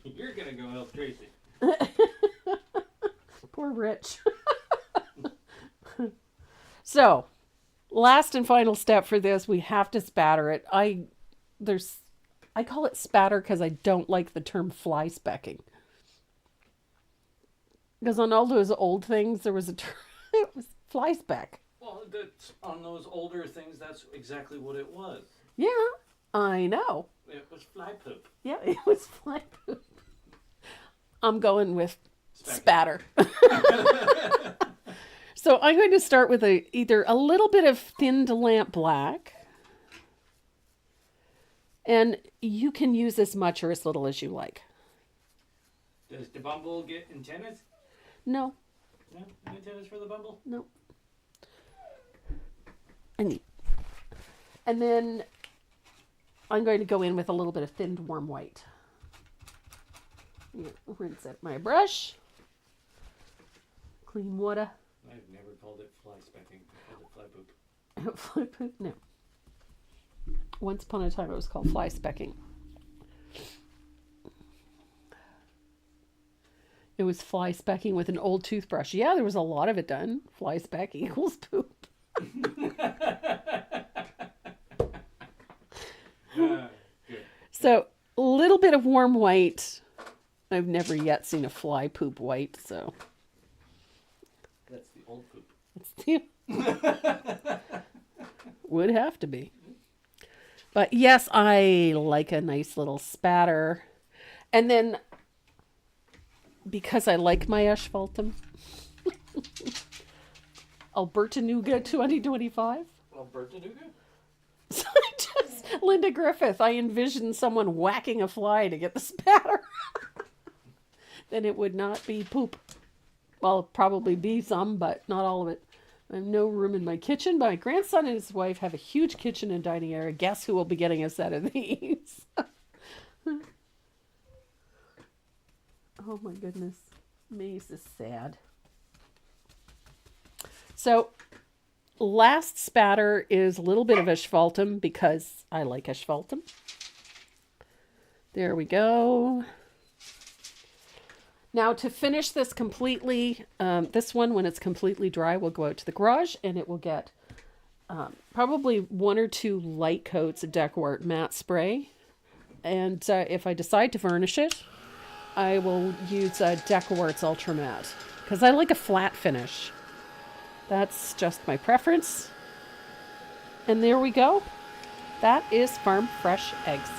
Speaker 2: You're going to go help Tracy.
Speaker 1: Poor Rich. So, last and final step for this, we have to spatter it. I call it spatter because I don't like the term fly specking. Because on all those old things, there was a term, it was fly speck.
Speaker 2: Well, on those older things, that's exactly what it was.
Speaker 1: Yeah, I know.
Speaker 2: It was fly poop.
Speaker 1: Yeah, it was fly poop. I'm going with spatter. So I'm going to start with either a little bit of thinned lamp black. And you can use as much or as little as you like.
Speaker 2: Does the bumble get antennas?
Speaker 1: No.
Speaker 2: No? No antennas for the bumble?
Speaker 1: No. And then I'm going to go in with a little bit of thinned warm white. Rinse up my brush. Clean water.
Speaker 2: I've never called it fly specking. I called it fly poop.
Speaker 1: Fly poop? No. Once upon a time it was called fly specking. It was fly specking with an old toothbrush. Yeah, there was a lot of it done. Fly speck equals poop.
Speaker 2: Good.
Speaker 1: So a little bit of warm white. I've never yet seen a fly poop white, so
Speaker 2: That's the old poop.
Speaker 1: would have to be. But yes, I like a nice little spatter. And then because I like my asphaltum, Alberta Nougat 2025.
Speaker 2: Alberta Nougat?
Speaker 1: So Linda Griffith, I envisioned someone whacking a fly to get the spatter. Then it would not be poop. Well, probably be some, but not all of it. I have no room in my kitchen. My grandson and his wife have a huge kitchen and dining area. Guess who will be getting a set of these? Oh my goodness. Mace is sad. So, last spatter is a little bit of asphaltum because I like asphaltum. There we go. Now to finish this completely, this one when it's completely dry will go out to the garage and it will get probably 1 or 2 light coats of Deckwart matte spray. And if I decide to varnish it, I will use Deckwart's Ultra Matte because I like a flat finish. That's just my preference. And there we go. That is farm fresh eggs.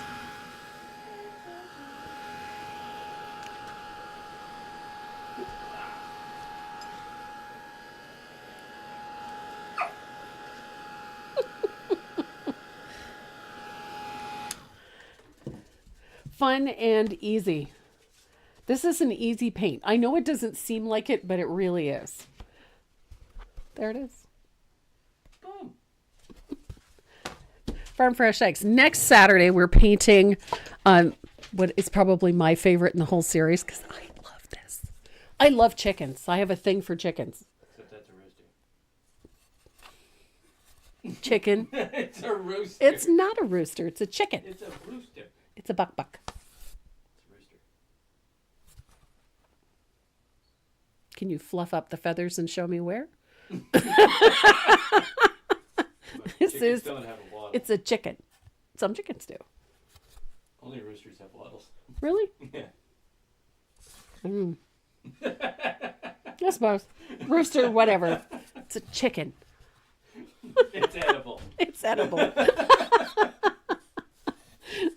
Speaker 1: Fun and easy. This is an easy paint. I know it doesn't seem like it, but it really is. There it is.
Speaker 2: Boom.
Speaker 1: Farm Fresh Eggs. Next Saturday, we're painting what is probably my favorite in the whole series because I love this. I love chickens. I have a thing for chickens.
Speaker 2: Except that's a rooster.
Speaker 1: Chicken.
Speaker 2: It's a rooster.
Speaker 1: It's not a rooster. It's a chicken.
Speaker 2: It's a rooster.
Speaker 1: It's a buck.
Speaker 2: It's a rooster.
Speaker 1: Can you fluff up the feathers and show me where? This is.
Speaker 2: Don't have a waddle.
Speaker 1: It's a chicken. Some chickens do.
Speaker 2: Only roosters have waddles.
Speaker 1: Really?
Speaker 2: Yeah.
Speaker 1: I suppose. Rooster, whatever. It's a chicken.
Speaker 2: It's edible.
Speaker 1: It's edible.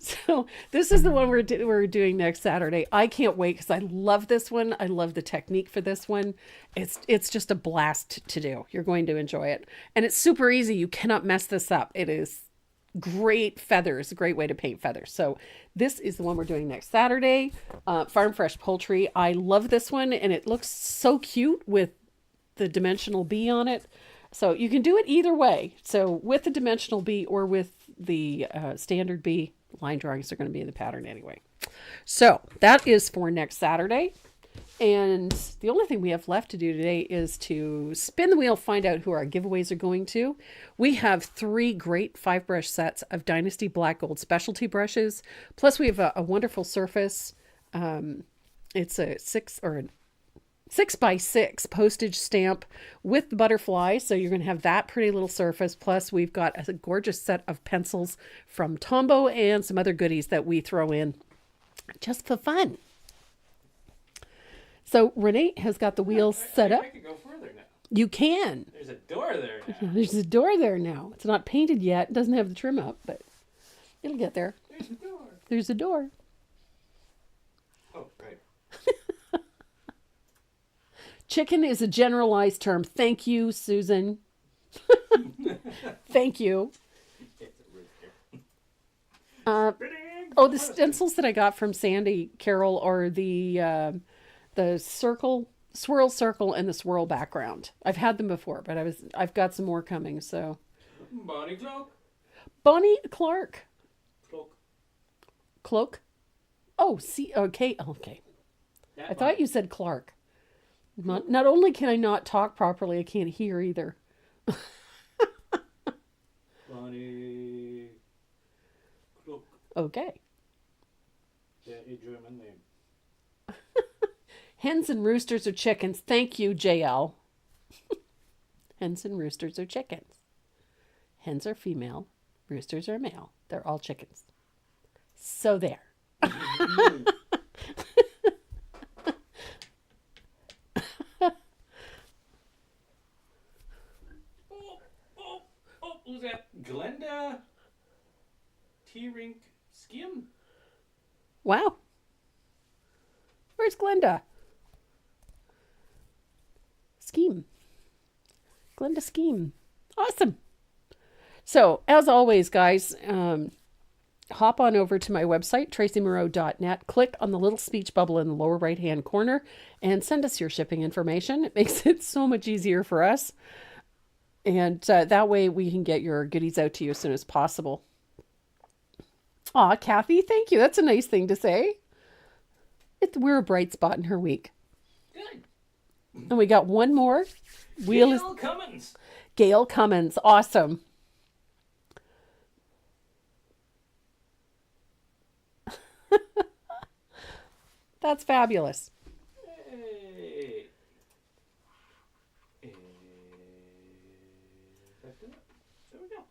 Speaker 1: So this is the one we're doing next Saturday. I can't wait because I love this one. I love the technique for this one. It's just a blast to do. You're going to enjoy it. And it's super easy. You cannot mess this up. It is great feathers, a great way to paint feathers. So this is the one we're doing next Saturday. Farm Fresh Poultry. I love this one and it looks so cute with the dimensional bee on it. So you can do it either way. So with the dimensional bee or with the standard bee. Line drawings are going to be in the pattern anyway. So that is for next Saturday. And the only thing we have left to do today is to spin the wheel, find out who our giveaways are going to. We have 3 great 5-brush sets of Dynasty Black Gold specialty brushes. Plus we have a wonderful surface. It's a 6x6 postage stamp with the butterfly. So you're going to have that pretty little surface. Plus we've got a gorgeous set of pencils from Tombow and some other goodies that we throw in just for fun. So Renee has got the wheels set up.
Speaker 2: I can go further now.
Speaker 1: You can.
Speaker 2: There's a door there now.
Speaker 1: There's a door there now. It's not painted yet. It doesn't have the trim up, but it'll get there.
Speaker 2: There's a door.
Speaker 1: There's a door.
Speaker 2: Oh, right.
Speaker 1: Chicken is a generalized term. Thank you, Susan. Thank you.
Speaker 2: It's a rooster.
Speaker 1: The stencils that I got from Sandy Carroll are the swirl circle and the swirl background. I've had them before, but I've got some more coming. So
Speaker 2: Bonnie Cloak.
Speaker 1: Bonnie Clark.
Speaker 2: Cloak.
Speaker 1: Oh, see, okay.
Speaker 2: That
Speaker 1: I thought you said Clark. Not only can I not talk properly, I can't hear either.
Speaker 2: Bonnie Cloak.
Speaker 1: Okay.
Speaker 2: Yeah, a German name.
Speaker 1: Hens and roosters are chickens. Thank you, JL. Hens and roosters are chickens. Hens are female. Roosters are male. They're all chickens. So there.
Speaker 2: Who's that? Glenda T-Rink Skim?
Speaker 1: Wow. Where's Glenda? Scheme. Glenda Scheme. Awesome. So, as always, guys, hop on over to my website, tracymoreau.net. Click on the little speech bubble in the lower right-hand corner and send us your shipping information. It makes it so much easier for us. And that way we can get your goodies out to you as soon as possible. Aw, Kathy, thank you. That's a nice thing to say. We're a bright spot in her week.
Speaker 2: Good.
Speaker 1: And we got one more.
Speaker 2: Gail Cummins.
Speaker 1: Gail Cummins. Awesome. That's fabulous.
Speaker 2: Hey. There we go.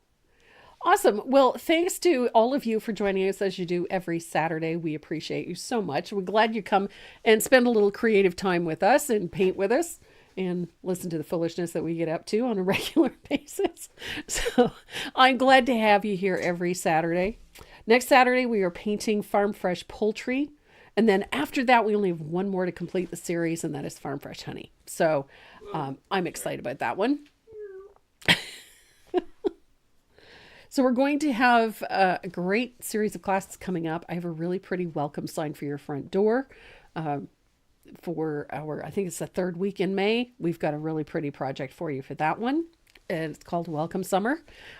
Speaker 1: Awesome. Well, thanks to all of you for joining us as you do every Saturday. We appreciate you so much. We're glad you come and spend a little creative time with us and paint with us and listen to the foolishness that we get up to on a regular basis. So I'm glad to have you here every Saturday. Next Saturday, we are painting Farm Fresh Poultry. And then after that, we only have one more to complete the series, and that is Farm Fresh Honey. So I'm excited about that one. So we're going to have a great series of classes coming up. I have a really pretty welcome sign for your front door for our, I think it's the third week in May. We've got a really pretty project for you for that one. And it's called Welcome Summer.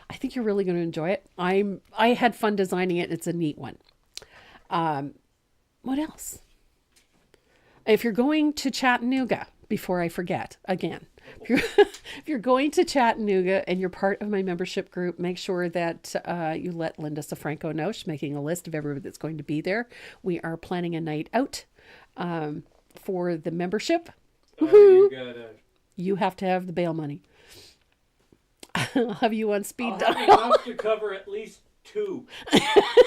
Speaker 1: I think you're really going to enjoy it. I had fun designing it. It's a neat one. What else? If you're going to Chattanooga, before I forget again, if you're going to Chattanooga and you're part of my membership group, make sure that you let Linda Safranco know. She's making a list of everybody that's going to be there. We are planning a night out for the membership. You have to have the bail money. I'll have you on speed
Speaker 2: I'll
Speaker 1: dial.
Speaker 2: have enough to cover at least 2.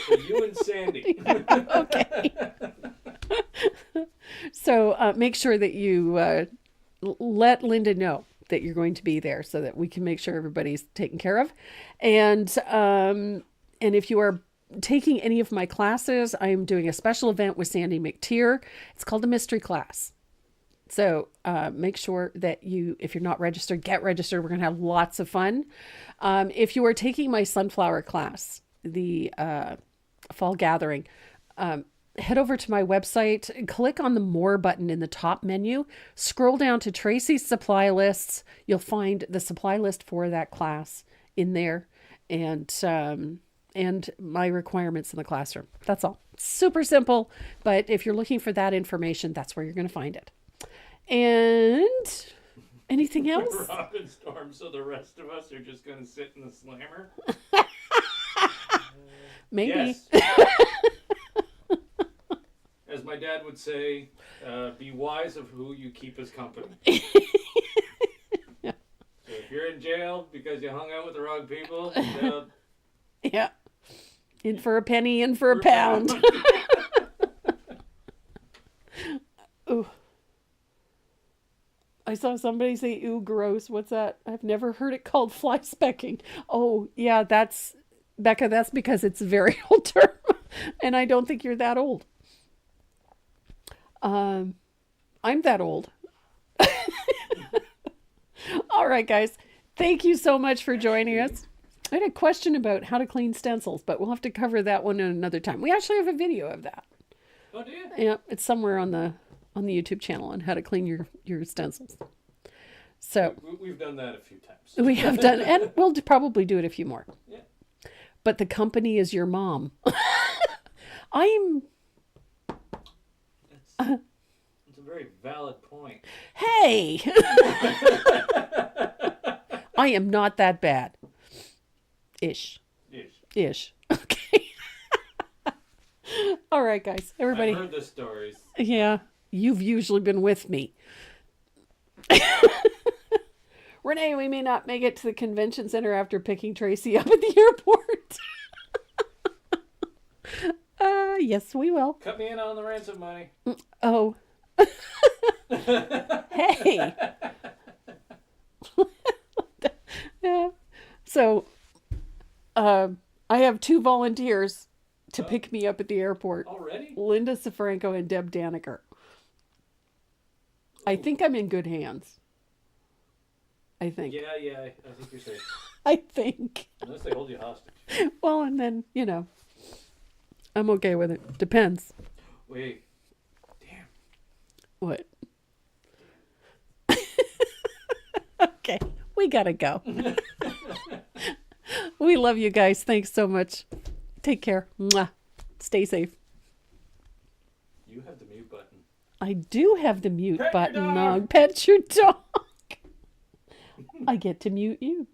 Speaker 2: So you and Sandy.
Speaker 1: Okay. So make sure that you let Linda know that you're going to be there so that we can make sure everybody's taken care of. And if you are taking any of my classes, I'm doing a special event with Sandy McTeer. It's called a mystery class. So make sure that if you're not registered, get registered. We're going to have lots of fun. If you are taking my sunflower class, the fall gathering, head over to my website and click on the More button in the top menu. Scroll down to Tracy's supply lists. You'll find the supply list for that class in there, and my requirements in the classroom. That's all. Super simple, but if you're looking for that information, that's where you're going to find it. And anything else?
Speaker 2: Robin Storm, so the rest of us are just going to sit in the slammer?
Speaker 1: Maybe.
Speaker 2: Yes. As my dad would say, be wise of who you keep as company.
Speaker 1: Yeah.
Speaker 2: So if you're in jail because you hung out with the wrong people,
Speaker 1: Yeah. In for a penny, in for a pound. Ooh. I saw somebody say, "Ooh, gross." What's that? I've never heard it called fly specking. Oh, yeah, that's, Becca, that's because it's a very old term. And I don't think you're that old. I'm that old. All right, guys. Thank you so much for joining us. I had a question about how to clean stencils, but we'll have to cover that one another time. We actually have a video of that.
Speaker 2: oh, do you?
Speaker 1: Yeah, it's somewhere on the YouTube channel on how to clean your stencils. So
Speaker 2: We've done that a few times.
Speaker 1: we have done, and we'll probably do it a few more.
Speaker 2: Yeah.
Speaker 1: But the company is your mom.
Speaker 2: It's a very valid point.
Speaker 1: Hey! I am not that bad. Ish. Okay. All right, guys. Everybody.
Speaker 2: I've heard the stories.
Speaker 1: Yeah. you've usually been with me. Renee, we may not make it to the convention center after picking Tracy up at the airport. Yes, we will.
Speaker 2: Cut me in on the ransom money.
Speaker 1: Oh. Hey. Yeah. So, I have 2 volunteers to pick me up at the airport.
Speaker 2: Already?
Speaker 1: Linda Safranco and Deb Daniker. I think I'm in good hands. I think.
Speaker 2: Yeah, I think you're safe.
Speaker 1: I think.
Speaker 2: Unless they hold you hostage.
Speaker 1: Well, and then, I'm okay with it. Depends.
Speaker 2: Wait. Damn.
Speaker 1: What? Okay. We gotta go. We love you guys. Thanks so much. Take care. Mwah. Stay safe.
Speaker 2: You have the mute button.
Speaker 1: I do have the mute
Speaker 2: Pet your
Speaker 1: button
Speaker 2: dog.
Speaker 1: on. Pet your dog. I get to mute you.